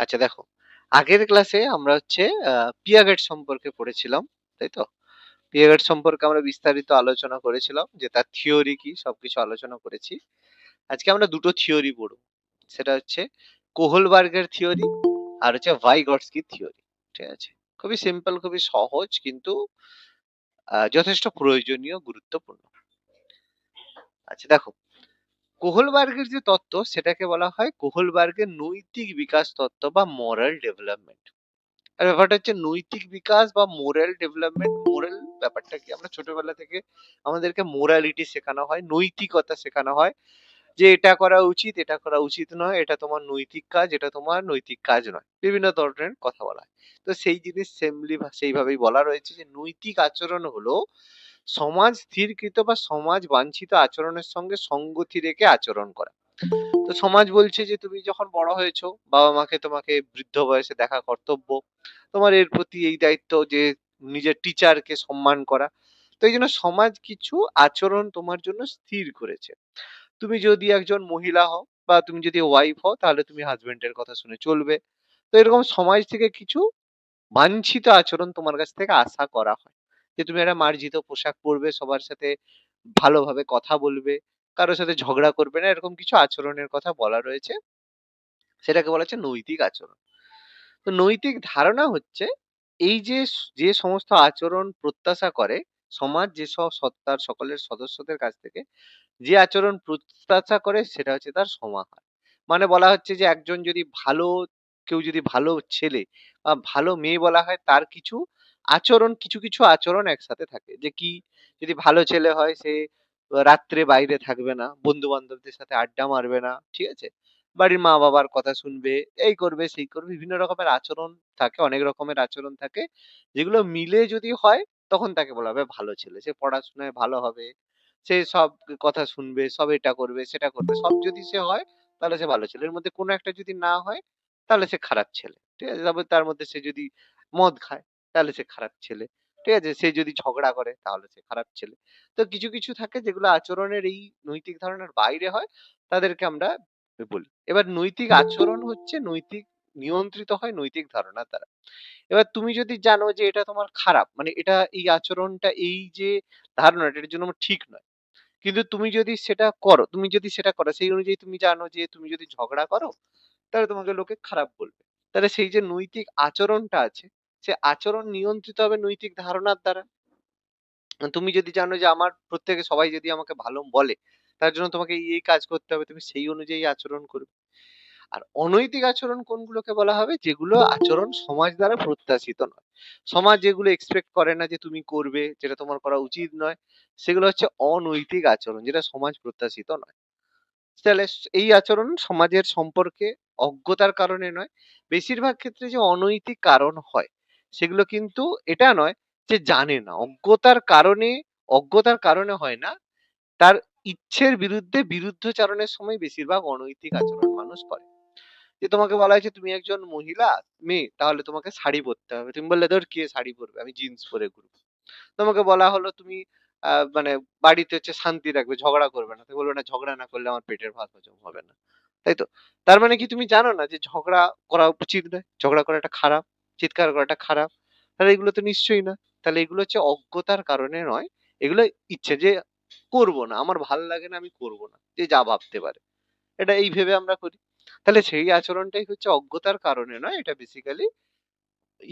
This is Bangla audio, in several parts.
আচ্ছা দেখো, আগের ক্লাসে আমরা হচ্ছে পিয়াগেট সম্পর্কে পড়েছিলাম, তাই তো? পিয়াগেট সম্পর্কে আমরা বিস্তারিত আলোচনা করেছিলাম, যে তার থিওরি কি সবকিছু আলোচনা করেছি। আজকে আমরা দুটো থিওরি পড়ব। সেটা হচ্ছে কোহলবার্গের থিওরি আর হচ্ছে ভাইগটস্কির থিওরি। ঠিক আছে? খুবই সিম্পল, খুবই সহজ, কিন্তু যথেষ্ট প্রয়োজনীয়, গুরুত্বপূর্ণ। আচ্ছা দেখো, কোহলবার্গের যে তত্ত্ব সেটাকে বলা হয় কোহলবার্গের নৈতিক বিকাশ তত্ত্ব বা মোরাল ডেভেলপমেন্ট। আর ব্যাপারটা হচ্ছে নৈতিক বিকাশ বা মোরাল ডেভেলপমেন্ট। মোরাল ব্যাপারটা কি, আমরা ছোটবেলা থেকে আমাদেরকে মোরালিটি শেখানো হয়, নৈতিকতা শেখানো হয়, যে এটা করা উচিত, এটা করা উচিত নয়, এটা তোমার নৈতিক কাজ, এটা তোমার নৈতিক কাজ নয়, বিভিন্ন ধরনের কথা বলা হয়। তো সেই জিনিস সেমলি সেইভাবেই বলা রয়েছে যে নৈতিক আচরণ হলো সমাজ স্থিরকৃত বা সমাজ বাঞ্ছিত আচরণের সঙ্গে সঙ্গতি রেখে আচরণ করা। তো সমাজ বলছে যে তুমি যখন বড় হয়েছো, বাবা মাকে তোমাকে বৃদ্ধ বয়সে দেখা কর্তব্য, তোমার এর প্রতি এই দায়িত্ব যে নিজের টিচারকে সম্মান করা। তো এই জন্য সমাজ কিছু আচরণ তোমার জন্য স্থির করেছে। তুমি যদি একজন মহিলা হও বা তুমি যদি ওয়াইফ হও, তাহলে তুমি হাজবেন্ডের কথা শুনে চলবে। তো এরকম সমাজ থেকে কিছু বাঞ্ছিত আচরণ তোমার কাছ থেকে আশা করা হয়, যে তুমি একটা মার্জিত পোশাক পরবে, সবার সাথে ভালোভাবে কথা বলবে, কারোর সাথে ঝগড়া করবে না, এরকম কিছু আচরণের কথা বলা রয়েছে। সেটাকে বলা হচ্ছে নৈতিক আচরণ। তো নৈতিক ধারণা হচ্ছে এই যে যে সমস্ত আচরণ প্রত্যাশা করে সমাজ, যেসব সত্তার সকলের সদস্যদের কাছ থেকে যে আচরণ প্রত্যাশা করে, সেটা হচ্ছে তার সমাহার। মানে বলা হচ্ছে যে একজন যদি ভালো, কেউ যদি ভালো ছেলে বা ভালো মেয়ে বলা হয়, তার কিছু আচরণ, কিছু কিছু আচরণ একসাথে থাকে। যে কি, যদি ভালো ছেলে হয় সে রাত্রে বাইরে থাকবে না, বন্ধু বান্ধবদের সাথে আড্ডা মারবে না, ঠিক আছে, বাড়ির মা বাবার কথা শুনবে, এই করবে সেই করবে, বিভিন্ন রকমের আচরণ থাকে, অনেক রকমের আচরণ থাকে। যেগুলো মিলে যদি হয়, তখন তাকে বলা হবে ভালো ছেলে। সে পড়াশোনায় ভালো হবে, সে সব কথা শুনবে, সব এটা করবে সেটা করবে, সব যদি সে হয়, তাহলে সে ভালো ছেলে। এর মধ্যে কোনো একটা যদি না হয়, তাহলে সে খারাপ ছেলে। ঠিক আছে? তারপর তার মধ্যে সে যদি মদ খায়, তাহলে সে খারাপ ছেলে। ঠিক আছে? সে যদি ঝগড়া করে, তাহলে সে খারাপ ছেলে। তো কিছু কিছু থাকে যেগুলো আচরণের এই নৈতিক ধারণার বাইরে হয়, তাদেরকে আমরা বলি। এবার নৈতিক আচরণ হচ্ছে নৈতিক, নিয়ন্ত্রিত হয় নৈতিক ধারণার দ্বারা। এবার তুমি যদি জানো যে এটা তোমার খারাপ, মানে এটা, এই আচরণটা, এই যে ধারণাটা, এটার জন্য আমার ঠিক নয়, কিন্তু তুমি যদি সেটা করো, সেই অনুযায়ী তুমি জানো যে তুমি যদি ঝগড়া করো, তাহলে তোমাকে লোকে খারাপ বলবে। তাহলে সেই যে নৈতিক আচরণটা আছে, সে আচরণ নিয়ন্ত্রিত হবে নৈতিক ধারণার দ্বারা। তুমি যদি জানো যে আমার প্রত্যেকে, সবাই যদি আমাকে ভালো বলে, তার জন্য তোমাকে এই কাজ করতে হবে, তুমি সেই অনুযায়ী আচরণ করবে। আর অনৈতিক আচরণ কোনগুলোকে বলা হবে? যেগুলো আচরণ সমাজ দ্বারা প্রত্যাশিত নয়, সমাজ যেগুলো এক্সপেক্ট করে না যে তুমি করবে, যেটা তোমার করা উচিত নয়, সেগুলো হচ্ছে অনৈতিক আচরণ, যেটা সমাজ প্রত্যাশিত নয়। তাহলে এই আচরণ সমাজের সম্পর্কে অজ্ঞতার কারণে নয়, বেশিরভাগ ক্ষেত্রে যে অনৈতিক কারণ হয়, সেগুলো কিন্তু এটা নয় যে জানে না, অজ্ঞতার কারণে হয় না, তার ইচ্ছের বিরুদ্ধে বিরুদ্ধচারণের সময় বেশিরভাগ অনৈতিক আচরণ মানুষ করে। যে তোমাকে বলা হয়েছে তুমি একজন মহিলা, মেয়ে, তাহলে তোমাকে শাড়ি পরতে হবে, তুমি বললে ধর কে শাড়ি পরবে, আমি জিন্স পরে ঘুরবো। তোমাকে বলা হলো তুমি মানে বাড়িতে হচ্ছে শান্তি রাখবে, ঝগড়া করবে না, তুমি বলবে না, ঝগড়া না করলে আমার পেটের ভাত হজম হবে না, তাই তো? তার মানে কি তুমি জানো না যে ঝগড়া করা উচিত নয়, ঝগড়া করাটা খারাপ, চিৎকার করাটা খারাপ? তাহলে এগুলো তো নিশ্চয়ই না। তাহলে এগুলো হচ্ছে অজ্ঞতার কারণে নয়, এগুলো ইচ্ছে, যে করবো না, আমার ভাল লাগে না, আমি করবো না, যে যা ভাবতে পারে, এটা এই ভেবে আমরা করি। তাহলে সেই আচরণটাই হচ্ছে অজ্ঞতার কারণে নয়, এটা বেসিক্যালি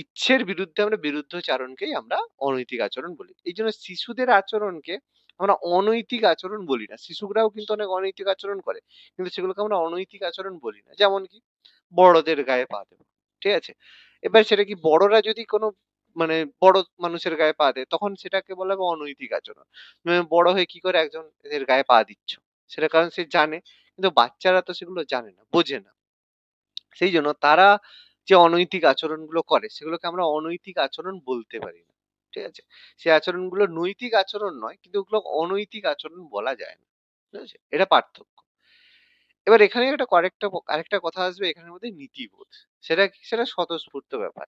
ইচ্ছের বিরুদ্ধে, আমরা বিরুদ্ধচারণকেই আমরা অনৈতিক আচরণ বলি। এই জন্য শিশুদের আচরণকে আমরা অনৈতিক আচরণ বলি না। শিশুরাও কিন্তু অনেক অনৈতিক আচরণ করে, কিন্তু সেগুলোকে আমরা অনৈতিক আচরণ বলি না। যেমন কি, বড়দের গায়ে পা দেওয়া, ঠিক আছে? এবার সেটা কি, বড়রা যদি কোনো, মানে বড় মানুষের গায়ে পা দেয়, তখন সেটাকে বলা হবে অনৈতিক আচরণ। বড় হয়ে কি করে একজন এদের গায়ে পা দিচ্ছ, সেটা কারণ সে জানে, কিন্তু বাচ্চারা তো সেগুলো জানে না, বোঝে না। সেই জন্য তারা যে অনৈতিক আচরণগুলো করে, সেগুলোকে আমরা অনৈতিক আচরণ বলতে পারি না। ঠিক আছে? সেই আচরণগুলো নৈতিক আচরণ নয়, কিন্তু ওগুলো অনৈতিক আচরণ বলা যায় না। ঠিক আছে? এটা পার্থক্য। এবার এখানে আরেকটা কথা আসবে এখানের মধ্যে, নীতিবোধ। সেটা কি? সেটা স্বতঃস্ফূর্ত ব্যাপার।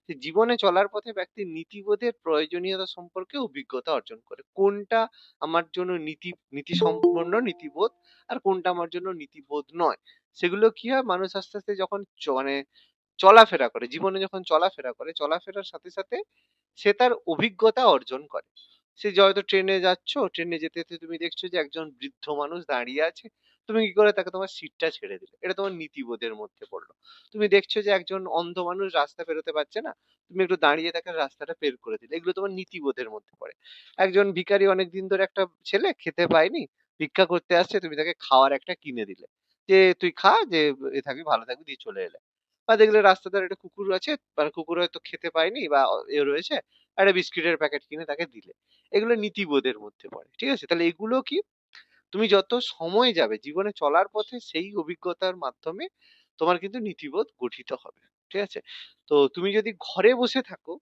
যে জীবনে চলার পথে ব্যক্তি নীতিবোধের প্রয়োজনীয়তা সম্পর্কে অভিজ্ঞতা অর্জন করে। কোনটা আমার জন্য নীতিসম্পন্ন নীতিবোধ, আর কোনটা আমার জন্য নীতিবোধ নয়, সেগুলো কি হয়, মানুষ আস্তে আস্তে যখন মানে চলাফেরা করে, জীবনে যখন চলাফেরা করে, চলাফেরার সাথে সাথে সে তার অভিজ্ঞতা অর্জন করে। সে যে হয়তো ট্রেনে যাচ্ছ, ট্রেনে যেতে যেতে তুমি দেখছো যে একজন বৃদ্ধ মানুষ দাঁড়িয়ে আছে, তুমি কি করে তাকে তোমার সিটটা ছেড়ে দিলে, এটা তোমার নীতিবোধের মধ্যে পড়লো। তুমি দেখছো যে একজন অন্ধ মানুষ রাস্তা পেরোতে পারছে না, তুমি একটু দাঁড়িয়ে তাকে রাস্তাটা বের করে দিলে, এগুলো তোমার নীতিবোধের মধ্যে পড়ে। একজন ভিখারি অনেকদিন ধরে, একটা ছেলে খেতে পায়নি, ভিক্ষা করতে আসছে, তুমি তাকে খাওয়ার একটা কিনে দিলে, যে তুই খা, যে এ থাকবি, ভালো থাকবি, দিয়ে চলে এলে। বা দেখলে রাস্তার ধারে একটা কুকুর আছে, মানে কুকুর হয়তো খেতে পায়নি বা এ রয়েছে, একটা বিস্কিটের প্যাকেট কিনে তাকে দিলে। এগুলো নীতিবোধের মধ্যে পড়ে। ঠিক আছে? তাহলে এগুলো কি, তুমি যত সময় যাবে জীবনে চলার পথে, সেই অভিজ্ঞতার মাধ্যমে তোমার কিন্তু নীতিবোধ গঠিত হবে। ঠিক আছে? তো তুমি যদি ঘরে বসে থাকো,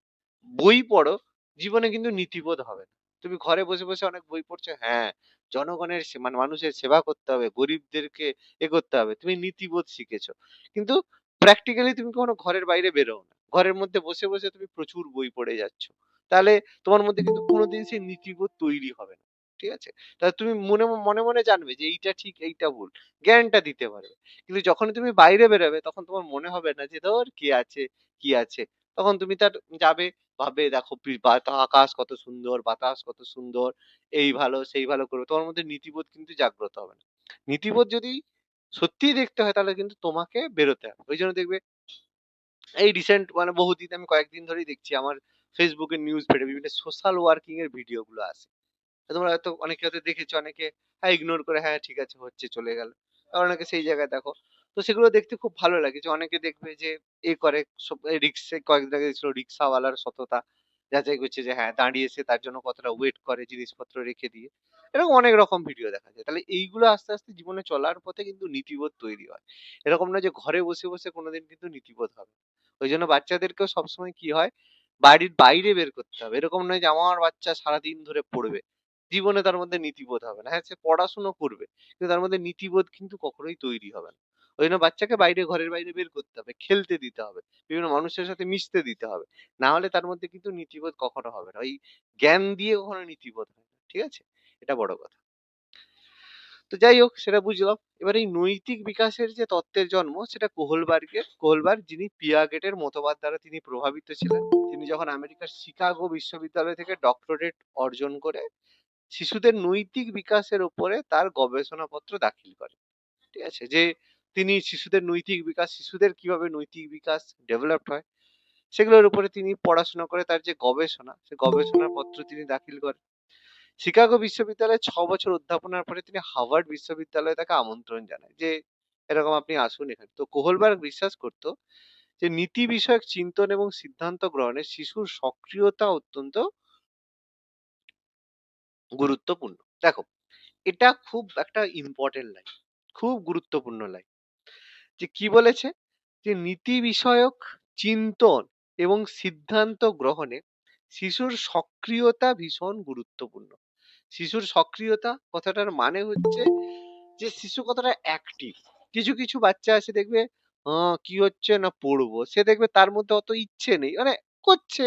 বই পড়ো, জীবনে কিন্তু নীতিবোধ হবে না। তুমি ঘরে বসে বসে অনেক বই পড়ছো, হ্যাঁ, জনগণের মানে মানুষের সেবা করতে হবে, গরিবদেরকে এ করতে হবে, তুমি নীতিবোধ শিখেছো। কিন্তু প্র্যাকটিক্যালি তুমি কখনো ঘরের বাইরে বেরোও না, ঘরের মধ্যে বসে বসে তুমি প্রচুর বই পড়ে যাচ্ছ। তাহলে তোমার মধ্যে কিন্তু কোনোদিন সেই নীতিবোধ তৈরি হবে না। ঠিক আছে? তাহলে তুমি মনে মনে মনে জানবে যে এইটা ঠিক, এইটা ভুল, জ্ঞানটা দিতে পারবে। কিন্তু যখনই তুমি বাইরে বেরোবে, তখন তোমার মনে হবে না যে ধর কি আছে, কি আছে। তখন তুমি তার যাবে, ভাববে দেখো আকাশ কত সুন্দর, বাতাস কত সুন্দর, এই ভালো সেই ভালো করবে, তোমার মধ্যে নীতিবোধ কিন্তু জাগ্রত হবে না। নীতিবোধ যদি সত্যিই দেখতে হয়, তাহলে কিন্তু তোমাকে বেরোতে হবে। ওই জন্য দেখবে এই রিসেন্ট, মানে বহুদিন, আমি কয়েকদিন ধরেই দেখছি আমার ফেসবুকের নিউজ ফিডে বিভিন্ন সোশ্যাল ওয়ার্কিং এর ভিডিও গুলো আসে। তোমরা হয়তো অনেকে হয়তো দেখেছো, অনেকে হ্যাঁ ইগনোর করে, হ্যাঁ ঠিক আছে হচ্ছে, চলে গেল। আবার অনেকে সেই জায়গায় দেখো। তো সেগুলো দেখতে খুব ভালো লাগে, যে অনেকে দেখবে যে এ করে সব, এই রিক্সে কয়েকদিন আগে দেখছিল রিক্সাওয়ালার সততা যাচাই করছে, যে হ্যাঁ দাঁড়িয়েছে তার জন্য কতটা ওয়েট করে জিনিসপত্র রেখে দিয়ে। এরকম অনেক রকম ভিডিও দেখা যায়। তাহলে এইগুলো আস্তে আস্তে জীবনে চলার পথে কিন্তু নীতিবোধ তৈরি হয়। এরকম না যে ঘরে বসে বসে কোনোদিন কিন্তু নীতিবোধ হবে না। ওই জন্য বাচ্চাদেরকেও সবসময় কি হয়, বাড়ির বাইরে বের করতে হবে। এরকম নয় যে আমার বাচ্চা সারাদিন ধরে পড়বে, জীবনে তার মধ্যে নীতিবোধ হবে না। হ্যাঁ, সে পড়াশুনো করবে, কিন্তু তার মধ্যে নীতিবোধ কিন্তু কখনোই তৈরি হবে না। ওই জন্য বাচ্চাকে বাইরে, ঘরের বাইরে বের করতে হবে, খেলতে দিতে হবে, বিভিন্ন মানুষের সাথে মিশতে দিতে হবে। না হলে তার মধ্যে কিন্তু নীতিবোধ কখনো হবে না। ওই জ্ঞান দিয়ে কখনো নীতিবোধ হয় না। ঠিক আছে? এটা বড় কথা। তো যাই হোক, সেটা বুঝলাম। এবার এই নৈতিক বিকাশের যে তত্ত্বের জন্ম, সেটা কোহলবার্গ, যিনি পিয়াগেটের মতবাদ দ্বারা তিনি প্রভাবিত ছিলেন। তিনি যখন আমেরিকার শিকাগো বিশ্ববিদ্যালয় থেকে ডক্টরেট অর্জন করে শিশুদের নৈতিক বিকাশের উপরে তার গবেষণাপত্র দাখিল করেন। ঠিক আছে? যে তিনি শিশুদের নৈতিক বিকাশ, শিশুদের কিভাবে নৈতিক বিকাশ ডেভেলপড হয়, সেগুলোর উপরে তিনি পড়াশোনা করে তার যে গবেষণা, সে গবেষণার পত্র তিনি দাখিল করেন। শিকাগো বিশ্ববিদ্যালয়ে 6 বছর অধ্যাপনার পরে তিনি হার্ভার্ড বিশ্ববিদ্যালয়ে তাকে আমন্ত্রণ জানায়, যে এরকম আপনি আসুন এখানে। তো কোহলবার্গ বিশ্বাস করতো যে নীতি বিষয়ক চিন্তন এবং সিদ্ধান্ত গ্রহণে শিশুর সক্রিয়তা অত্যন্ত গুরুত্বপূর্ণ। দেখো, এটা খুব একটা ইম্পর্টেন্ট লাইন, খুব গুরুত্বপূর্ণ লাইন। যে কি বলেছে, যে নীতি বিষয়ক চিন্তন এবং সিদ্ধান্ত গ্রহণে শিশুর সক্রিয়তা ভীষণ গুরুত্বপূর্ণ। শিশুর সক্রিয়তা কথাটার মানে হচ্ছে যে শিশু কতটা অ্যাক্টিভ। কিছু কিছু বাচ্চা আছে দেখবে, কি হচ্ছে না পড়বো, সে দেখবে তার মধ্যে অত ইচ্ছে নেই, মানে করছে,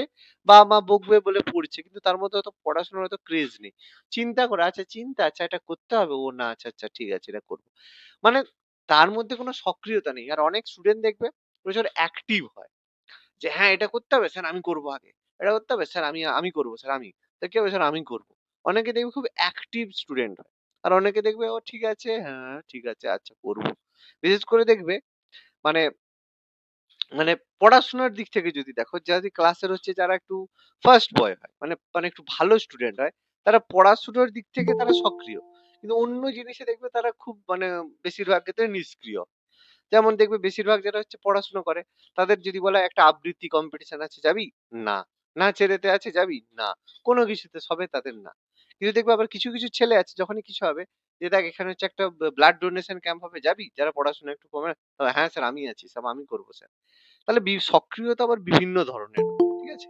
বাবা মা বকবে বলে পড়ছে, কিন্তু তার মধ্যে অত পড়াশোনার অত ক্রেজ নেই। চিন্তা করে, আচ্ছা চিন্তা, আচ্ছা এটা করতে হবে, ও না আচ্ছা আচ্ছা ঠিক আছে এটা করবো, মানে তার মধ্যে কোনো সক্রিয়তা নেই। আর অনেক স্টুডেন্ট দেখবে প্রচুর অ্যাক্টিভ হয়, যে হ্যাঁ এটা করতে হবে স্যার, আমি করবো আগে, এটা করতে হবে স্যার, আমি করবো স্যার, আমি, তা কি হবে স্যার, আমি করবো। অনেকে দেখবে খুব অ্যাক্টিভ স্টুডেন্ট হয়, আর অনেকে দেখবে ও ঠিক আছে, হ্যাঁ ঠিক আছে আচ্ছা করবো। বিশেষ করে দেখবে, মানে মানে পড়াশোনার দিক থেকে যদি দেখো, যাদের ক্লাসের হচ্ছে, যারা একটু ফার্স্ট বয় হয়, মানে মানে একটু ভালো স্টুডেন্ট হয়, তারা পড়াশোনার দিক থেকে তারা সক্রিয়, কিন্তু অন্য জিনিসে দেখবে তারা খুব, মানে বেশিরভাগ ক্ষেত্রে নিষ্ক্রিয়। যেমন দেখবে বেশিরভাগ যারা হচ্ছে পড়াশোনা করে, তাদের যদি বলা হয় একটা আবৃত্তি কম্পিটিশন আছে যাবি, না, নাচের এতে আছে যাবি, না, কোনো কিছুতে সবে তাদের না। কিন্তু দেখবে আবার কিছু কিছু ছেলে আছে, যখনই কিছু হবে, যে দেখ এখানে হচ্ছে একটা ব্লাড ডোনেশন ক্যাম্প হবে, যাবি, যারা পড়াশোনা একটু কমে, হ্যাঁ স্যার আমি আছি, সব আমি করবো স্যার। তাহলে সক্রিয়তা আবার বিভিন্ন ধরনের। ঠিক আছে?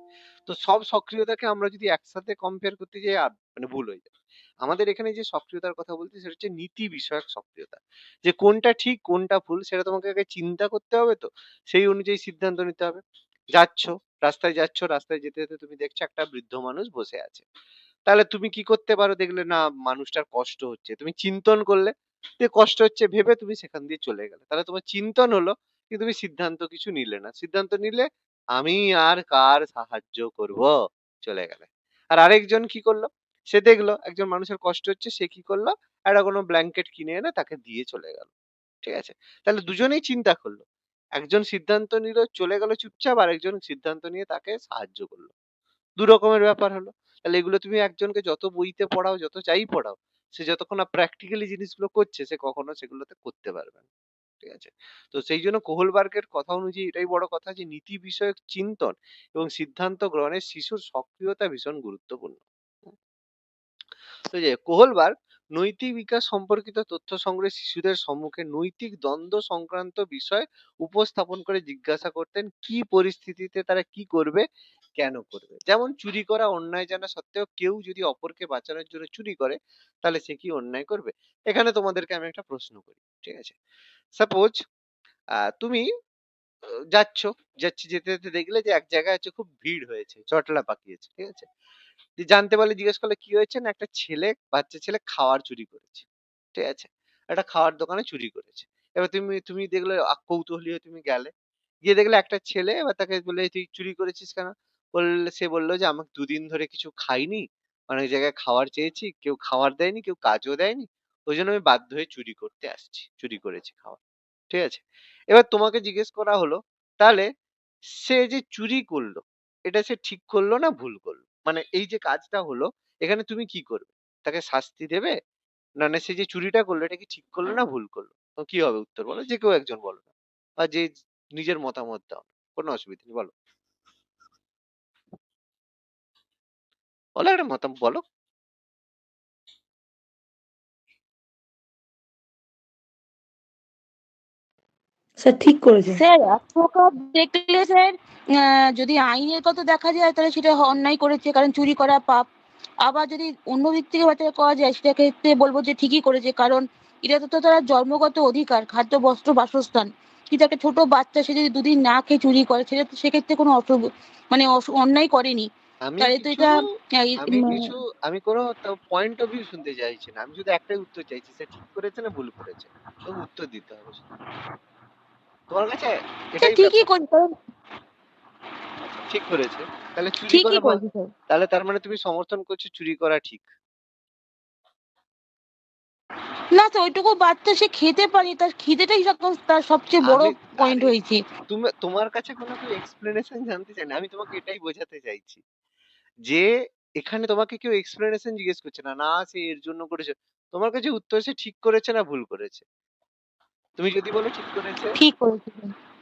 তো সব সক্রিয়তাকে আমরা যদি একসাথে কম্পেয়ার করতে যাই, মানে ভুল হয়ে যাবে। আমাদের এখানে যে সক্রিয়তার কথা বলছি, সেটা হচ্ছে নীতি বিষয়ক সক্রিয়তা। যে কোনটা ঠিক কোনটা ভুল সেটা তোমাকে আগে চিন্তা করতে হবে, তো সেই অনুযায়ী সিদ্ধান্ত নিতে হবে। যাচ্ছ, রাস্তায় যেতে যেতে তুমি দেখছো একটা বৃদ্ধ মানুষ বসে আছে, তাহলে তুমি কি করতে পারো, দেখলে না মানুষটার কষ্ট হচ্ছে, তুমি চিন্তন করলে, যে কষ্ট হচ্ছে ভেবে তুমি সেখান দিয়ে চলে গেলে, তাহলে তোমার চিন্তন হলো, কিন্তু তুমি সিদ্ধান্ত কিছু নিলে না। সিদ্ধান্ত নিলে আমি আর কার সাহায্য করব, চলে গেলে। আর আরেকজন কি করলো, সে দেখলো একজন মানুষের কষ্ট হচ্ছে, সে কি করলো, একটা কোনো ব্ল্যাঙ্কেট কিনে এনে তাকে দিয়ে চলে গেল। ঠিক আছে? তাহলে দুজনেই চিন্তা করলো। একজন সিদ্ধান্ত নিল চলে গেল চুপচাপ, আর একজন সিদ্ধান্ত নিয়ে তাকে সাহায্য করলো। দু রকমের ব্যাপার হলো। তাহলে এগুলো তুমি একজনকে যত বইতে পড়াও, যত যাই পড়াও, সে যতক্ষণ না প্র্যাকটিক্যালি জিনিসগুলো করছে, সে কখনো সেগুলোতে করতে পারবে না। ঠিক আছে? তো সেই জন্য কোহলবার্গের কথা অনুযায়ী এটাই বড় কথা যে নীতি বিষয়ক চিন্তন এবং সিদ্ধান্ত গ্রহণে শিশুর সক্রিয়তা ভীষণ গুরুত্বপূর্ণ। তো যে কোহলবার্গ নৈতিক বিকাশ সম্পর্কিত তথ্য সংগ্রহে শিশুদের সম্মুখে নৈতিক দ্বন্দ্ব সংক্রান্ত বিষয় উপস্থাপন করে জিজ্ঞাসা করতেন কি পরিস্থিতিতে তারা কি করবে, কেন করবে। যেমন চুরি করা অন্যায় জানা সত্ত্বেও কেউ যদি অপরকে বাঁচানোর জন্য চুরি করে, তাহলে সে কি অন্যায় করবে। এখানে তোমাদেরকে আমি একটা প্রশ্ন করি, ঠিক আছে? সাপোজ তুমি যাচ্ছ, যেতে যেতে দেখলে যে এক জায়গায় হচ্ছে খুব ভিড় হয়েছে, জটলা পাকিয়েছে, ঠিক আছে? যে জানতে পারলে জিজ্ঞেস করলে কি হয়েছে, না একটা ছেলে, বাচ্চা ছেলে খাওয়ার চুরি করেছে। ঠিক আছে? একটা খাওয়ার দোকানে চুরি করেছে। এবার তুমি তুমি দেখলে কৌতূহলী হয়ে তুমি গেলে। গিয়ে দেখলে একটা ছেলে, এবার তাকে বললে, "তুই চুরি করেছিস কেন?" সে বলল যে, "আমাকে ২ দিন ধরে কিছু খাইনি। অনেক জায়গায় খাবার চেয়েছি, কেউ খাবার দেয়নি, কেউ কাজও দেয়নি। ওইজন্য আমি বাধ্য হয়ে চুরি করতে আসছি। চুরি করেছি খাবার।" ঠিক আছে? এবার তোমাকে জিজ্ঞেস করা হলো, তাহলে সে যে চুরি করলো, এটা সে ঠিক করলো না ভুল করলো? মানে এই যে কাজটা হলো, এখানে তুমি কি করবে? তাকে শাস্তি দেবে? না, না সে যে চুরিটা করলো এটা কি ঠিক করলো না ভুল করলো? তো কি হবে উত্তর বলো? যে কেউ একজন বলো না। বা যে নিজের মতামত দাও। কোনো অসুবিধা নেই, বলো। বলো একটা বলো। স্যার ঠিক করেছে স্যার। এক প্রকার দেখলে স্যার, যদি আইনের কথা দেখা যায় তাহলে সেটা অন্যায় করেছে, কারণ চুরি করা পাপ। আবার যদি অন্য দিক থেকে বিচার করা যায় সেটা ক্ষেত্রে বলবো যে ঠিকই করেছে, কারণ এটা তো তার জন্মগত অধিকার, খাদ্য, বস্ত্র, বাসস্থান। কিন্তু একটা ছোট বাচ্চা সে যদি দুদিন না খেয়ে চুরি করে, সেটা তো সেক্ষেত্রে কোনো মানে অন্যায় করেনি। আমি তাহলে তো কিছু এটা আমি কিছু আমি কোনো পয়েন্ট অফ ভিউ শুনতে চাইছি না। আমি শুধু একটাই উত্তর চাইছি, সে ঠিক করেছে না ভুল করেছে। তো উত্তর দিতে হবে শুধু। তোমার কাছে এটাই ঠিকই ব্যাপার। করেছে, কারণ আচ্ছা, ঠিক করেছে। তাহলে চুরি ঠিকই করা করেছে স্যার। তাহলে তার মানে তুমি সমর্থন করছো চুরি করা ঠিক। না তো, ওইটুকু বাচ্চা সে খেতে পারে, তার খিদেটাই তার সবচেয়ে বড় আমি পয়েন্ট আরে হয়েছে। তোমার কাছে কোনো কেউ এক্সপ্লেনেশন জানতে চায় না। আমি তোমাকে এটাই বোঝাতে চাইছি যে এখানে তোমাকে কেউ এক্সপ্লেনেশন জিজ্ঞেস করছে না, না সে এর জন্য করেছে। তোমার কাছে উত্তর সে ঠিক করেছে না ভুল করেছে। তুমি যদি বলো ঠিক করেছে, ঠিক করেছে।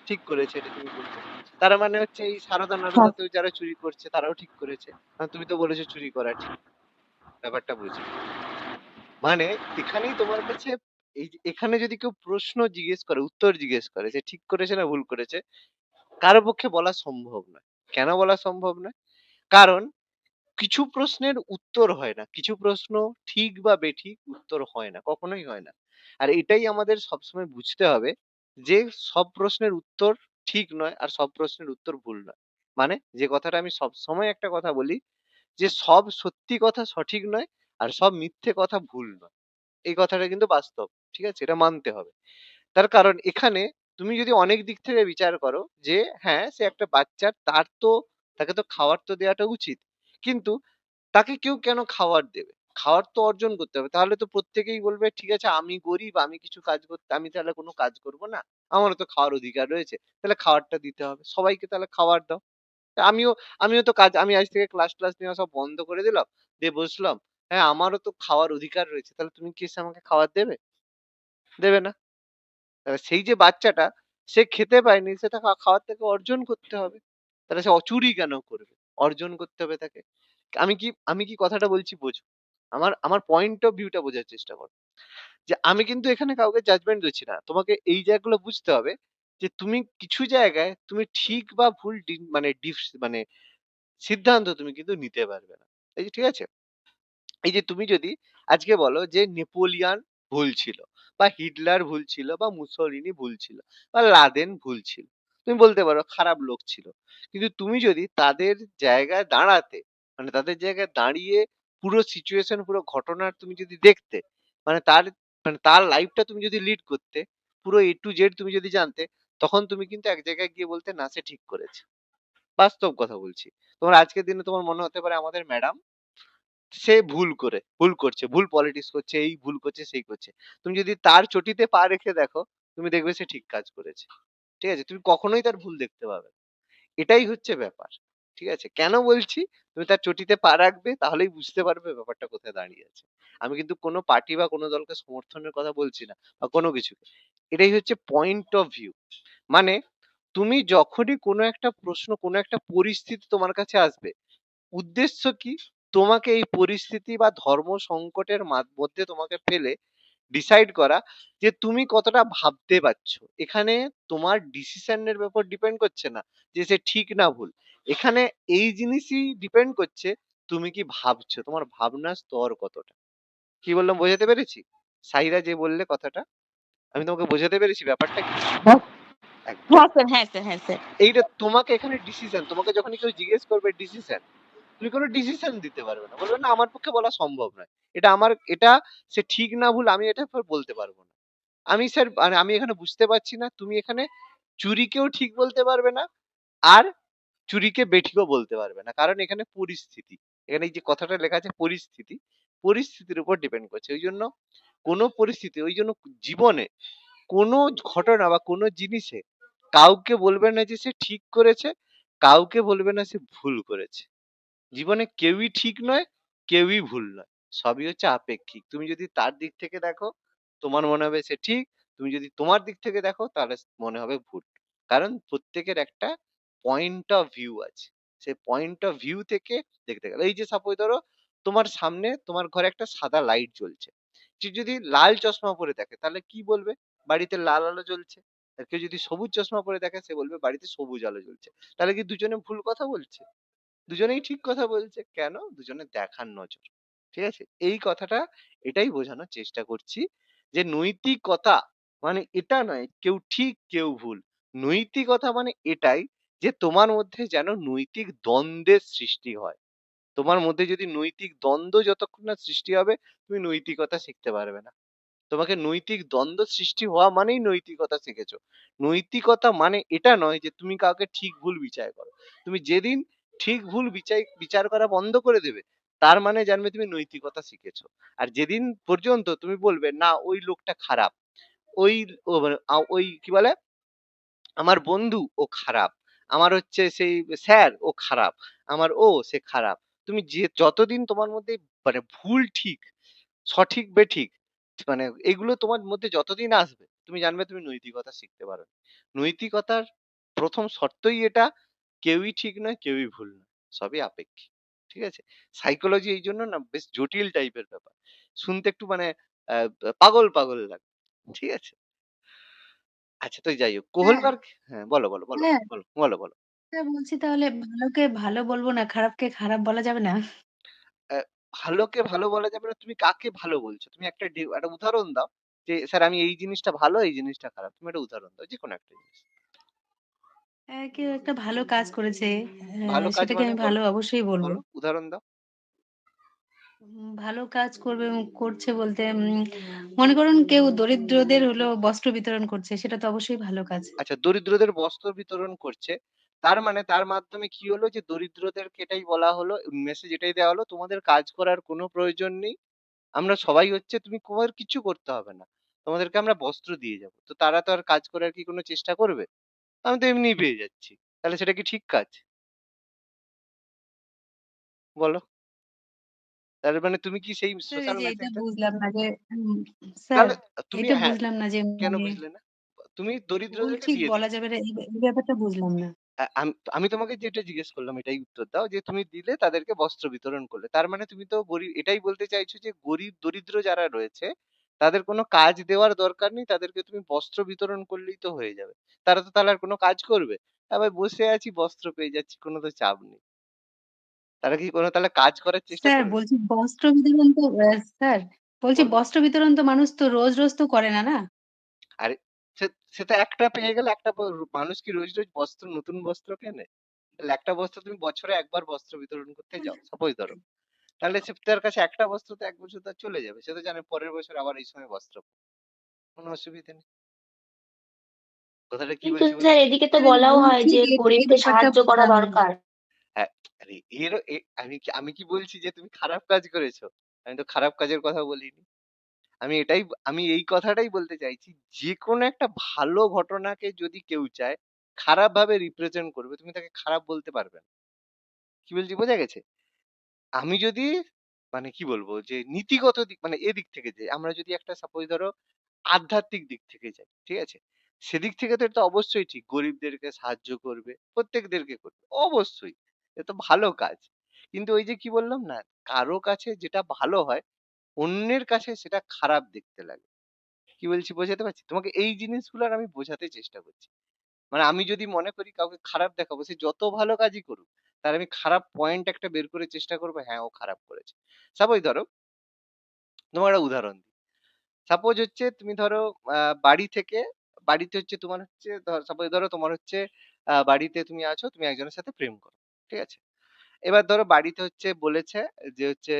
ঠিক করেছে এটা তুমি বলবে। তার মানে হচ্ছে এই সারদা হ্যাঁ। নারদাতেও যারা চুরি করছে তারাও ঠিক করেছে। কারণ তুমি তো বলেছো চুরি করা ঠিক। ব্যাপারটা বুঝি। মানে এখানেই তোমার কাছে এই যে এখানে যদি কেউ প্রশ্ন জিজ্ঞেস করে, উত্তর জিজ্ঞেস করে যে ঠিক করেছে না ভুল করেছে, কারো পক্ষে বলা সম্ভব নয়। কেন বলা সম্ভব নয়? কারণ কিছু প্রশ্নের উত্তর হয় না। কিছু প্রশ্ন ঠিক বা বেঠিক উত্তর হয় না। কখনোই হয় না। আর এটাই আমাদের সবসময় বুঝতে হবে যে সব প্রশ্নের উত্তর ঠিক নয় আর সব প্রশ্নের উত্তর ভুল নয়। মানে যে কথাটা আমি সবসময় একটা কথা বলি যে সব সত্যি কথা সঠিক নয় আর সব মিথ্যে কথা ভুল নয়। এই কথাটা কিন্তু বাস্তব। ঠিক আছে? এটা মানতে হবে। তার কারণ এখানে তুমি যদি অনেক দিক থেকে বিচার করো যে হ্যাঁ, সে একটা বাচ্চা, তাকে তো খাবার তো দেওয়াটা উচিত। কিন্তু তাকে কেউ কেন খাবার দেবে? খাওয়ার তো অর্জন করতে হবে। তাহলে তো প্রত্যেকেই বলবে ঠিক আছে আমি গরিব, আমি কিছু কাজ করতে, আমি তাহলে কোনো কাজ করব না। আমারও তো খাওয়ার অধিকার রয়েছে। তাহলে খাবারটা দিতে হবে। সবাইকে তাহলে খাবার দাও। আমিও আমিও তো আমি আজ থেকে ক্লাস নেওয়া সব বন্ধ করে দিলাম। দিয়ে বসলাম। হ্যাঁ, আমারও তো খাওয়ার অধিকার রয়েছে। তাহলে তুমি কি এসে আমাকে খাবার দেবে? দেবে না। সেই যে বাচ্চাটা সে খেতে পায়নি, সে তাকে খাওয়ার থেকে অর্জন করতে হবে। তাহলে সে চুরি কেন করবে? অর্জন করতে হবে তাকে। আমি কি কথাটা বলছি বোঝো। আমার পয়েন্ট অফ ভিউটা বোঝার চেষ্টা করো। যে আমি কিন্তু এখানে কাউকে জাজমেন্ট দিচ্ছি না। তোমাকে এই জায়গাগুলো বুঝতে হবে যে তুমি কিছু জায়গায় তুমি ঠিক বা ভুল মানে সিদ্ধান্ত তুমি কিন্তু নিতে পারবে না। এই যে ঠিক আছে? এই যে তুমি যদি আজকে বলো যে নেপোলিয়ান ভুল ছিল বা হিটলার ভুল ছিল বা মুসোলিনি ভুল ছিল বা লাদেন ভুল ছিল, তুমি বলতে পারো খারাপ লোক ছিল। কিন্তু তুমি যদি তাদের জায়গায় দাঁড়াতে, মানে তাদের জায়গায় দাঁড়িয়ে পুরো সিচুয়েশন, পুরো ঘটনার তুমি যদি দেখতে, মানে তার লাইফটা তুমি যদি লিড করতে, পুরো A to Z তুমি যদি জানতে, তখন তুমি কিন্তু এক জায়গায় গিয়ে বলতে না সে ঠিক করেছে। বাস্তব কথা বলছি। তোমার আজকের দিনে তোমার মনে হতে পারে আমাদের ম্যাডাম সে ভুল করছে, ভুল পলিটিক্স করছে, এই ভুল করছে, সেই করছে। তুমি যদি তার চটিতে পা রেখে দেখো, তুমি দেখবে সে ঠিক কাজ করেছে। ঠিক আছে? তুমি কখনোই তার ভুল দেখতে পাবে না। এটাই হচ্ছে ব্যাপার। ঠিক আছে? কেন বলছি? তুমি তার চটিতে পা রাখবে তাহলেই বুঝতে পারবে ব্যাপারটা কোথায় দাঁড়িয়ে আছে। আমি কিন্তু কোনো পার্টি বা কোনো দলকে সমর্থনের কথা বলছি না বা কোনো কিছুকে। এটাই হচ্ছে পয়েন্ট অফ ভিউ। মানে তুমি যখনই কোনো একটা প্রশ্ন, কোনো একটা পরিস্থিতি তোমার কাছে আসবে, উদ্দেশ্য কি? তোমাকে এই পরিস্থিতি বা ধর্ম সংকটের মধ্যে তোমাকে ফেলে ডিসাইড করা যে তুমি কতটা ভাবতে পারছো। এখানে তোমার ডিসিশনের ব্যাপার ডিপেন্ড করছে না যে সে ঠিক না ভুল। এখানে এই জিনিসই ডিপেন্ড করছে তুমি কি ভাবছো, তোমার ভাবনার স্তর কতটা। কি বললাম বোঝাতে পেরেছি? সাইরা যে বললে কথাটা, আমি তোমাকে বোঝাতে পেরেছি ব্যাপারটা কি? একদম। হ্যাঁ স্যার, হ্যাঁ স্যার, হ্যাঁ স্যার। এইটা তোমাকে এখানে ডিসিশন, তোমাকে যখনই কেউ জিজ্ঞেস করবে ডিসিশন, তুমি কোনো ডিসিশন দিতে পারবে না, বলবে না আমার পক্ষে বলা সম্ভব নয়। এটা সে ঠিক না ভুল আমি এটা বলতে পারবো না। আমি স্যার মানে আমি এখানে বুঝতে পারছি না, তুমি এখানে চুরিকেও ঠিক বলতে পারবে না আর চুরিকে বেঠিকও বলতে পারবে না, কারণ এখানে পরিস্থিতি, এখানে এই যে কথাটা লেখা আছে পরিস্থিতি, পরিস্থিতির উপর ডিপেন্ড করছে। ওই জন্য কোনো পরিস্থিতি, ওই জন্য জীবনে কোনো ঘটনা বা কোনো জিনিসে কাউকে বলবে না যে সে ঠিক করেছে, কাউকে বলবে না সে ভুল করেছে। জীবনে কেউই ঠিক নয়, কেউই ভুল নয়। সবই হচ্ছে আপেক্ষিক। তুমি যদি তার দিক থেকে দেখো, তোমার মনে হবে সে ঠিক। তুমি যদি তোমার দিক থেকে দেখো, তাহলে মনে হবে ভুল। কারণ প্রত্যেকের একটা পয়েন্ট অফ ভিউ আছে। সেই পয়েন্ট অফ ভিউ থেকে দেখতে গেলে, এই যে সাপোজ ধরো তোমার সামনে তোমার ঘরে একটা সাদা লাইট জ্বলছে। সে যদি লাল চশমা পরে দেখে, তাহলে কি বলবে? বাড়িতে লাল আলো জ্বলছে। আর কেউ যদি সবুজ চশমা পরে দেখে, সে বলবে বাড়িতে সবুজ আলো জ্বলছে। তাহলে কি দুজনে ভুল কথা বলছে? দুজনেই ঠিক কথা বলছে। কেন? দুজনের দেখার নজর। ঠিক আছে? এই কথাটা এটাই বোঝানোর চেষ্টা করছি যে নৈতিকতা মানে এটা নয় কেউ ঠিক কেউ ভুল। নৈতিকতা মানে এটাই যে তোমার মধ্যে যেন নৈতিক দ্বন্দ্বের সৃষ্টি হয়। তোমার মধ্যে যদি নৈতিক দ্বন্দ্ব যতক্ষণ না সৃষ্টি হবে, তুমি নৈতিকতা শিখতে পারবে না। তোমাকে নৈতিক দ্বন্দ্ব সৃষ্টি হওয়া মানেই নৈতিকতা শিখেছো। নৈতিকতা মানে এটা নয় যে তুমি কাউকে ঠিক ভুল বিচার করো। তুমি যেদিন ঠিক ভুল বিচার করা বন্ধ করে দেবে, তার মানে জানবে তুমি নৈতিকতা শিখেছো। আর যেদিন পর্যন্ত তুমি বলবে না ওই লোকটা খারাপ, ওই মানে ওই কি বলে আমার বন্ধু ও খারাপ, আমার হচ্ছে সেই স্যার ও খারাপ, আমার সে খারাপ, তুমি যে যতদিন তোমার মধ্যে মানে ভুল ঠিক, সঠিক বেঠিক মানে এগুলো তোমার মধ্যে যতদিন আসবে, তুমি জানবে তুমি নৈতিকতা শিখতে পারো। নৈতিকতার প্রথম শর্তই এটা, কেউই ঠিক নয়, কেউই ভুল নয়, সবই আপেক্ষিক। ঠিক আছে? সাইকোলজি এই জন্য না বেশ জটিল টাইপের ব্যাপার। শুনতে একটু মানে পাগল পাগল লাগে। ঠিক আছে? আচ্ছা তো যাই হোক। হ্যাঁ, কোহলকার হ্যাঁ, বলো, বলো, বলো, হ্যাঁ, বলো, বলো, বলো। বলছি তাহলে ভালোকে ভালো বলবো না, খারাপকে খারাপ বলা যাবে না? অ্যা ভালোকে ভালো বলা যাবে না, তুমি কাকে ভালো বলছো? তুমি একটা উদাহরণ দাও যে, "স্যার আমি এই জিনিসটা ভালো, এই জিনিসটা খারাপ।" তুমি একটা উদাহরণ দাও। যেকোনো একটা জিনিস। কেউ একটা ভালো কাজ করেছে, ভালো কাজ সেটাকে মানে আমি বলো, ভালো অবশ্যই বলবো। বলো, উদাহরণ দাও। ভালো কাজ করছে বলতে মনে করুন কেউ দরিদ্রদের হলো বস্ত্র বিতরণ করছে, সেটা তো অবশ্যই ভালো কাজ। আচ্ছা দরিদ্রদের বস্ত্র বিতরণ করছে। তার মানে তার মাধ্যমে কি হলো যে দরিদ্রদেরকে এটাই বলা হলো, মেসেজ এটাই দেওয়া হলো, তোমাদের কাজ করার কোনো প্রয়োজন নেই। আমরা সবাই হচ্ছে তুমি তোমার কিচ্ছু করতে হবে না। তোমাদেরকে আমরা বস্ত্র দিয়ে যাবো। তো তারা তো আর কাজ করার কি কোনো চেষ্টা করবে? আমি তো এমনিই পেয়ে যাচ্ছি। তাহলে সেটা কি ঠিক কাজ? বলো। তার মানে তুমি কি সেই স্যার এই সোশ্যাল যে এটা মেসেজটা বুঝলাম না যে স্যার তাহলে তুমি এটা হ্যাঁ, বুঝলাম না যে কেন মানে বুঝলে না? তুমি ভুল দরিদ্রদেরকে ঠিক দিয়ে বলা দিলে। যাবে না, এই ব্যাপারটা বুঝলাম না। আমি তোমাকে যেটা জিজ্ঞেস করলাম এটাই উত্তর দাও যে তুমি দিলে তাদেরকে বস্ত্র বিতরণ করলে। তার মানে তুমি তো গরিব, এটাই বলতে চাইছো যে গরিব দরিদ্র যারা রয়েছে তাদের কোনো কাজ দেওয়ার দরকার নেই। তাদেরকে তুমি বস্ত্র বিতরণ করলেই তো হয়ে যাবে। তারা তো তাহলে আর কোনো কাজ করবে? আবার বসে আছি বস্ত্র পেয়ে যাচ্ছি, কোনো তো চাপ নেই। তারা কি কোনো তাহলে কাজ করার চেষ্টা স্যার করবে? বলছি বস্ত্র বিতরণ তো স্যার বলছি বলো। বস্ত্র বিতরণ তো মানুষ তো রোজ তো করে না, না? আরে সে সে তো একটা পেয়ে গেলে একটা মানুষ কি রোজ রোজ বস্ত্র নতুন বস্ত্র কেনে? তাহলে একটা বস্ত্র তুমি বছরে একবার বস্ত্র বিতরণ করতে যাও। সাপোজ ধরো। তাহলে সে তার কাছে একটা বস্ত্র তো ১ বছর তার চলে যাবে। সে তো জানে পরের বছর আবার এই সময় বস্ত্র পাবে। কোনো অসুবিধা নেই। কথাটা কি কিন্তু বলছি স্যার বুঝতে এদিকে তো আমি বলাও হয় বলছি যে যে এই গরিবকে ব্যাপারটা সাহায্য করা বুঝলাম না। দরকার। হ্যাঁ, আরে আমি কি বলছি যে তুমি খারাপ কাজ করেছো? আমি তো খারাপ কাজের কথা বলিনি। আমি এই কথাটাই বলতে চাইছি, যেকোনো একটা ভালো ঘটনাকে যদি কেউ চায় খারাপ ভাবে রিপ্রেজেন্ট করবে, তুমি তাকে খারাপ বলতে পারবে না। কি বলছি বোঝা গেছে? আমি যদি মানে কি বলবো যে নীতিগত দিক মানে এদিক থেকে যাই, আমরা যদি একটা সাপোজ ধরো আধ্যাত্মিক দিক থেকে যাই, ঠিক আছে? সেদিক থেকে তো এটা অবশ্যই ঠিক, গরিবদেরকে সাহায্য করবে, প্রত্যেকদেরকে করবে, অবশ্যই। এটা তো ভালো কাজ। কিন্তু ওই যে কি বললাম না, কারো কাছে যেটা ভালো হয় অন্যের কাছে সেটা খারাপ দেখতে লাগে। কি বলছি বোঝাতে পারছি? তোমাকে এই জিনিসগুলো আর আমি বোঝাতে চেষ্টা করছি। মানে আমি যদি মনে করি কাউকে খারাপ দেখাবো, সে যত ভালো কাজই করুক, তার আমি খারাপ পয়েন্ট একটা বের করে চেষ্টা করবো, হ্যাঁ ও খারাপ করেছে। সাপোজ ধরো, তোমার একটা উদাহরণ দিই। সাপোজ হচ্ছে তুমি ধরো বাড়ি থেকে, বাড়িতে হচ্ছে তোমার হচ্ছে সাপোজ ধরো তোমার হচ্ছে বাড়িতে তুমি আছো, তুমি একজনের সাথে প্রেম করো, ঠিক আছে? এবার ধরো বাড়িতে হচ্ছে বলেছে যে হচ্ছে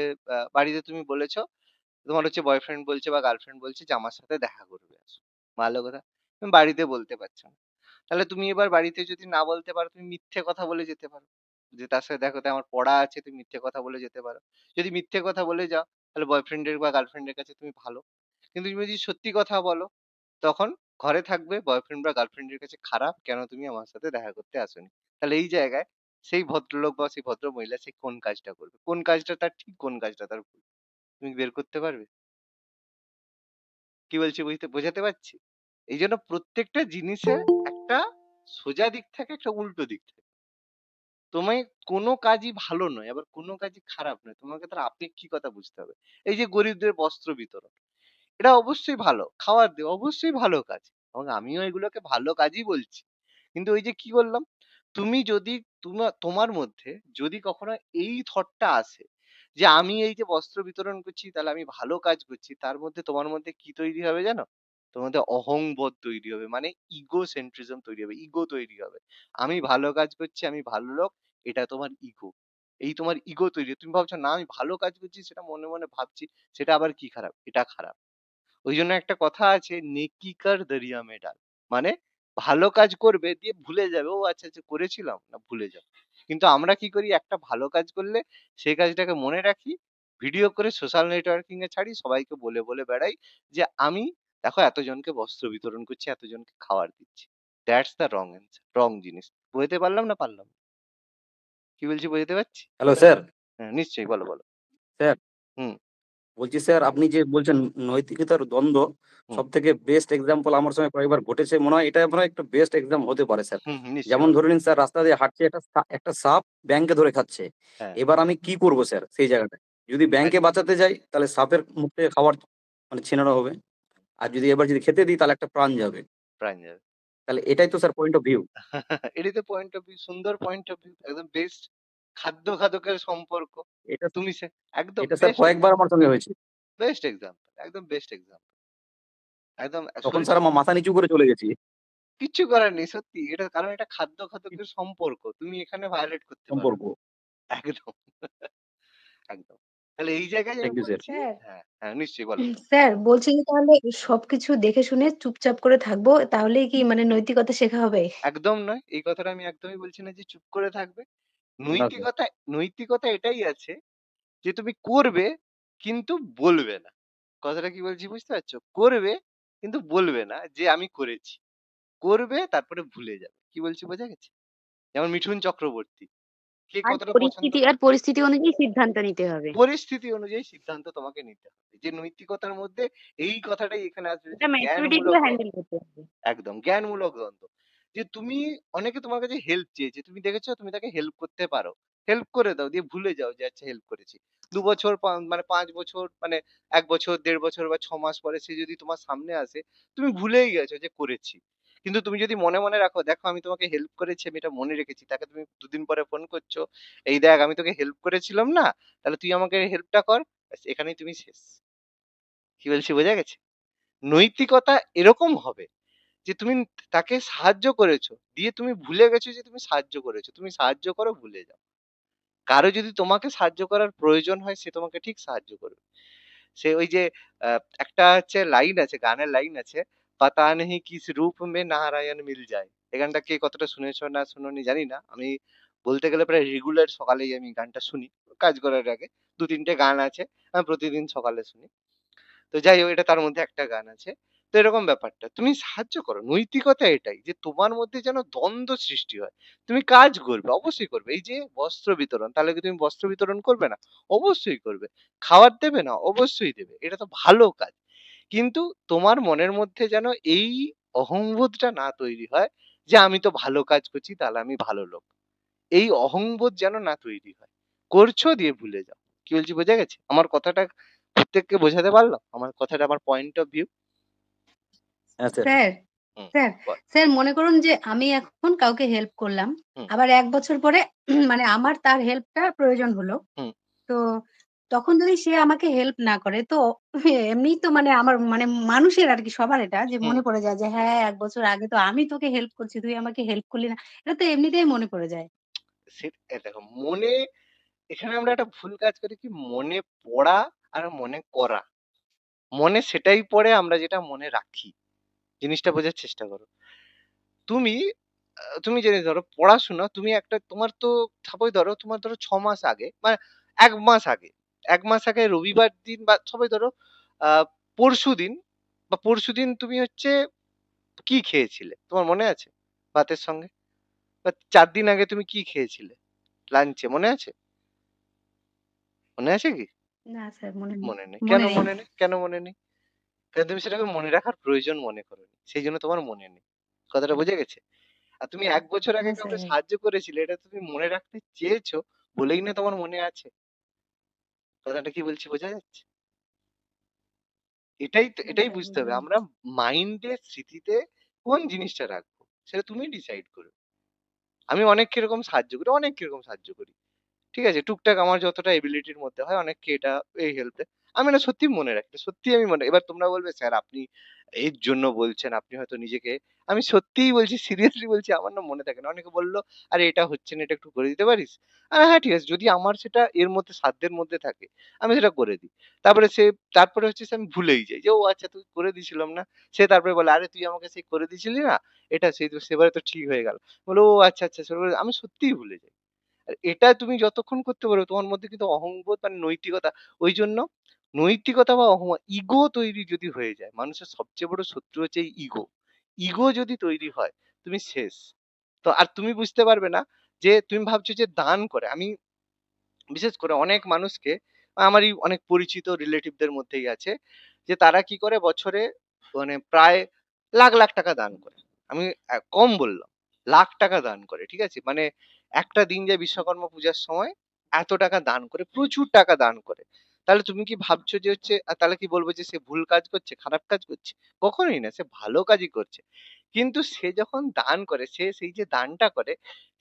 বাড়িতে তুমি বলেছো, তোমার হচ্ছে বয়ফ্রেন্ড বলছে বা গার্লফ্রেন্ড বলছে যে আমার সাথে দেখা করবে আসো। ভালো কথা। তুমি বাড়িতে বলতে পারছো না। তাহলে তুমি এবার বাড়িতে যদি না বলতে পারো, তুমি মিথ্যে কথা বলে যেতে পারো। যে তার সাথে দেখো তো আমার পড়া আছে, তুমি মিথ্যে কথা বলে যেতে পারো। যদি মিথ্যে কথা বলে যাও, তাহলে বয়ফ্রেন্ডের বা গার্লফ্রেন্ডের কাছে তুমি ভালো। কিন্তু তুমি যদি সত্যি কথা বলো, তখন ঘরে থাকবে বয়ফ্রেন্ড বা গার্লফ্রেন্ডের কাছে খারাপ, কেন তুমি আমার সাথে দেখা করতে আসোনি। তাহলে এই জায়গায় সেই ভদ্রলোক বা সেই ভদ্র মহিলা সে কোন কাজটা করবে, কোন কাজটা তার ঠিক, কোন কাজটা তার ভুল, তুমি বের করতে পারবে? কি বলছি বোঝাতে পারছি? এই জন্য প্রত্যেকটা জিনিসের একটা সোজা দিক থাকে, একটা উল্টো দিক থাকে। তোমায় কোনো কাজই ভালো নয়, আবার কোনো কাজই খারাপ নয়। তোমাকে তার আপেক্ষিকতা বুঝতে হবে। এই যে গরিবদের বস্ত্র বিতরণ, এটা অবশ্যই ভালো। খাওয়ার দেওয়া অবশ্যই ভালো কাজ। এবং আমিও এগুলোকে ভালো কাজই বলছি। কিন্তু ওই যে কি বললাম, তুমি যদি তোমার মধ্যে যদি কখনো এই থটটা আসে যে আমি এই যে বস্ত্র বিতরণ করছি তাহলে আমি ভালো কাজ করছি, তার মধ্যে তোমার মধ্যে কি তৈরি হবে জানো? তোমার মধ্যে অহংবোধ তৈরি হবে, মানে ইগো সেন্ট্রিজম তৈরি হবে, ইগো তৈরি হবে। আমি ভালো কাজ করছি, আমি ভালো লোক, এটা তোমার ইগো। এই তোমার ইগো তৈরি, তুমি ভাবছো না আমি ভালো কাজ করছি, সেটা মনে মনে ভাবছি, সেটা আবার কি খারাপ, এটা খারাপ। ওই জন্য একটা কথা আছে, নেকি কর দরিয়া মে ডাল। মানে ভালো কাজ করবে দিয়ে ভুলে যাবে, ও আচ্ছা আচ্ছা করেছিলাম, না ভুলে যাও। কিন্তু আমরা কি করি, একটা ভালো কাজ করলে সেই কাজটাকে মনে রাখি, ভিডিও করে সোশ্যাল নেটওয়ার্কিং এ ছাড়ি, সবাইকে বলে বলে বেড়াই যে আমি দেখো এতজনকে বস্ত্র বিতরণ করছি, এতজনকে খাবার দিচ্ছি। দ্যাটস দ্য রং অ্যান্সার, রং জিনিস। বুঝতে পারলাম না পারলাম না? কি বলছি বুঝতে পারছি? Hello sir. হ্যাঁ নিশ্চয়ই, বলো বলো। স্যার হুম বলছি স্যার, আপনি যে বলছেন নৈতিকতার দ্বন্দ্ব, হুম সব থেকে বেস্ট এক্সাম্পল আমার সঙ্গে কয়েকবার ঘটেছে, মনে হয় এটা মনে হয় একটা বেস্ট এক্সাম হতে পারে স্যার। হুম হুম, নিশ্চয়ই যেমন বলো। ধরে নিন স্যার, রাস্তা দিয়ে হাঁটছে, একটা সাপ ব্যাংকে ধরে খাচ্ছে। হ্যাঁ, এবার আমি কি করব স্যার সেই জায়গাটায়? যদি ব্যাংকে বাঁচাতে যাই তাহলে সাপের মুখ থেকে খাবার মানে ছিনানো হবে, আর যদি খেতে দিই তাহলে একটা প্রাণ যাবে। প্রাণ যাবে। তাহলে এটাই তো স্যার পয়েন্ট অফ ভিউ। এটাই তো পয়েন্ট অফ ভিউ, সুন্দর পয়েন্ট অফ ভিউ, একদম বেস্ট। খাদ্য খাদকের সম্পর্ক, এটা তুমি সে একদম এটা স্যার বেস্ট কয়েকবার এক্সাম্পল, আমার সঙ্গে হয়েছে। বেস্ট এক্সাম্পল, একদম বেস্ট এক্সাম্পল, একদম তখন শরীর স্যার আমার মাথা নিচু করে চলে গেছি। কিচ্ছু করার নেই সত্যি এটা, কারণ এটা খাদ্য খাদকের সম্পর্ক, তুমি এখানে ভায়োলেট করতে পারো সম্পর্ক। না। একদম একদম। তাহলে এই জায়গায় আমি থ্যাংক ইউ স্যার। বলছি, স্যার হ্যাঁ হ্যাঁ নিশ্চয়ই বলো। স্যার বলছি যে তাহলে সবকিছু দেখে শুনে চুপচাপ করে থাকবো তাহলেই কি মানে নৈতিকতা শেখা হবে? একদম নয়, এই কথাটা আমি একদমই বলছি না যে চুপ করে থাকবে। না স্যার। নৈতিকতা, নৈতিকতা এটাই আছে যে তুমি করবে কিন্তু বলবে না। কথাটা কি বলছি বুঝতে পারছো? করবে কিন্তু বলবে না যে আমি করেছি। করবে তারপরে ভুলে যাবে। কি বলছি বোঝা গেছে? যেমন মিঠুন চক্রবর্তী। কে আর কতটা পছন্দ পরিস্থিতি অনুযায়ী সিদ্ধান্ত নিতে হবে। পরিস্থিতি অনুযায়ী সিদ্ধান্ত তোমাকে নিতে হবে। যে নৈতিকতার মধ্যে এই কথাটাই এখানে আসবে যে এটা ম্যাচুরিটি জ্ঞানমূলক দিয়ে দ্বন্দ্ব। হ্যান্ডেল করতে হবে। একদম জ্ঞানমূলক দ্বন্দ্ব। যে তুমি অনেকে তোমার কাছে হেল্প চেয়েছে, তুমি দেখেছো তুমি তাকে হেল্প করতে পারো, হেল্প করে দাও, দিয়ে ভুলে যাও যে আচ্ছা হেল্প করেছি। ২ বছর মানে ৫ বছর মানে ১ বছর ১.৫ বছর বা ৬ মাস পরে সে যদি তোমার সামনে আসে, তুমি ভুলেই গেছো যে করেছি। কিন্তু তুমি যদি মনে মনে রাখো, দেখো আমি তোমাকে হেল্প করেছি, আমি এটা মনে রেখেছি, তাকে তুমি ২ দিন পরে ফোন করছো, এই দেখ আমি তোকে হেল্প করেছিলাম না, তাহলে তুই আমাকে হেল্পটা কর, ব্যাস এখানেই তুমি শেষ। কি বলছি বোঝা গেছে? নৈতিকতা এরকম হবে যে তুমি তাকে সাহায্য করেছো, দিয়ে তুমি ভুলে গেছো যে তুমি সাহায্য করেছো, তুমি সাহায্য করো ভুলে যাও। কারো যদি তোমাকে সাহায্য করার প্রয়োজন হয়, সে তোমাকে ঠিক সাহায্য করবে। সে ওই যে একটা হচ্ছে লাইন আছে, গানের লাইন আছে, পাতা নেহি কিস রূপ মে নারায়ণ মিল যায়। এই গানটা কে কতটা শুনেছো না শুনোনি জানি না। আমি বলতে গেলে প্রায় রেগুলার সকালেই আমি গানটা শুনি কাজ করার আগে। ২-৩ টে গান আছে আমি প্রতিদিন সকালে শুনি। তো যাই হোক, এটা তার মধ্যে একটা গান আছে। তো এরকম ব্যাপারটা। তুমি সাহায্য করো। নৈতিকতা এটাই যে তোমার মধ্যে যেন দ্বন্দ্ব সৃষ্টি হয়। তুমি কাজ করবে, অবশ্যই করবে। এই যে বস্ত্র বিতরণ, তাহলে কি তুমি বস্ত্র বিতরণ করবে না? অবশ্যই করবে। খাবার দেবে না? অবশ্যই দেবে। এটা তো ভালো কাজ। কিন্তু তোমার মনের মধ্যে যেন এই অহংবোধটা না তৈরি হয় যে আমি তো ভালো কাজ করছি তাহলে আমি ভালো লোক। এই অহংবোধ যেন না তৈরি হয়। করছো দিয়ে ভুলে যাও। কি বলছি বোঝা গেছে? আমার কথাটা প্রত্যেককে বোঝাতে পারলাম? আমার কথাটা, আমার পয়েন্ট অফ ভিউ? হ্যাঁ স্যার। স্যার, হুম, স্যার, বল। স্যার মনে করুন যে আমি এখন কাউকে হেল্প করলাম। হুম, আবার ১ বছর পরে মানে আমার তার হেল্পটা প্রয়োজন হলো। হুম, তো তখন যদি সে আমাকে হেল্প না করে তো এমনিই তো মানে আমার মানে মানুষের আরকি সবার এটা যে হুম। মনে পড়ে যায় যে হ্যাঁ, ১ বছর আগে তো আমি তোকে হেল্প করছি, তুই আমাকে হেল্প করলি না। এটা তো এমনিতেই মনে পড়ে যায়। দেখো, মনে, এখানে আমরা একটা ভুল কাজ করি কি, মনে পড়া আর মনে করা। মনে সেটাই পড়ে আমরা যেটা মনে রাখি। জিনিসটা বোঝার চেষ্টা করো। তুমি তুমি জেনে ধরো পড়াশোনা, তুমি একটা তোমার তো সবাই ধরো, তোমার ধরো ৬ মাস আগে মানে ১ মাস আগে, ১ মাস আগে রবিবার দিন বা সবাই ধরো আ পরশুদিন পরশুদিন তুমি হচ্ছে কি খেয়েছিলে? তোমার মনে আছে? ভাতের সঙ্গে? বা ৪ দিন আগে তুমি কি খেয়েছিলে লাঞ্চে, মনে আছে? মনে আছে কি? না স্যার মনে নেই। মনে নেই। কেন মনে নেই। মনে নেই? কেন মনে নেই? কারণ তুমি সেটাকে মনে রাখার প্রয়োজন মনে করোনি। সেইজন্য তোমার মনে নেই। কথাটা বোঝা গেছে? আর তুমি ১ বছর আগে হ্যাঁ স্যার। কাউকে সাহায্য করেছিলে, এটা তুমি মনে রাখতে চেয়েছো বলেই না তোমার মনে আছে। কথাটা কি বলছি বোঝা যাচ্ছে? হ্যাঁ এটাই স্যার বুঝতে হবে। বুঝলাম। আমরা মাইন্ডে, স্মৃতিতে কোন জিনিসটা রাখবো সেটা তুমি ডিসাইড করো। আমি অনেককে এরকম সাহায্য করি, অনেককে এরকম সাহায্য করি। ঠিক আছে? টুকটাক আমার যতটা এবিলিটির মধ্যে হয় অনেককে এটা এই হেল্প দেয়। আমি না সত্যিই মনে রাখি। সত্যিই আমি মনে, এবার তোমরা বলবে, "স্যার আপনি এর জন্য বলছেন, আপনি হয়তো নিজেকে।" আমি সত্যিই বলছি, সিরিয়াসলি বলছি, আমার না মনে থাকে না। অনেকে বলল, "আরে এটা হচ্ছে না, এটা একটু করে দিতে পারিস?" হ্যাঁ, ঠিক আছে। যদি আমার সেটা এর মধ্যে সাধ্যের মধ্যে থাকে, আমি সেটা করে দিই। তারপরে তারপরে হচ্ছে আমি ভুলেই যাই যে, "ও আচ্ছা তুই করে দিয়েছিলাম না?" সে তারপরে বলে, "আরে তুই আমাকে সেই করে দিয়েছিলি না? এটা সেই তো সেবারে তো ঠিক হয়ে গেল।" বলে, "ও আচ্ছা, আচ্ছা।" আমি সত্যিই ভুলে যাই। আর এটা তুমি যতক্ষণ করতে পারো তোমার মধ্যে কিন্তু অহংবোধ মানে নৈতিকতা, ওই জন্য নৈতিকতা বা ইগো তৈরি যদি হয়ে যায়, মানুষের সবচেয়ে বড় শত্রু হচ্ছে এই ইগো। ইগো যদি তৈরি হয় তুমি শেষ। তো আর তুমি বুঝতে পারবে না যে তুমি ভাবছো যে দান করে, আমি বিশেষ করে অনেক মানুষকে, আমারই অনেক পরিচিত রিলেটিভদের মধ্যেই আছে যে তারা কি করে বছরে মানে প্রায় লাখ লাখ টাকা দান করে। আমি কম বললাম, লাখ টাকা দান করে, ঠিক আছে? মানে একটা দিন যায় বিশ্বকর্মা পূজার সময় এত টাকা দান করে, প্রচুর টাকা দান করে। তাহলে তুমি কি ভাবছো যে হচ্ছে তাহলে কি বলবো যে সে ভুল কাজ করছে, খারাপ কাজ করছে? কখনোই না, সে ভালো কাজই করছে। কিন্তু সে যখন দান করে, সে সেই যে দানটা করে,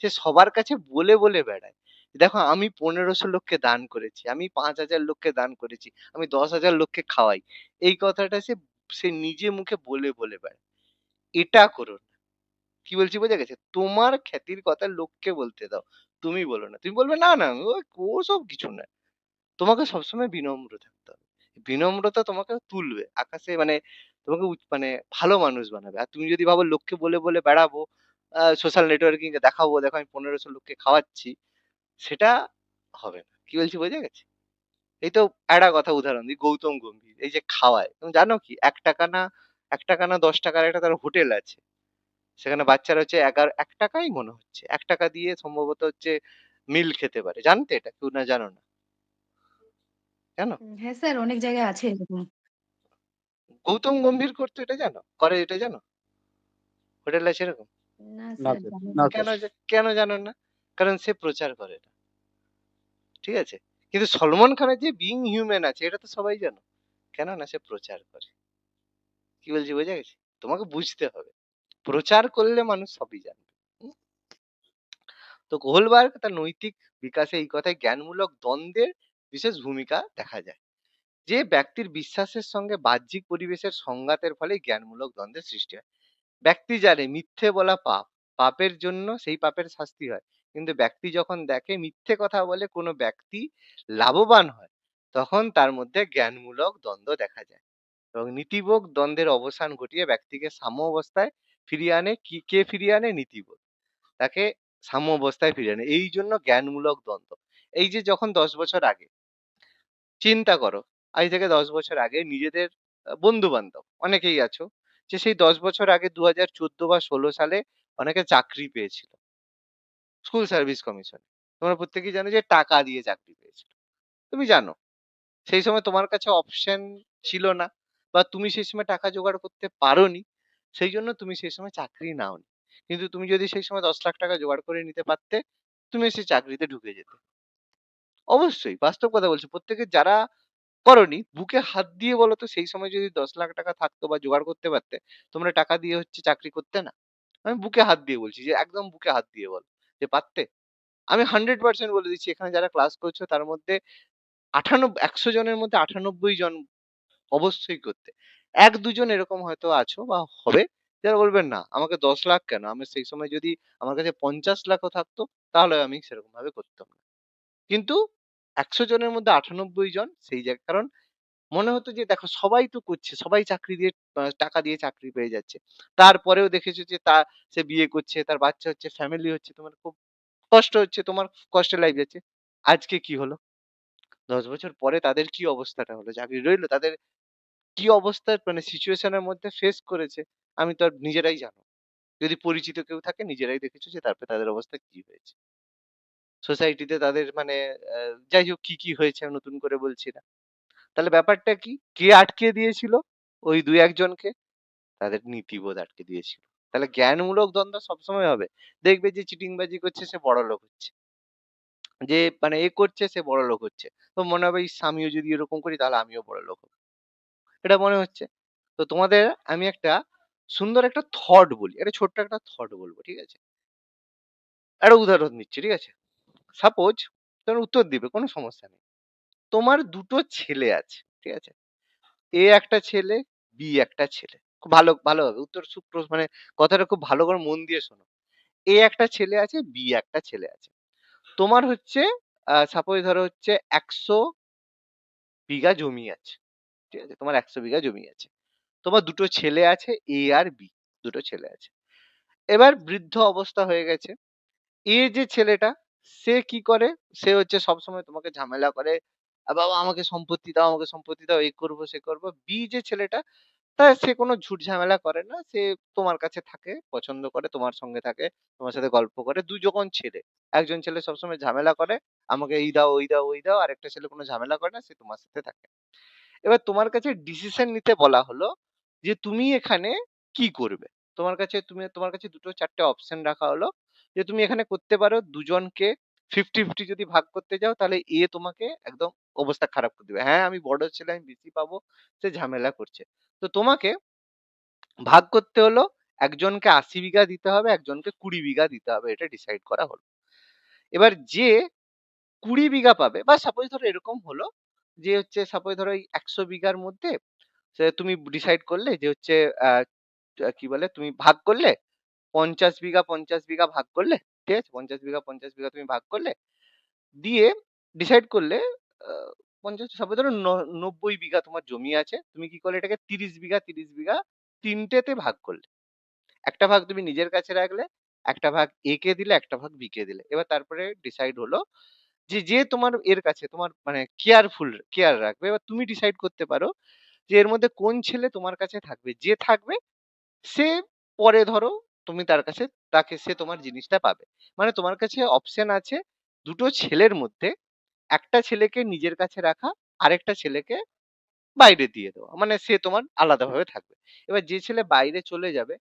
সে সবার কাছে বলে বলে বেড়ায়, দেখো আমি ১৫০০ লোককে দান করেছি, আমি ৫,০০০ লোককে দান করেছি, আমি ১০,০০০ লোককে খাওয়াই। এই কথাটা সে সে নিজে মুখে বলে বলে বেড়ায়। এটা করো না। কি বলছি বোঝা গেছে? তোমার খ্যাতির কথা লোককে বলতে দাও। তুমি বলো না। তুমি বলবে, "না, না, ওসব কিছু না।" তোমাকে সবসময় বিনম্র থাকতে হবে। বিনম্রতা তোমাকে তুলবে। আকাশে মানে তোমাকে মানে ভালো মানুষ বানাবে। আর তুমি যদি ভাবো লোককে বলে বলে বেড়াবো, সোশ্যাল নেটওয়ার্কিং এ দেখাবো, দেখো আমি ১৫০০ লোককে খাওয়াচ্ছি, সেটা হবে না। কি বলছি বোঝা গেছে? এই তো একটা কথা উদাহরণ দিই, গৌতম গম্ভীর এই যে খাওয়ায়। তুমি জানো কি ৳১ না ৳১ না ৳১০ একটা তার হোটেল আছে। সেখানে বাচ্চারা হচ্ছে ৳১ মনে হচ্ছে। ৳১ দিয়ে সম্ভবত হচ্ছে মিল খেতে পারে। জানতে এটা? কেউ না জানো না? জানো? হ্যাঁ স্যার অনেক জায়গায় আছে এরকম। গৌতম গম্ভীর করতো এটা জানো? করে এটা জানো? হোটেল আছে এরকম? না না স্যার স্যার, জানি না না। স্যার। কেন জানো না? কারণ সে প্রচার করে না। ঠিক আছে? কিন্তু সলমন খানের যে বিইং হিউম্যান আছে এটা তো সবাই জানো। কেন না সে প্রচার করে। কি বলছি বোঝা গেছে? তোমাকে বুঝতে হবে। প্রচার করলে মানুষ সবই জানবে। হুম? তো গোলবার্গ তার নৈতিক বিকাশে এই কথায় জ্ঞানমূলক দ্বন্দ্বের বিশেষ ভূমিকা দেখা যায়। যে ব্যক্তির বিশ্বাসের সঙ্গে বাহ্যিক পরিবেশের সংঘাতের ফলে জ্ঞানমূলক দ্বন্দ্বের সৃষ্টি হয়। ব্যক্তি জানে মিথ্যে বলা পাপ, পাপের জন্য সেই পাপের শাস্তি হয়। কিন্তু ব্যক্তি যখন দেখে মিথ্যে কথা বলে কোনো ব্যক্তি লাভবান হয়, তখন তার মধ্যে জ্ঞানমূলক দ্বন্দ্ব দেখা যায়। এবং নীতিবোধ দ্বন্দ্বের অবসান ঘটিয়ে ব্যক্তিকে সাম্য অবস্থায় ফিরিয়ে আনে। কে ফিরিয়ে আনে? নীতিবোধ তাকে সাম্য অবস্থায় ফিরিয়ে আনে। এই জন্য জ্ঞানমূলক দ্বন্দ্ব। এই যে যখন 10 বছর আগে চিন্তা করো, আজ থেকে 10 বছর আগে নিজেদের বন্ধু বান্ধব অনেকেই আছো যে সেই 10 বছর আগে 2014 বা 16 সালে অনেকে চাকরি পেয়েছিল স্কুল সার্ভিস কমিশন। তোমরা প্রত্যেকেই জানো যে টাকা দিয়ে চাকরি পেয়েছিল। তুমি জানো সেই সময় তোমার কাছে অপশন ছিল না, বা তুমি সেই সময় টাকা জোগাড় করতে পারোনি, সেই জন্য তুমি সেই সময় চাকরি নাওনি। কিন্তু তুমি যদি সেই সময় 10 লাখ টাকা জোগাড় করে নিতে পারতে, তুমি সেই চাকরিতে ঢুকে যেতে। অবশ্যই বাস্তব কথা বলছি, প্রত্যেকে যারা করনি বুকে হাত দিয়ে বলো তো, সেই সময় যদি 10 লাখ টাকা থাকতো বা জোগাড় করতে পারতে, তোমরা টাকা দিয়ে হচ্ছে চাকরি করতে না? আমি বুকে হাত দিয়ে বলছি, যে একদম বুকে হাত দিয়ে বল যে পারতে। আমি 100% বলে দিচ্ছি, এখানে যারা ক্লাস করছো তার মধ্যে 100 জনের মধ্যে 98 জন অবশ্যই করতে। 1-2 জন এরকম হয়তো আছো বা হবে যারা বলবেন না আমাকে 10 লাখ কেন, আমি সেই সময় যদি আমার কাছে 50 লাখও থাকতো তাহলে আমি সেরকম ভাবে করতাম না। কিন্তু 100 জনের মধ্যে 98 জন সেই জায়গা, কারণ মনে হতো যে দেখো সবাই তো করছে, সবাই চাকরি দিয়ে টাকা দিয়ে চাকরি পেয়ে যাচ্ছে, তারপরেও দেখেছো যে সে বিয়ে করছে, তার বাচ্চা হচ্ছে, ফ্যামিলি হচ্ছে, তোমার খুব কষ্ট হচ্ছে, তোমার কষ্টের লাইফ যাচ্ছে। আজকে কি হলো? 10 বছর পরে তাদের কি অবস্থাটা হলো? চাকরি রইলো? তাদের কি অবস্থার মানে সিচুয়েশনের মধ্যে ফেস করেছে, আমি তো আর নিজেরাই জানো। যদি পরিচিত কেউ থাকে নিজেরাই দেখেছো যে তারপরে তাদের অবস্থা কি হয়েছে। সোসাইটিতে তাদের মানে যাই হোক কি কি হয়েছে আমি নতুন করে বলছি না। তাহলে ব্যাপারটা কি? কে আটকে দিয়েছিল ওই 2-1 জনকে? তাদের নীতিবোধ আটকে দিয়েছিল। তাহলে জ্ঞানমূলক দ্বন্দ্ব সবসময় হবে। দেখবে যে চিটিংবাজি করছে সে বড়লোক হচ্ছে। যে মানে এ করছে সে বড়লোক হচ্ছে। তো মনে হবে ইস আমিও যদি এরকম করি তাহলে আমিও বড়লোক হবো। এটা মনে হচ্ছে। তো তোমাদের আমি একটা সুন্দর একটা থট বলি। একটা ছোট্ট একটা থট বলবো, ঠিক আছে? একটা উদাহরণ দিচ্ছি, ঠিক আছে? সাপোজ তুমি উত্তর দিবে, কোনো সমস্যা নেই। তোমার 2টো ছেলে আছে, ঠিক আছে? এ একটা ছেলে, বি একটা ছেলে। খুব ভালোভাবে উত্তর মানে কথাটা খুব ভালো করে মন দিয়ে শোনো। এ একটা ছেলে আছে, বি একটা ছেলে আছে। তোমার হচ্ছে সাপোজ ধরো হচ্ছে 100 বিঘা জমি আছে। ঠিক আছে? তোমার 100 বিঘা জমি আছে। তোমার 2টো ছেলে আছে, এ আর বি। 2টো ছেলে আছে। এবার বৃদ্ধ অবস্থা হয়ে গেছে। এ যে ছেলেটা সে কি করে? সে হচ্ছে সবসময় তোমাকে ঝামেলা করে। বাবা আমাকে সম্পত্তি দাও, আমাকে সম্পত্তি দাও, এই করবো, সে করবো। বি যে ছেলেটা সে কোনো ঝুট ঝামেলা করে না। সে তোমার কাছে থাকে, পছন্দ করে, তোমার সঙ্গে থাকে, তোমার সাথে গল্প করে। 2 যখন ছেলে। একজন ছেলে সবসময় ঝামেলা করে, আমাকে এই দাও, ওই দাও, ওই দাও। আরেকটা ছেলে কোনো ঝামেলা করে না, সে তোমার সাথে থাকে। এবার তোমার কাছে ডিসিশন নিতে বলা হলো যে তুমি এখানে কি করবে? তোমার কাছে 2-4টে অপশন রাখা হলো যে তুমি এখানে করতে পারো 2 জনকে 50-50 যদি ভাগ করতে যাও তাহলে এ তোমাকে একদম অবস্থা খারাপ করে দিবে। হ্যাঁ, আমি বড় ছেলে, আমি বেশি পাবো, সে ঝামেলা করছে। তো তোমাকে ভাগ করতে হলো, একজনকে 80 বিঘা দিতে হবে, একজনকে 20 বিঘা দিতে হবে। এটা ডিসাইড করা হলো। এবার যে 20 বিঘা পাবে, বা সাপোজ ধরো এরকম হলো যে হচ্ছে সাপোজ ধরো এই 100 বিঘার মধ্যে সে তুমি ডিসাইড করলে যে হচ্ছে আহ কি বলে তুমি ভাগ করলে 50 বিঘা 50 বিঘা ভাগ করলে, ঠিক আছে? 50 বিঘা 50 বিঘা তুমি ভাগ করলে, দিয়ে ডিসাইড করলে 50 সাপোজ ধরো 90 বিঘা তোমার জমি আছে, তুমি কি করলে এটাকে 30 বিঘা 30 বিঘা তিনটেতে ভাগ করলে। একটা ভাগ তুমি নিজের কাছে রাখলে, একটা ভাগ এ কে দিলে, একটা ভাগ বি কে দিলে। এবার তারপরে ডিসাইড হলো যে যে তোমার এর কাছে তোমার মানে কেয়ার রাখবে। এবার তুমি ডিসাইড করতে পারো যে এর মধ্যে কোন ছেলে তোমার কাছে থাকবে। যে থাকবে সে পরে ধরো তুমি তার কাছে সে তোমার জিনিসটা পাবে। মানে তোমার কাছে অপশন আছে 2টো ছেলের মধ্যে একটা ছেলেকে নিজের কাছে রাখা, আরেকটা ছেলেকে বাইরে দিয়ে দেওয়া। মানে সে তোমার আলাদাভাবে থাকবে। এবার যে ছেলে বাইরে চলে যাবে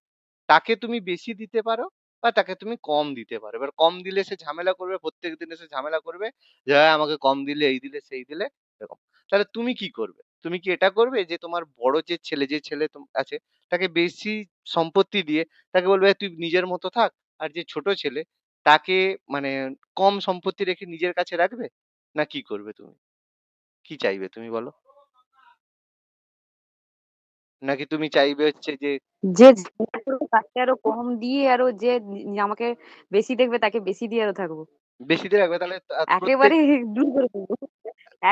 তাকে তুমি বেশি দিতে পারো বা তাকে তুমি কম দিতে পারো। এবার কম দিলে সে ঝামেলা করবে, প্রত্যেকদিন এসে ঝামেলা করবে যে হ্যাঁ আমাকে কম দিলে, এই দিলে, সেই দিলে, এরকম। তাহলে তুমি কি করবে? তুমি কি এটা করবে যে তোমার বড় যে ছেলে আছে তাকে বেশি সম্পত্তি দিয়ে তাকে বলবে তুই নিজের মতো থাক, আর যে ছোট ছেলে তাকে মানে কম সম্পত্তি রেখে নিজের কাছে রাখবে? না কি করবে তুমি? কি চাইবে তুমি বলো? নাকি তুমি চাইবে হচ্ছে যে যে ঝামেলা করবে তাকে আরো কম দিয়ে আরো যে আমাকে বেশি দেখবে তাকে বেশি দিয়ে আরো থাকবো। বেশি দিয়ে রাখবে? তাহলে প্রত্যেক একেবারে দূর করে দেবো।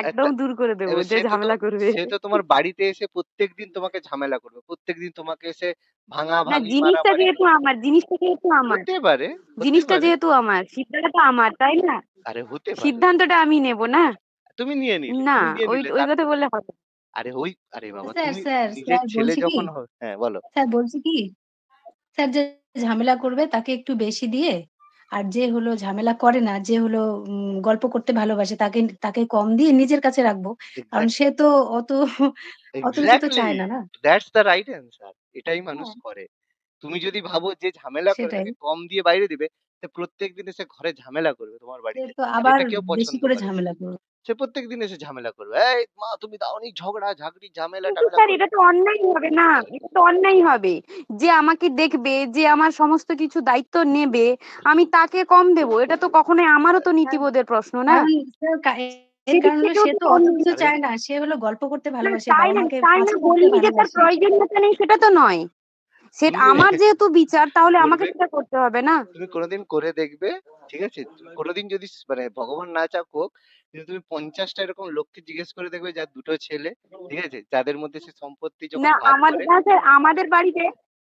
একদম দূর করে দেবো এবার যে ঝামেলা করবে। সে তো তোমার বাড়িতে এসে প্রত্যেকদিন তোমাকে ঝামেলা করবে, প্রত্যেকদিন তোমাকে এসে না, ভাঙাভাঙি জিনিসটা মারামারি যেহেতু করবে। আমার, জিনিসটা যেহেতু আমার, হতে পারে, হতে জিনিসটা পারে। যেহেতু আমার, সিদ্ধান্তটা আমার, তাই না? আরে হতে পারে, সিদ্ধান্তটা আমি নেব না। তুমি নিয়ে নিলে, না, তুমি নিয়ে ওই নিলে ওই কথা তারপরে বললে হবে না। আরে বাবা, স্যার তুমি স্যার নিজের স্যার ছেলে বলছি কি, যখন হ্যাঁ বলো। স্যার বলছি কি, স্যার যে ঝামেলা করবে তাকে একটু বেশি দিয়ে, আর যে হলো ঝামেলা করে না, যে হলো গল্প করতে ভালোবাসে, তাকে তাকে কম দিয়ে নিজের কাছে রাখবো। কারণ এক্স্যাক্টলি, সে তো অত অত কিছু তো এক্স্যাক্টলি, চায় না, না? That's the right answer. এটাই মানুষ হ্যাঁ, করে। তুমি যদি ভাবো যে ঝামেলা করে সেটাই। তাকে কম দিয়ে বাইরে দিবে, তো প্রত্যেকদিন এসে ঘরে ঝামেলা করবে তোমার সে বাড়িতে। তো আর আবার এটা কেউ বেশি পছন্দ করে করে না। ঝামেলা করবে। সে প্রত্যেকদিন এসে ঝামেলা করবে। এই মা তুমি দাওনি, ঝগড়া ঝাগড়ি ঝামেলা কিন্তু টামেলা স্যার করবে। এটা তো অন্যায় হবে না, এটা তো অন্যায় হবে। যে আমাকে দেখবে, যে আমার সমস্ত কিছু দায়িত্ব নেবে, আমি তাকে কম দেব, এটা তো কখনোই, আমারও তো কারণ নীতিবোধের প্রশ্ন না। কারণ স্যার এর সেদিক কারণ হলো থেকেও সে তো তো অত কিছু আরে চায় না। সে হলো গল্প করতে না, ভালোবাসে, তাই বাবা না, মাকে তাই কাছে না রাখতে বলিনি যে তার ভালোবাসে। প্রয়োজনীয়তা নেই, সেটা তো নয়। সেটা তুমি আমার যেহেতু বিচার, তাহলে আমাকে করবে, সেটা করতে হবে না। তুমি কোনোদিন করে দেখবে, ঠিক আছে? কোনোদিন যদি মানে ভগবান না চাক হোক, কিন্তু তুমি 50টা এরকম লোককে জিজ্ঞেস করে দেখবে যার 2 টো ছেলে, ঠিক আছে? যাদের মধ্যে সে সম্পত্তি যখন না, ভাগ আমাদের করে। না স্যার,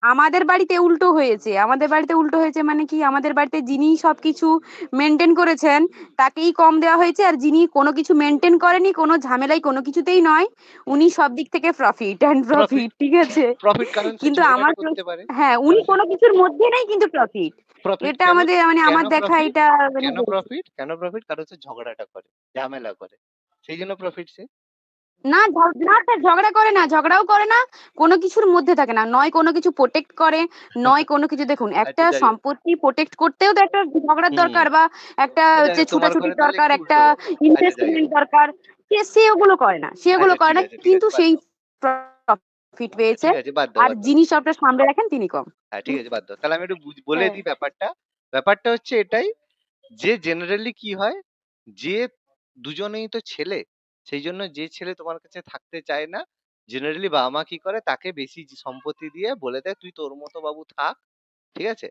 আমাদের বাড়িতে উল্টো হয়েছে। আমাদের বাড়িতে উল্টো হয়েছে মানে কি, আমাদের বাড়িতে যিনি সবকিছু মেনটেন করেছেন তাকেই কম দেওয়া হয়েছে, আর যিনি কোনো কিছু মেনটেন করেনি, কোনো ঝামেলাই কোনো কিছুতেই নয়, উনি সব দিক থেকে প্রফিট অ্যান্ড প্রফিট, প্রফিট, ঠিক আছে? প্রফিট কারণ সে কিন্তু আমার ঝগড়াটা করতে পারে। হ্যাঁ, উনি কারণ সে কোনো কিছুর মধ্যে নেই কিন্তু প্রফিট। প্রফিট এটা কেন, আমাদের মানে কেন আমার দেখা প্রফিট, এটা মানে কেন বলছি। প্রফিট, কেন প্রফিট? কারণ সে ঝগড়াটা করে, ঝামেলা করে। সেই জন্য প্রফিট সে। না, না স্যার, ঝগড়া করে না, ঝগড়াও করে না, কোনো কিছুর মধ্যে থাকে না, নয় কোনো কিছু প্রোটেক্ট করে, নয় কোনো কিছু। দেখুন, একটা আচ্ছা যাই হোক। সম্পত্তি প্রোটেক্ট করতেও তো একটা ঝগড়ার হুম। দরকার, বা একটা তো যাই হচ্ছে হোক, তোমার ঘরে ছুটাছুটির তাহলে দরকার, একটু একটা উল্টো ব্যাপার। আচ্ছা যাই হোক। ইনভেস্টমেন্ট দরকার। সে ওগুলো করে না, সে ওগুলো আচ্ছা করে ঠিক না, আছে, ঠিক কিন্তু আছে, বাদ সেই দাও। প্রফিট পেয়েছে। ঠিক আছে, বাদ দাও, আর বাদ দাও। যিনি সবটা সামলে রাখেন তিনি কম। হ্যাঁ ঠিক আছে, বাদ দাও। তাহলে আমি একটু বলে হ্যাঁ, দিই ব্যাপারটা। ব্যাপারটা হচ্ছে এটাই, যে জেনারেলি কি হয়, যে দুজনেই তো ছেলে, সেই জন্য যে ছেলে তোমার কাছে থাকতে চায় না, জেনারেলি বাবা মা কি করে, তাকে বেশি সম্পত্তি দিয়ে বলে দেয় তুই তোর মতো বাবু থাক, ঠিক আছে?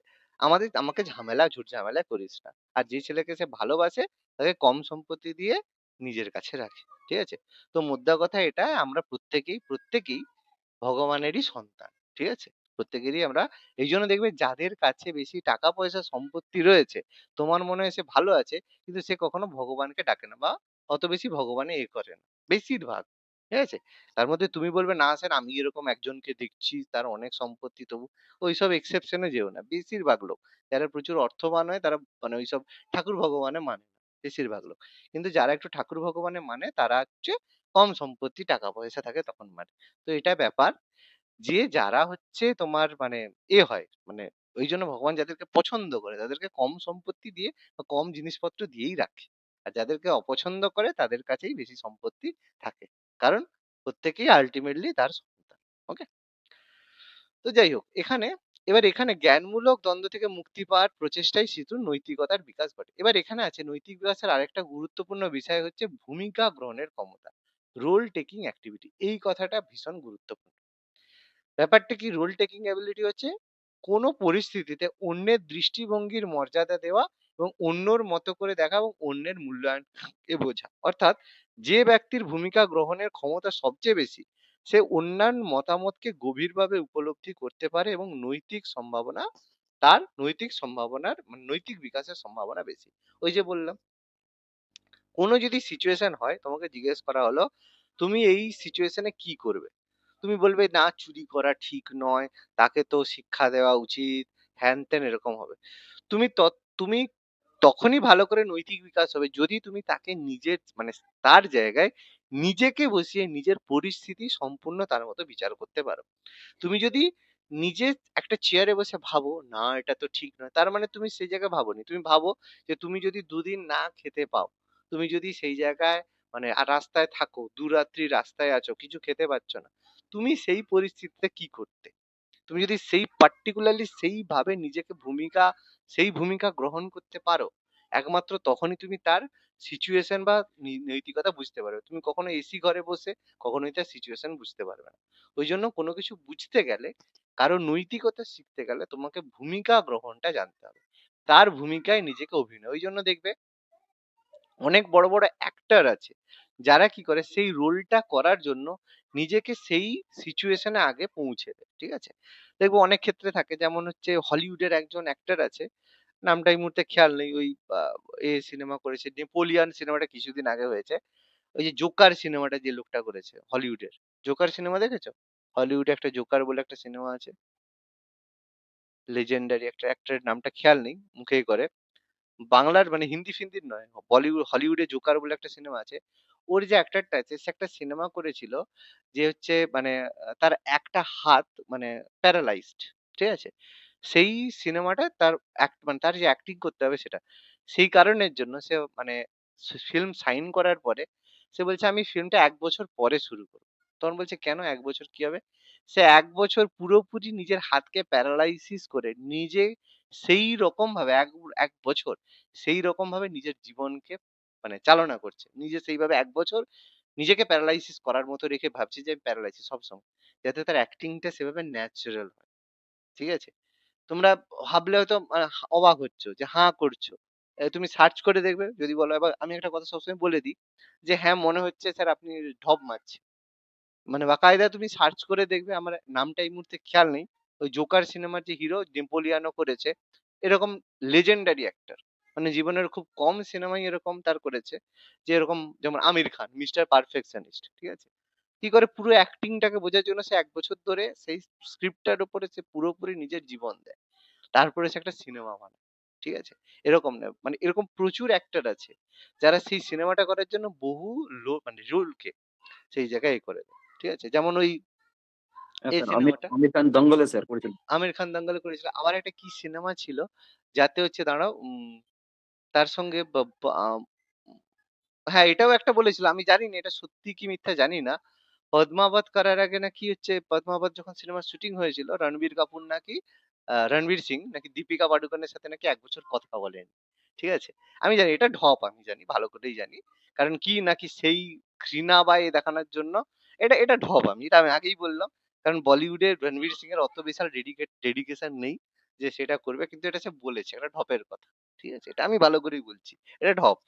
আমাকে ঝামেলা ঝুট ঝামেলা করিস না। আর যে ছেলেকে সে ভালোবাসে তাকে কম সম্পত্তি দিয়ে নিজের কাছে রাখে, ঠিক আছে? তো মোদ্দা কথা এটা, আমরা প্রত্যেকেই ভগবানেরই সন্তান, ঠিক আছে? প্রত্যেকেরই আমরা, এই জন্য দেখবে যাদের কাছে বেশি টাকা পয়সা সম্পত্তি রয়েছে, তোমার মনে হয় সে ভালো আছে, কিন্তু সে কখনো ভগবানকে ডাকে না, বা অত বেশি ভগবানে করে না, বেশিরভাগ, ঠিক আছে? তার মধ্যে তুমি বলবে না স্যার আমি এরকম একজনকে দেখছি তার অনেক সম্পত্তি, তবু ওইসব এক্সেপশনে যেও না। বেশিরভাগ লোক যারা প্রচুর অর্থবান হয় তারা মানে ওইসব ঠাকুর ভগবানে মানে না, বেশিরভাগ লোক। কিন্তু যারা একটু ঠাকুর ভগবানে মানে তারা হচ্ছে কম সম্পত্তি টাকা পয়সা থাকে তখন মানে। তো এটা ব্যাপার, যে যারা হচ্ছে তোমার মানে হয় মানে, ওই জন্য ভগবান যাদেরকে পছন্দ করে তাদেরকে কম সম্পত্তি দিয়ে বা কম জিনিসপত্র দিয়েই রাখে। আর যাদেরকে অপছন্দ করে তাদের কাছেই বেশি সম্পত্তি থাকে, কারণ প্রত্যেকেই আলটিমেটলি তার সন্তান। ওকে? তো যাই হোক, এখানে জ্ঞানমূলক দ্বন্দ্ব থেকে মুক্তি পাওয়ার প্রচেষ্টাই শিশুর নৈতিকতার বিকাশ ঘটে। এবার এখানে আছে নৈতিক বিকাশের আরেকটা গুরুত্বপূর্ণ বিষয় হচ্ছে ভূমিকা গ্রহণের ক্ষমতা, রোল টেকিং অ্যাক্টিভিটি। এই কথাটা ভীষণ গুরুত্বপূর্ণ। ব্যাপারটা কি, রোল টেকিং অ্যাবিলিটি হচ্ছে কোনো পরিস্থিতিতে অন্যের দৃষ্টিভঙ্গির মর্যাদা দেওয়া এবং অন্যর মতো করে দেখা এবং অন্যের মূল্যায়নকে বোঝা। অর্থাৎ যে ব্যক্তির ভূমিকা গ্রহণের ক্ষমতা সবচেয়ে বেশি, সে অন্যান্য মতামতকে গভীরভাবে উপলব্ধি করতে পারে এবং নৈতিক সম্ভাবনার মানে নৈতিক বিকাশের সম্ভাবনা বেশি। ওই যে বললাম, কোনো যদি সিচুয়েশন হয়, তোমাকে জিজ্ঞেস করা হলো তুমি এই সিচুয়েশনে কি করবে, তুমি বলবে না চুরি করা ঠিক নয়, তাকে তো শিক্ষা দেওয়া উচিত, হ্যান ত্যান এরকম হবে। তুমি তখনই ভালো করে নৈতিক বিকাশ হবে যদি তুমি তাকে নিজের মানে তার জায়গায় নিজেকে বসিয়ে নিজের পরিস্থিতি সম্পূর্ণ তার মতো বিচার করতে পারো। তুমি যদি নিজে একটা চেয়ারে বসে ভাবো না এটা তো ঠিক নয়, তার মানে তুমি সেই জায়গায় ভাবোনি। তুমি ভাবো যে তুমি যদি দুদিন না খেতে পাও, তুমি যদি সেই জায়গায় মানে রাস্তায় থাকো, দুরাত্রি রাস্তায় আছো, কিছু খেতে পাচ্ছ না, তুমি সেই পরিস্থিতিতে কি করতে? তুমি যদি সেই পার্টিকুলারলি সেইভাবে নিজেকে সেই ভূমিকা গ্রহণ করতে পারো, একমাত্র তখনই তুমি তার সিচুয়েশন বা নৈতিকতা বুঝতে পারবে। তুমি কখনো এসি ঘরে বসে কখনোই তার সিচুয়েশন বুঝতে পারবে না। ওই জন্য কোনো কিছু বুঝতে গেলে, কারো নৈতিকতা শিখতে গেলে তোমাকে ভূমিকা গ্রহণটা জানতে হবে, তার ভূমিকায় নিজেকে অভিনয়। ওই জন্য দেখবে অনেক বড় বড় অ্যাক্টর আছে যারা কি করে সেই রোলটা করার জন্য নিজেকে সেই সিচুয়েশনে আগে পৌঁছে দেয়, ঠিক আছে? দেখবো অনেক ক্ষেত্রে থাকে, যেমন হচ্ছে হলিউডের একজন অ্যাক্টর আছে, নামটা এই মুহূর্তে খেয়াল নেই, ওই সিনেমা করেছে নেপোলিয়ান, সিনেমাটা কিছুদিন আগে হয়েছে। ওই যে জোকার সিনেমাটা যে লোকটা করেছে হলিউডের, জোকার সিনেমা দেখেছো? হলিউডে একটা জোকার বলে একটা সিনেমা আছে, লেজেন্ডারি একটা অ্যাক্টরের নামটা খেয়াল নেই, মুখেই করে। বাংলার মানে হিন্দি ফিন্দির নয়, বলিউড হলিউডে জোকার বলে একটা সিনেমা আছে। ওর যে অ্যাক্টরটা আছে সে একটা সিনেমা করেছিল, যে হচ্ছে মানে তার একটা হাত মানে প্যারালাইজড, ঠিক আছে? সেই সিনেমাটা তার মানে তার যে অ্যাক্টিং করতে হবে সেটা, সেই কারণের জন্য সে মানে ফিল্ম সাইন করার পরে সে বলছে আমি ফিল্মটা ১ বছর পরে শুরু করবো। তখন বলছে কেন ১ বছর কি হবে? সে ১ বছর পুরোপুরি নিজের হাতকে প্যারালাইসিস করে নিজে সেই রকম ভাবে ১ বছর সেই রকম ভাবে নিজের জীবনকে মানে চালনা করছে। নিজে সেইভাবে ১ বছর নিজেকে প্যারালাইসিস করার মতো রেখে ভাবছে যে আমি প্যারালাইসিস সবসময়। যাতে তার অ্যাক্টিংটা সেভাবে ন্যাচারাল হয়। ঠিক আছে? তোমরা ভাবলে হয়তো অবাক হচ্ছ যে হাঁ করছো। তুমি সার্চ করে দেখবে যদি বলো, এবার আমি একটা কথা সবসময় বলে দিই যে হ্যাঁ, মনে হচ্ছে স্যার আপনি ঢপ মারছেন। মানে বাকায়দা তুমি সার্চ করে দেখবে, আমার নামটা এই মুহূর্তে খেয়াল নেই। ওই জোকার সিনেমার যে হিরো নেপোলিয়ানো করেছে, এরকম লেজেন্ডারি অ্যাক্টর। মানে জীবনের খুব কম সিনেমাই এরকম তার করেছে, যে এরকম যেমন আমির খান, মিস্টার পারফেকশনিস্ট, ঠিক আছে? কি করে পুরো অ্যাক্টিংটাকে বোঝার জন্য সে ১ বছর ধরে সেই স্ক্রিপ্টটার উপরে সে পুরোপুরি নিজের জীবন দেয়। তারপরে সে একটা সিনেমা বানায়। ঠিক আছে? এরকম না, মানে এরকম প্রচুর অ্যাক্টর আছে যারা সেই সিনেমাটা করার জন্য বহু মানে রোলকে সেই জায়গায় করে দেয়। ঠিক আছে? যেমন ওই হ্যাঁ এই স্যার, আমির সিনেমাটা আমির খান দঙ্গলে স্যার করেছিলেন। আমির খান দাঙ্গলে করেছিল। আবার একটা কি সিনেমা ছিল যাতে হচ্ছে, দাঁড়াও, তার সঙ্গে হ্যাঁ, এটাও একটা বলেছিল। আমি জানি না এটা সত্যি কি মিথ্যা জানি না। পদ্মাবত করার আগে নাকি হচ্ছে, পদ্মাবত যখন সিনেমার শুটিং হয়েছিল, রণবীর কাপুর নাকি রণবীর সিং নাকি দীপিকা পাডুকোনের সাথে নাকি ১ বছর কথা বলেনি। ঠিক আছে? আমি জানি এটা ঢপ, আমি জানি, ভালো করেই জানি। কারণ কি নাকি সেই ঘৃণা বা এ দেখানোর জন্য এটা ঢপ, এটা আমি আগেই বললাম। কারণ বলিউডে রণবীর সিং এর অত বিশাল ডেডিকেশন নেই যে সেটা করবে। কিন্তু এটা সে বলেছে, এটা ঢপের কথা। ঠিক আছে? এটা আমি ভালো করেই বলছি। এটা ঢপ।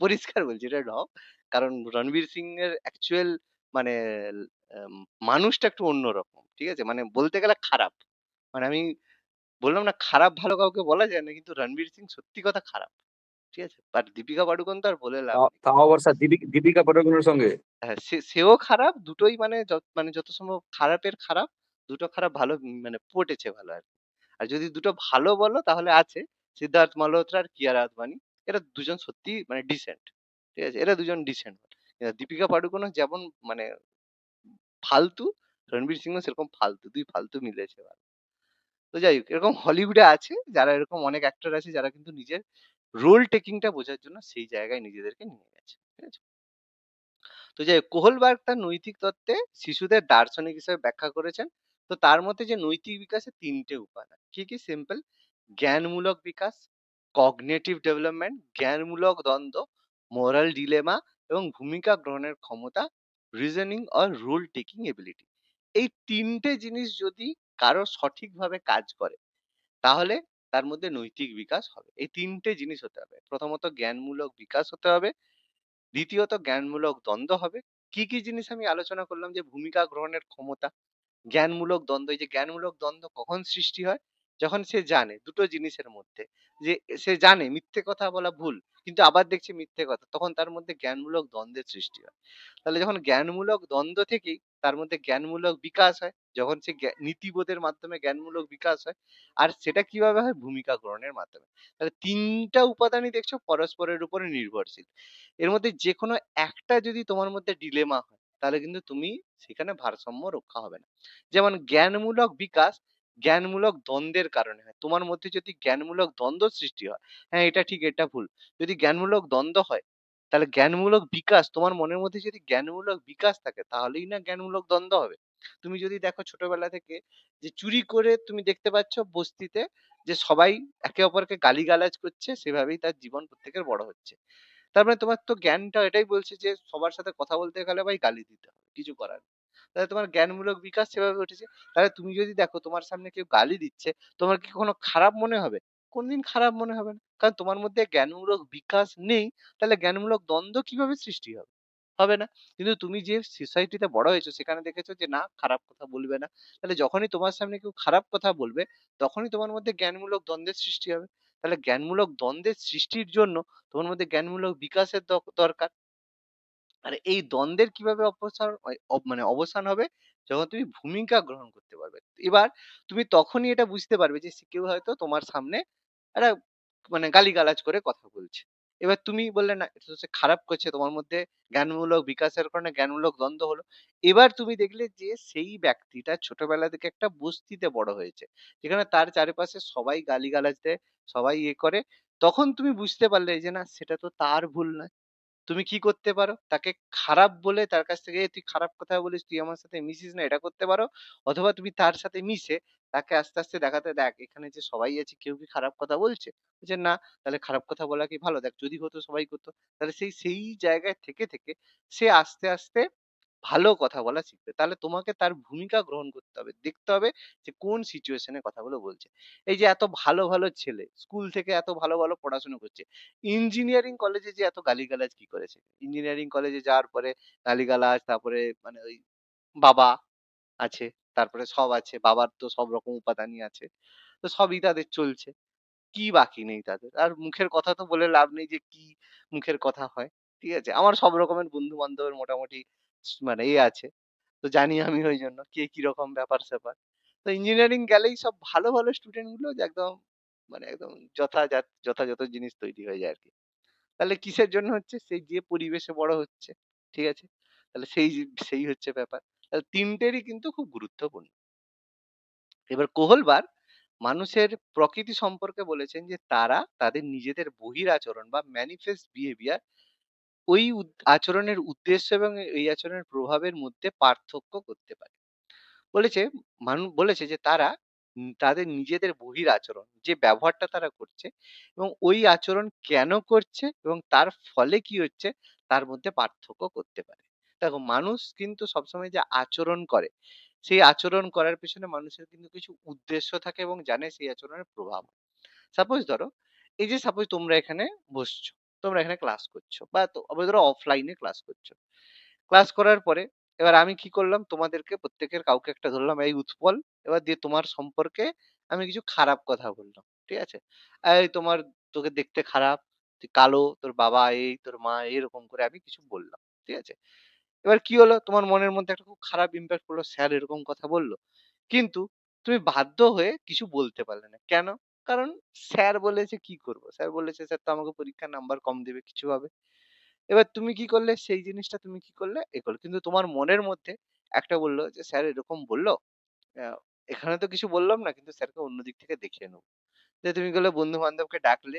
পরিষ্কার বলছি এটা ঢপ। কারণ রণবীর সিং এর অ্যাকচুয়াল মানে আম মানুষটা একটু অন্যরকম। ঠিক আছে? মানে বলতে গেলে খারাপ। মানে আমি বললাম না, খারাপ ভালো কাউকে বলা যায় না। কিন্তু রণবীর সিং সত্যি কথা খারাপ। ঠিক আছে? বাট দীপিকা পাডুকোন তো আর বলে লাভ নেই। তাও আবার স্যার দীপিকা পাডুকোনের সঙ্গে। হ্যাঁ, সেও খারাপ। দুটোই মানে মানে যত সম্ভব খারাপের খারাপ। দুটো খারাপ ভালো, মানে পটেছে ভালো আরকি। আর যদি দুটো ভালো বলো তাহলে আছে সিদ্ধার্থ মালহোত্রা আর কিয়ারা আদবানি। এরা দুজন সত্যিই মানে ডিসেন্ট। ঠিক আছে? এরা দুজন ডিসেন্ট। দীপিকা পাডুকোনও যেমন মানে ফালতু, রণবীর সিংও সেরকম ফালতু। ২ ফালতু মিলেছে ভালো। তো যাই হোক, এরকম হলিউডে আছে যারা এরকম অনেক অ্যাক্টর আছে যারা কিন্তু নিজের রোল টেকিং টা বোঝার জন্য সেই জায়গায় নিজেদেরকে নিয়ে গেছে। ঠিক আছে? তো যাই হোক, কোহলবার্গ তার নৈতিক তত্ত্বে শিশুদের দার্শনিক হিসেবে ব্যাখ্যা করেছেন। তো তার মতে যে নৈতিক বিকাশে ৩টে উপাদান। কি কি? সিম্পল, জ্ঞানমূলক বিকাশ, কগনিটিভ ডেভেলপমেন্ট, জ্ঞানমূলক দ্বন্দ্ব, মোরাল ডিলেমা এবং ভূমিকা গ্রহণের ক্ষমতা, reasoning or rule taking ability. এই ৩টে জিনিস যদি কারো সঠিকভাবে কাজ করে তাহলে তার মধ্যে নৈতিক বিকাশ হবে। এই ৩টে জিনিস হতে হবে। প্রথমত জ্ঞানমূলক বিকাশ হতে হবে। দ্বিতীয়ত জ্ঞানমূলক দ্বন্দ্ব হবে। কি কি জিনিস আমি আলোচনা করলাম, যে ভূমিকা গ্রহণের ক্ষমতা, জ্ঞানমূলক দ্বন্দ্ব। এই যে জ্ঞানমূলক দ্বন্দ্ব কখন সৃষ্টি হয়? যখন সে জানে দুটো জিনিসের মধ্যে, যে সে জানে মিথ্যে কথা বলা ভুল, কিন্তু আবার দেখছে মিথ্যে কথা, তখন তার মধ্যে জ্ঞানমূলক দ্বন্দ্বের সৃষ্টি হয়। তাহলে যখন জ্ঞানমূলক দ্বন্দ্ব থেকেই তার মধ্যে জ্ঞানমূলক বিকাশ হয়, যখন সে নীতিবোধের মাধ্যমে জ্ঞানমূলক বিকাশ হয়। আর সেটা কিভাবে হয়? ভূমিকা গ্রহণের মাধ্যমে। তাহলে ৩টা উপাদানই দেখছো পরস্পরের উপরে নির্ভরশীল। এর মধ্যে যেকোনো একটা যদি তোমার মধ্যে ডিলেমা হয়, তাহলে কিন্তু তুমি সেখানে ভারসাম্য রক্ষা হবে না। যেমন জ্ঞানমূলক বিকাশ জ্ঞানমূলক দ্বন্দ্বের কারণে হয়। তোমার মধ্যে যদি জ্ঞানমূলক দ্বন্দ্ব সৃষ্টি হয়, হ্যাঁ এটা ঠিক এটা ভুল, যদি জ্ঞানমূলক দ্বন্দ্ব হয়, তাহলে জ্ঞানমূলক বিকাশ, তোমার মনের মধ্যে যদি জ্ঞানমূলক বিকাশ থাকে তাহলেই না জ্ঞানমূলক দ্বন্দ্ব হবে। তুমি যদি দেখো ছোটবেলা থেকে যে চুরি করে তুমি দেখতে পাচ্ছ বস্তিতে যে সবাই একে অপরকে গালিগালাজ করছে, সেভাবেই তার জীবন প্রত্যেকের বড় হচ্ছে। তার মানে তোমার তো জ্ঞানটা এটাই বলছে যে সবার সাথে কথা বলতে গেলে ভাই গালি দিতে হবে, কিছু করার নেই। তাহলে তোমার জ্ঞানমূলক বিকাশ সেভাবে ঘটেছে। তাহলে তুমি যদি দেখো তোমার সামনে কেউ গালি দিচ্ছে, তোমার কি কখনো খারাপ মনে হবে? কোনদিন খারাপ মনে হবে না। কারণ তোমার মধ্যে জ্ঞানমূলক বিকাশ নেই। তাহলে জ্ঞানমূলক দ্বন্দ্ব কিভাবে সৃষ্টি হবে? হবে না। কিন্তু তুমি যে সোসাইটিতে বড় হয়েছো সেখানে দেখেছো যে না, খারাপ কথা বলবে না। তাহলে যখনই তোমার সামনে কেউ খারাপ কথা বলবে, তখনই তোমার মধ্যে জ্ঞানমূলক দ্বন্দ্বের সৃষ্টি হবে। তাহলে জ্ঞানমূলক দ্বন্দ্বের সৃষ্টির জন্য তোমার মধ্যে জ্ঞানমূলক বিকাশের দরকার। আর এই দ্বন্দ্বের কিভাবে মানে অবসান হবে? যখন তুমি ভূমিকা গ্রহণ করতে পারবে। এবার তুমি তখনই এটা বুঝতে পারবে যে কেউ হয়তো তোমার সামনে একটা মানে গালিগালাজ করে কথা বলছে। এবার তুমি বললে না, এটা তো সে খারাপ করছে, তোমার মধ্যে জ্ঞানমূলক বিকাশের কারণে জ্ঞানমূলক দ্বন্দ্ব হলো। এবার তুমি দেখলে যে সেই ব্যক্তিটা ছোটবেলা থেকে একটা বস্তিতে বড় হয়েছে, যেখানে তার চারিপাশে সবাই গালিগালাজ দেয়, সবাই ইয়ে করে। তখন তুমি বুঝতে পারলে যে না, সেটা তো তার ভুল নয়। তুমি কি করতে পারো? তাকে খারাপ বলে তার কাছ থেকে, "এই তুই খারাপ কথা বলিস, তুই আমার সাথে মিশিস না", এটা করতে পারো। অথবা তুমি তার সাথে মিশে তাকে আস্তে, আস্তে দেখাতে, "দেখ এখানে যে সবাই আছে কেউ কি খারাপ কথা বলছে?" বলছে, "না।" তাহলে খারাপ কথা বলা কি ভালো? দেখ যদি হতো সবাই করতো। তাহলে সেই জায়গায় থেকে, সে আস্তে, আস্তে ভালো কথা বলা শিখবে। তাহলে তোমাকে তার ভূমিকা গ্রহণ করতে হবে। দেখতে হবে যে কোন সিচুয়েশন এ কথাগুলো বলছে। এই যে এত ভালো, ভালো ছেলে স্কুল থেকে এত ভালো, ভালো পড়াশোনা করছে। ইঞ্জিনিয়ারিং কলেজে যে এত গালিগালাজ কি করেছে? ইঞ্জিনিয়ারিং কলেজে যাওয়ার পরে গালিগালাজ, তারপরে মানে ওই বাবা আছে, তারপরে সব আছে। বাবার তো সব রকম উপাদানই আছে। তো সবই তাদের চলছে। কি বাকি নেই তাদের? আর মুখের কথা তো বলে লাভ নেই যে কি মুখের কথা হয়। ঠিক আছে? আমার সব রকমের বন্ধু-বান্ধবের মোটামুটি মানে আছে। তো জানি আমি ওইজন্য কে কিরকম ব্যাপার-স্যাপার। তো ইঞ্জিনিয়ারিং গেলেই সব ভালো, ভালো স্টুডেন্ট গুলো যে একদম মানে একদম যথাযথ জিনিস তৈরি হয়ে যায় আরকি। তাহলে কিসের জন্য হচ্ছে? সেই যে পরিবেশে বড় হচ্ছে। ঠিক আছে? তাহলে সেই হচ্ছে ব্যাপার। তাহলে ৩ টেরই কিন্তু খুব গুরুত্বপূর্ণ। এবার কোহলবার মানুষের প্রকৃতি সম্পর্কে বলেছেন যে তারা তাদের নিজেদের বহিরাচরণ বা ম্যানিফেস্ট বিহেভিয়ার, ওই আচরণের উদ্দেশ্য এবং এই আচরণের প্রভাবের মধ্যে পার্থক্য করতে পারে। বলেছে বলেছে যে তারা তাদের নিজেদের বহির আচরণ, যে ব্যবহারটা তারা করছে এবং ওই আচরণ কেন করছে এবং তার ফলে কি হচ্ছে, তার মধ্যে পার্থক্য করতে পারে। দেখো, মানুষ কিন্তু সবসময় যে আচরণ করে, সেই আচরণ করার পেছনে মানুষের কিন্তু কিছু উদ্দেশ্য থাকে এবং জানে সেই আচরণের প্রভাব। সাপোজ ধরো, এই যে সাপোজ তোমরা এখানে বসছো, তোমরা এখানে ক্লাস করছো, বা ধরো অফলাইনে ক্লাস করছো। ক্লাস করার পরে এবার আমি কি করলাম, তোমাদেরকে প্রত্যেকের কাউকে একটা ধরলাম, এই উৎপল, এবার দিয়ে তোমার সম্পর্কে আমি কিছু খারাপ কথা বললাম। ঠিক আছে? এই তোমার, তোকে দেখতে খারাপ, তুই কালো, তোর বাবা এই, তোর মা এরকম করে আমি কিছু বললাম। ঠিক আছে? এবার কি হলো, তোমার মনের মধ্যে একটা খুব খারাপ ইম্প্যাক্ট পড়লো, স্যার এরকম কথা বললো। কিন্তু তুমি বাধ্য হয়ে কিছু বলতে পারলে না। কেন? কারণ স্যার বলেছে, কি করব? স্যার বলেছে, স্যার তো আমাকে পরীক্ষার নাম্বার কম দেবে, কিছু হবে। এবার তুমি কি করলে? সেই জিনিসটা তুমি কি করলে? এ করলে। কিন্তু তোমার মনের মধ্যে একটা বলল যে, "স্যার এরকম বলল। আ এখানে তো কিছু বললাম না, কিন্তু স্যারকে অন্য দিক থেকে দেখিয়ে নেবো।" দিয়ে তুমি গেলে বন্ধু-বান্ধবকে ডাকলে।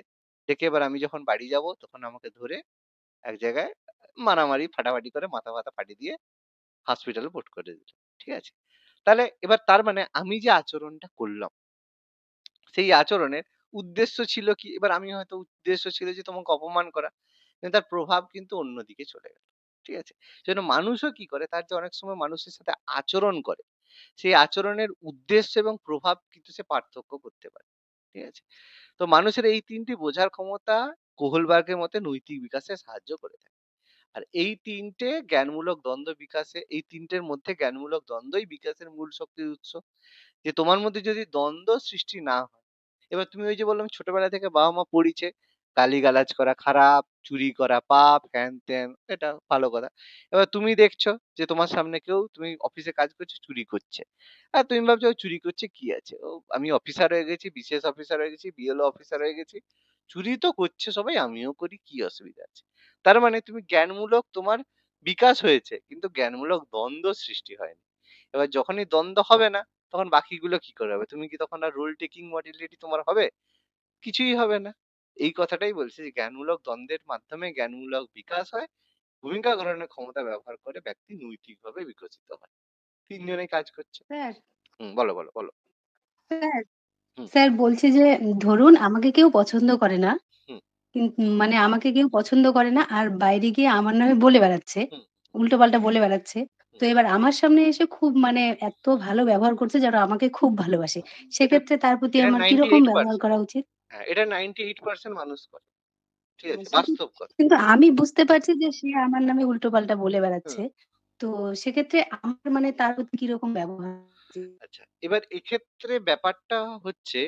ডেকে এবার আমি যখন বাড়ি যাবো, তখন আমাকে ধরে এক জায়গায় মারামারি, ফাটাফাটি করে মাথা-ফাথা ফাটিয়ে দিয়ে হসপিটালে ভর্তি করে দিল। ঠিক আছে? তাহলে এবার তার মানে আমি যে আচরণটা করলাম, সেই আচরণের উদ্দেশ্য ছিল কি? এবার আমি হয়তো উদ্দেশ্য ছিল যে তোমাকে অপমান করা। কিন্তু তার প্রভাব কিন্তু অন্যদিকে চলে গেল। ঠিক আছে? সেজন্য মানুষও কি করে? তার যে অনেক সময় মানুষের সাথে আচরণ করে, সেই আচরণের উদ্দেশ্য এবং প্রভাব কিন্তু সে পার্থক্য করতে পারে। ঠিক আছে? তো মানুষের এই ৩ টি বোঝার ক্ষমতা কোহলবার্গের মতে নৈতিক বিকাশে সাহায্য করে থাকে। আর এই ৩ টে জ্ঞানমূলক দ্বন্দ্ব বিকাশে, এই ৩ টের মধ্যে জ্ঞানমূলক দ্বন্দ্বই বিকাশের মূল শক্তির উৎস। যে তোমার মধ্যে যদি দ্বন্দ্ব সৃষ্টি না হয়, এবার তুমি ওই যে বললাম ছোটবেলা থেকে বাবা-মা পড়িয়েছে, গালিগালাজ করা খারাপ, চুরি করা পাপ, হ্যান-ত্যান, এটা ভালো কথা। এবার তুমি দেখছো যে তোমার সামনে কেউ, তুমি অফিসে কাজ করছো, চুরি করছে। আর তুমি ভাবছো ও চুরি করছে, কি আছে? ও, আমি অফিসার হয়ে গেছি, বিসিএস অফিসার হয়ে গেছি, বিএলও অফিসার হয়ে গেছি। চুরি তো করছে সবাই, আমিও করি, কি অসুবিধা আছে? তার মানে তুমি জ্ঞানমূলক তোমার বিকাশ হয়েছে, কিন্তু জ্ঞানমূলক দ্বন্দ্ব সৃষ্টি হয়নি। এবার যখনই দ্বন্দ্ব হবে না, তখন বাকিগুলো কি করে হবে? তুমি কি তখন আর রুল টেকিং মডেলিটি তোমার হবে? কিছুই হবে না। এই কথাটাই বলছি যে জ্ঞানমূলক দ্বন্দ্বের মাধ্যমে জ্ঞানমূলক বিকাশ হয়। ভূমিকা গ্রহণের ক্ষমতা ব্যবহার করে ব্যক্তি নৈতিকভাবে বিকশিত হয়। ৩ জনেই কাজ করছে। স্যার, বলো। স্যার, হুম, স্যার বলছি যে ধরুন আমাকে কেউ পছন্দ করে না। হুম, মানে আমাকে কেউ পছন্দ করে না আর বাইরে গিয়ে আমার নামে বলে বেড়াচ্ছে। হুম, উল্টোপাল্টা বলে বেড়াচ্ছে। তো হুম। এবার আমার সামনে এসে খুব মানে এত ভালো ব্যবহার করছে যেন আমাকে খুব ভালোবাসে। এটা সেক্ষেত্রে তার প্রতি এটা আমার কিরকম ব্যবহার 98%। করা উচিত? হ্যাঁ, এটা 98% মানুষ করে। ঠিক আছে? সেটা বাস্তব কথা। কিন্তু আমি বুঝতে পারছি যে সে আমার নামে উল্টোপাল্টা বলে হুম, বেড়াচ্ছে। তো সেক্ষেত্রে আমার মানে তার প্রতি কিরকম ব্যবহার উচিত? আচ্ছা। এবার এক্ষেত্রে ব্যাপারটা হচ্ছে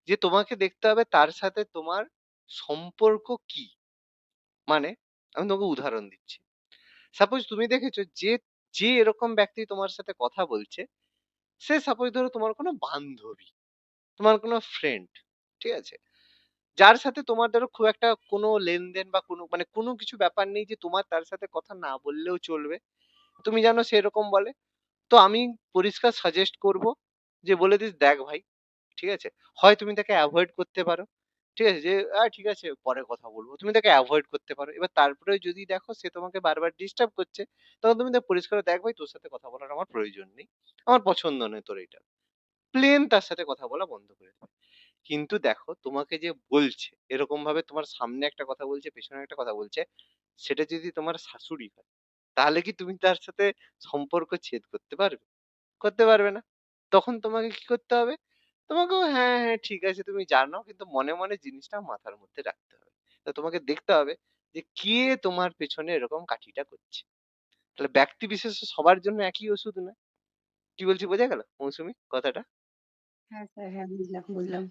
যে তোমাকে দেখতে হবে তার সাথে তোমার সম্পর্ক কি? মানে আমি তোমাকে উদাহরণ দিচ্ছি। সাপোজ তুমি দেখেছো যে এরকম ব্যক্তি তোমার সাথে কথা বলছে, সে সাপোজ ধরো তোমার কোনো বান্ধবী, তোমার কোনো ফ্রেন্ড, ঠিক আছে? যার সাথে তোমার ধরো খুব একটা কোনো লেনদেন বা কোনো মানে কোনো কিছু ব্যাপার নেই যে তোমার তার সাথে কথা না বললেও চলবে। তুমি জানো সে এরকম বলে। তো আমি পরিষ্কার সাজেস্ট করব যে বলে দিস, "দেখ ভাই, ঠিক আছে? হয় তুমি তাকে এভয়েড করতে পারো। ঠিক আছে? যে ঠিক আছে পরে কথা বলবো।" তুমি তাকে এভয়েড করতে পারো। এবার তারপরেও যদি দেখো সে তোমাকে বারবার ডিস্টার্ব করছে, তখন তুমি তাকে পরিষ্কার "দেখ ভাই, তোর সাথে কথা বলার আমার প্রয়োজন নেই। আমার পছন্দ নয় তোর এইটা।" প্লেন তার সাথে কথা বলা বন্ধ করে দেবে। কিন্তু দেখো তোমাকে যে বলছে, এরকম ভাবে তোমার সামনে একটা কথা বলছে, পেছনে একটা কথা বলছে, সেটা যদি তোমার শাশুড়ি হয়, তাহলে কি তুমি তার সাথে সম্পর্ক ছেদ করতে পারবে? করতে পারবে না। তখন তোমাকে কি করতে হবে? তোমাকেও হ্যাঁ, হ্যাঁ ঠিক আছে তুমি জানো, কিন্তু মনে, মনে জিনিসটা মাথার মধ্যে রাখতে হবে। তো তোমাকে দেখতে হবে যে কে তোমার পেছনে এরকম কাঠিটা করছে। তাহলে ব্যক্তি বিশেষে সবার জন্য একই ওষুধ নয়। কি বলছি বোঝা গেল মৌসুমী কথাটা? হ্যাঁ, স্যার, হ্যাঁ, বুঝলাম, বুঝলাম।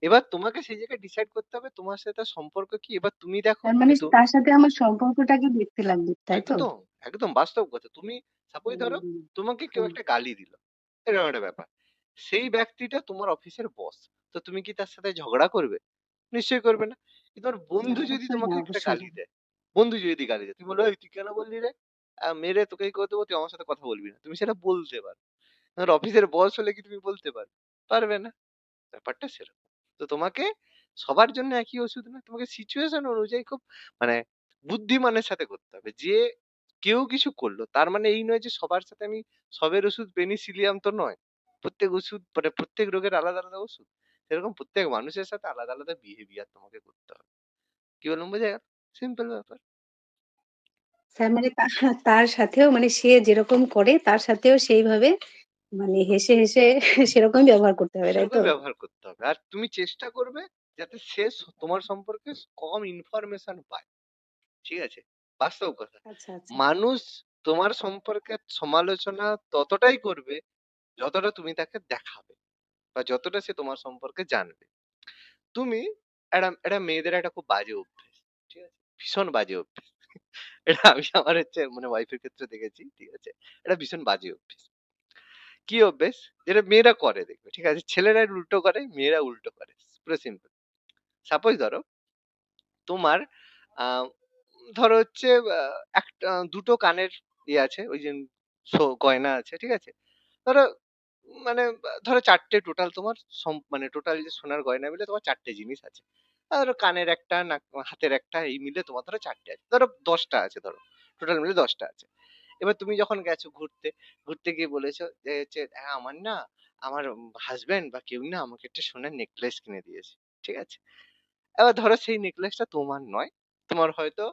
এবার তোমাকে সেই জায়গায় ডিসাইড করতে হবে তোমার সাথে তার সম্পর্ক কি। এবার তুমি দেখো তার যে মানে তার সাথে আমার সম্পর্কটাকে দেখতে লাগবে, তাই তো? একদম, একদম বাস্তব কথা। তুমি সাপোজ হুম, ধরো হুম, তোমাকে কেউ হুম। একটা গালি দিল। এরকম একটা ব্যাপার। সেই ব্যক্তিটা তোমার অফিসের বস। তো তুমি কি তার সাথে ঝগড়া করবে? নিশ্চয়ই করবে না। কিন্তু তোমার না, বন্ধু যদি অবশ্যই না, তোমাকে একটা অবশ্যই গালি না। দেয়, বন্ধু যদি গালি দেয়, তুমি বলবে, "এই তুই কেন বললি রে? মেরে তোকে এই করে দেবো, তুই আমার সাথে কথা বলবি না।" তুমি সেটা বলতে পারো। তোমার অফিসের বস হলে কি তুমি বলতে পারবে? পারবে না। ব্যাপারটা সেরকম। তো তোমাকে সবার জন্য একই ওষুধ না। তোমাকে সিচুয়েশন অনুযায়ী খুব মানে বুদ্ধিমানের সাথে করতে হবে। যে কেউ কিছু করলো, তার মানে এই নয় যে সবার সাথে আমি সবের ওষুধ পেনিসিলিয়াম তো নয়। প্রত্যেক ওষুধ মানে প্রত্যেক রোগের আলাদা, আলাদা ওষুধ। সেরকম প্রত্যেক মানুষের সাথে আলাদা, আলাদা বিহেভিয়ার তোমাকে করতে হবে। কি বললাম বোঝা গেল? সিম্পল ব্যাপার। স্যার মানে তার সাথেও মানে সে যেরকম করে তার সাথেও সেইভাবে মানে হেসে, হেসে সেরকমই ব্যবহার করতে হবে, তাই তো? সেরকমই ব্যবহার করতে হবে। আর তুমি চেষ্টা করবে যাতে সে তোমার সম্পর্কে কম ইনফরমেশন পায়। ঠিক আছে? বাস্তব কথা। আচ্ছা, আচ্ছা। মানুষ তোমার সম্পর্কে সমালোচনা ততটাই করবে যতটা তুমি তাকে দেখাবে বা যতটা সে তোমার সম্পর্কে জানবে। তুমি একটা মেয়েদের একটা খুব বাজে অভ্যেস। ঠিক আছে? ভীষণ বাজে অভ্যেস। এটা আমি আমার হচ্ছে মানে ওয়াইফের ক্ষেত্রে দেখেছি। ঠিক আছে? এটা ভীষণ বাজে অভ্যেস। কি অভ্যেস? যেটা মেয়েরা করে দেখবে। ঠিক আছে? ছেলেরা উল্টো করে, মেয়েরা উল্টো করে। পুরো সিম্পল। সাপোজ ধরো তোমার আ ধরো হচ্ছে একটা ২ টো কানের আছে। ওই যে গয়না আছে। ঠিক আছে? ধরো মানে ধরো ৪ টে টোটাল তোমার মানে টোটাল যে সোনার গয়না মিলে তোমার ৪ টে জিনিস আছে। ধরো কানের একটা, হাতের একটা এই মিলে তোমার ধরো ৪ টে আছে। ধরো ১০ টা আছে ধরো। টোটাল মিলে ১০ টা আছে। এবার তুমি যখন গেছো ঘুরতে, ঘুরতে গিয়ে বলেছো যে হচ্ছে, "হ্যাঁ, আমার হাসব্যান্ড বা কেউ না আমাকে একটা সোনার নেকলেস কিনে দিয়েছে।" ঠিক আছে? এবার ধরো সেই নেকলেসটা তোমার নয়। তোমার হয়তো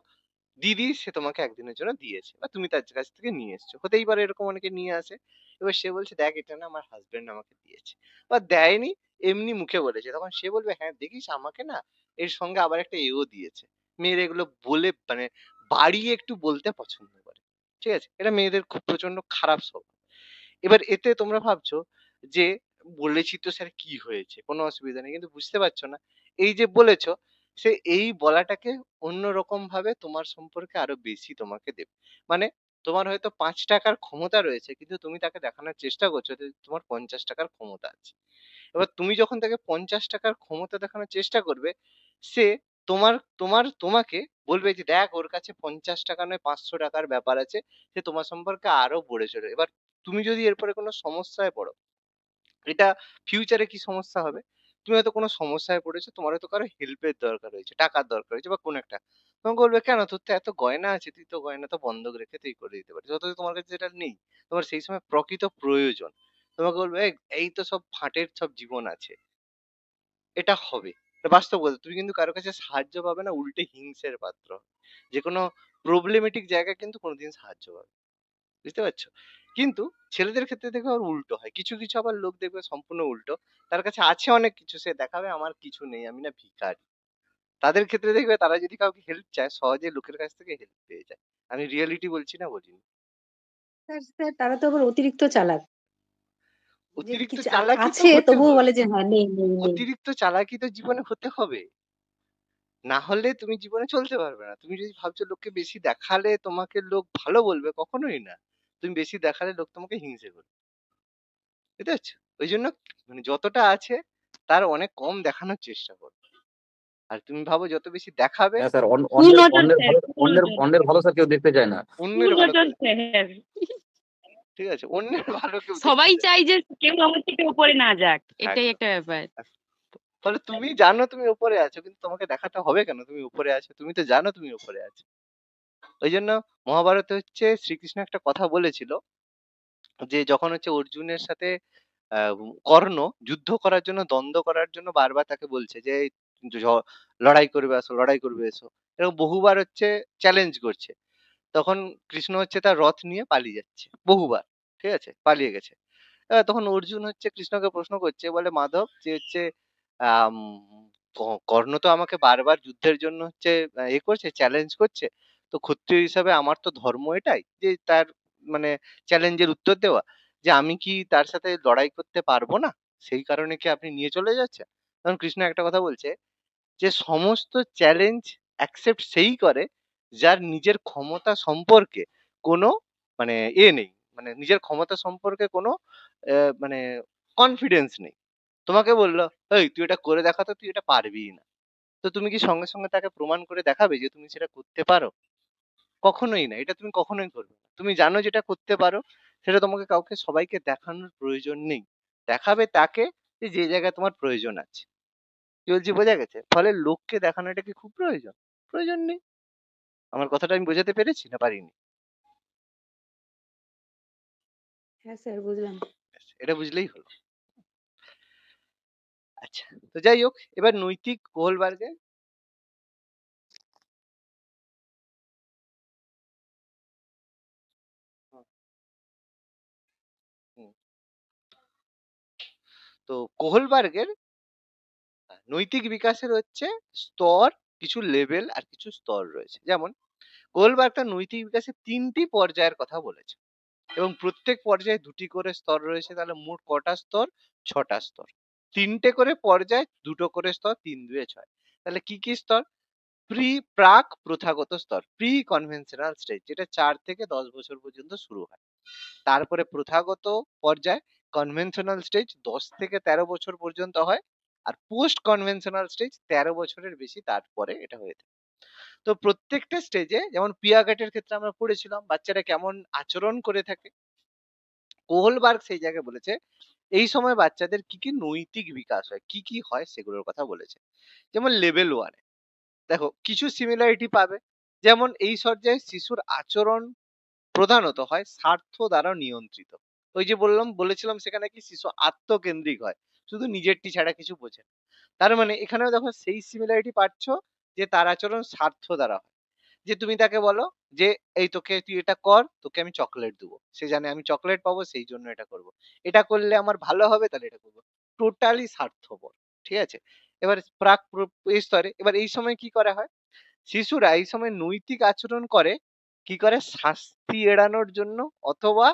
দিদি সে তোমাকে একদিনের জন্য দিয়েছে বা তুমি তার কাছ থেকে নিয়ে এসছো। হতেই পারে এরকম অনেকে নিয়ে আসে। এবার সে বলছে, "দেখ এটা না আমার হাসব্যান্ড আমাকে দিয়েছে।" বা দেয়নি, এমনি মুখে বলেছে। তখন সে বলবে, "হ্যাঁ, দেখিস আমাকে না এর সঙ্গে আবার একটা এও দিয়েছে।" মেয়েরা এগুলো বলে মানে বাড়িয়ে একটু বলতে পছন্দ করে। ঠিক আছে? এটা মেয়েদের খুব প্রচন্ড খারাপ স্বভাব। এবার এতে তোমরা ভাবছো যে বলেছি তো স্যার কি হয়েছে? কোনো অসুবিধা নেই। কিন্তু বুঝতে পারছো না। এই যে বলেছ, সে এই বলাটাকে অন্যরকম ভাবে তোমার সম্পর্কে আরো বেশি তোমাকে দেবে। মানে তোমার হয়তো ৳৫ র ক্ষমতা রয়েছে, কিন্তু তুমি তাকে দেখানোর চেষ্টা করছো যে তোমার ৳৫০ র ক্ষমতা আছে। এবার তুমি যখন তাকে ৳৫০ র ক্ষমতা দেখানোর চেষ্টা করবে, সে তোমাকে বলবে যে, "দেখ ওর কাছে ৳৫০ নয় ৳৫০০ র ব্যাপার আছে। সে তোমার সম্পর্কে আরো বড়ে চড়ে।" এবার তুমি যদি এরপরে কোনো সমস্যায় পড়ো, এটা ফিউচারে কি সমস্যা হবে? তুমি হয়তো কোনো সমস্যায় পড়েছো, তোমার হয়তো কারো হেল্পের দরকার হয়েছে, টাকার দরকার হয়েছে বা কোনো একটা। তোমাকে বলবে, "কেন? তোর তো এত গয়না আছে, তুই তো গয়না তো বন্ধক রেখে তুই করে দিতে পারিস।" অথচ তোমার কাছে সেটা নেই। তোমার সেই সময় প্রকৃত প্রয়োজন। তোমাকে বলবে, এই তো সব ফাঁটের সব জীবন আছে।" এটা হবে। এটা বাস্তব কথা। তুমি কিন্তু কারো কাছে সাহায্য পাবে না, উল্টে হিংসের পাত্র হবে। যেকোনো প্রবলেমেটিক জায়গায় কিন্তু কোনোদিন সাহায্য পাবে। বুঝতে পারছো? কিন্তু ছেলেদের ক্ষেত্রে দেখবে আবার উল্টো হয়। কিছু, কিছু আবার লোক দেখবে সম্পূর্ণ উল্টো। তার কাছে আছে অনেক কিছু। সে দেখাবে আমার কিছু নেই। আমি না ভিখারি। তাদের ক্ষেত্রে দেখবে তারা যদি কাউকে হেল্প চায় সহজে লোকের কাছ থেকে হেল্প পেয়ে যায়। আমি রিয়েলিটি বলছি না, বলিনি। স্যার তারা তো আবার অতিরিক্ত চালাক। যে অতিরিক্ত কিছু চালাকি তো আছে হতে তবুও হবে। বলে যে হ্যাঁ নেই। অতিরিক্ত চালাকি তো জীবনে হতে হবে, না হলে তুমি জীবনে চলতে পারবে না। তুমি যদি ভাবছো লোককে বেশি দেখালে তোমাকে লোক ভালো বলবে, কখনোই না। তুমি বেশি দেখালে লোক তোমাকে হিংসে করবে, বুঝতে পারছো? ওই জন্য মানে যতটা আছে তার অনেক কম দেখানোর চেষ্টা করো। আর তুমি ভাবো যত বেশি দেখাবে, হ্যাঁ স্যার, অন্যের কুনজর অন্যের স্যার, ভালো অন্যের কুনজর, অন্যের ভালো স্যার কেউ দেখতে চায় না। অন্যের ভালো কুনজর কেউ, স্যার। ঠিক আছে, অন্যের ভালো কেউ দেখতে সবাই চায় চাই যে কেউ আমার থেকে উপরে না যাক, না। এটাই একদম একটা ব্যাপার। একদম। ফলে তুমি জানো তুমি উপরে আছো, কিন্তু তোমাকে দেখাতে হবে কেন তুমি উপরে আছো? তুমি তো জানো তুমি উপরে আছো। ওই জন্য মহাভারতে হচ্ছে শ্রীকৃষ্ণ একটা কথা বলেছিল, যে যখন হচ্ছে অর্জুনের সাথে কর্ণ যুদ্ধ করার জন্য, দ্বন্দ্ব করার জন্য বারবার তাকে বলছে যে এই লড়াই করবে আসো, লড়াই করবে এসো, এরকম বহুবার হচ্ছে চ্যালেঞ্জ করছে। তখন কৃষ্ণ হচ্ছে তার রথ নিয়ে পালিয়ে যাচ্ছে বহুবার, ঠিক আছে, পালিয়ে গেছে। এবার তখন অর্জুন হচ্ছে কৃষ্ণকে প্রশ্ন করছে, বলে মাধব যে হচ্ছে আম, কর্ণ তো আমাকে বারবার যুদ্ধের জন্য হচ্ছে এ করছে, চ্যালেঞ্জ করছে। তো ক্ষত্রিয় হিসাবে আমার তো ধর্ম এটাই যে তার মানে চ্যালেঞ্জের উত্তর দেওয়া, যে আমি কি তার সাথে লড়াই করতে পারবো না? সেই কারণে কি আপনি নিয়ে চলে যাচ্ছেন? তখন কৃষ্ণ একটা কথা বলছে, যে সমস্ত চ্যালেঞ্জ অ্যাকসেপ্ট সেই করে যার নিজের ক্ষমতা সম্পর্কে কোনো মানে নেই, মানে নিজের ক্ষমতা সম্পর্কে কোনো মানে কনফিডেন্স নেই। তোমাকে বললো, এই তুই এটা করে দেখা, তো তুই এটা পারবিই না। তো তুমি কি সঙ্গে সঙ্গে তাকে প্রমাণ করে দেখাবে যে তুমি সেটা করতে পারো? কখনোই না, এটা তুমি কখনোই করবে না। তুমি জানো যেটা করতে পারো, সেটা তোমাকে কাউকে সবাইকে দেখানোর প্রয়োজন নেই। দেখাবে তাকে যে যে জায়গায় তোমার প্রয়োজন আছে। কি বলছি বোঝা গেছে? ফলে লোককে দেখানোটা কি খুব প্রয়োজন? প্রয়োজন নেই। আমার কথাটা আমি বোঝাতে পেরেছি না পারিনি? হ্যাঁ স্যার বুঝলাম। ব্যাস, এটা বুঝলেই হলো। আচ্ছা, তো যাই হোক, এবার নৈতিক কোহলবার্গে হুম, হুম। তো কোহলবার্গের নৈতিক বিকাশের হচ্ছে স্তর, কিছু লেভেল আর কিছু স্তর রয়েছে। যেমন কোহলবার্গ তার নৈতিক বিকাশের ৩টি পর্যায়ের কথা বলেছে, এবং প্রত্যেক পর্যায়ে ২টি করে স্তর রয়েছে। তাহলে মোট কটা স্তর? ৬টা স্তর। ৩টে করে পর্যায়, ২টো করে স্তর, ৩ দুয়ে ৬। তাহলে কি কি স্তর? প্রাক প্রথাগত স্তর, প্রি কনভেনশনাল স্টেজ, যেটা ৪ থেকে ১০ বছর পর্যন্ত শুরু হয়। তারপরে প্রথাগত পর্যায়, কনভেনশনাল স্টেজ ১০ থেকে ১৩ বছর পর্যন্ত হয়। আর পোস্ট কনভেনশনাল স্টেজ ১৩ বছরের বেশি তারপরে এটা হয়ে থাকে। তো প্রত্যেকটা স্টেজে, যেমন পিয়াগেটের ক্ষেত্রে আমরা পড়েছিলাম বাচ্চারা কেমন আচরণ করে থাকে। কোহলবার্গ সেই জায়গায় বলেছে এই সময় বাচ্চাদের কি কি নৈতিক বিকাশ হয়, কি কি হয় সেগুলোর কথা বলেছে। যেমন লেভেল 1, দেখো কিছু সিমিলারিটি পাবে। যেমন এই পর্যায়ে শিশুর আচরণ প্রধানত হয় স্বার্থ দ্বারা নিয়ন্ত্রিত। ওই যে বলেছিলাম সেখানে কি শিশু আত্মকেন্দ্রিক হয়, শুধু নিজেরটি ছাড়া কিছু বোঝে না। তার মানে এখানেও দেখো সেই সিমিলারিটি পাচ্ছ, যে তার আচরণ স্বার্থ দ্বারা হয়। যে তুমি তাকে বলো যে এই তোকে তুই এটা কর, তোকে আমি চকলেট দেবো, সে জানে আমি চকলেট পাবো সেই জন্য এটা করব। এটা করলে আমার ভালো হবে তাহলে এটা করবো। টোটালি স্বার্থপর, ঠিক আছে। এবার এই স্তরে এবার এই সময় কি করা হয়, শিশুরা এই সময় নৈতিক আচরণ করে কি করে, শাস্তি এড়ানোর জন্য অথবা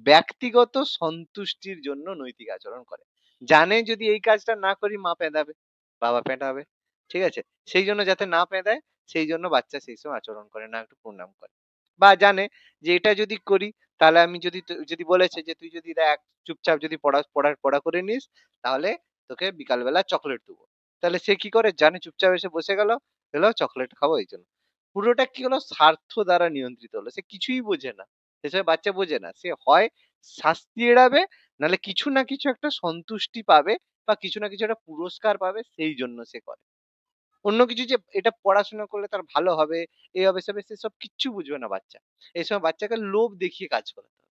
ব্যক্তিগত সন্তুষ্টির জন্য নৈতিক আচরণ করে। জানে যদি এই কাজটা না করি মা পেঁদাবে, বাবা পেটাবে, ঠিক আছে, সেই জন্য যাতে না পেঁদায় সেই জন্য বাচ্চা সেই সময় আচরণ করে না, একটু প্রণাম করে। বা জানে যে এটা যদি করি তাহলে আমি যদি বলেছে যে তুই যদি দেখ চুপচাপ যদি পড়া করে নিস, তাহলে তোকে বিকালবেলা চকলেট দেবো। তাহলে সে কি করে, জানে চুপচাপ এসে বসে গেল, হলো চকলেট খাবো এই জন্য। পুরোটা কি হলো, স্বার্থ দ্বারা নিয়ন্ত্রিত হলো। সে কিছুই বোঝে না, সেসব বাচ্চা বোঝে না। সে হয় শাস্তি এড়াবে, নাহলে কিছু না কিছু একটা সন্তুষ্টি পাবে, বা কিছু না কিছু একটা পুরস্কার পাবে, সেই জন্য সে করে। অন্য কিছু যে এটা পড়াশোনা করলে তার ভালো হবে, এই হবে সে সব কিচ্ছু বুঝবে না বাচ্চা। এই সময় বাচ্চাকে লোভ দেখিয়ে কাজ করাতে হবে,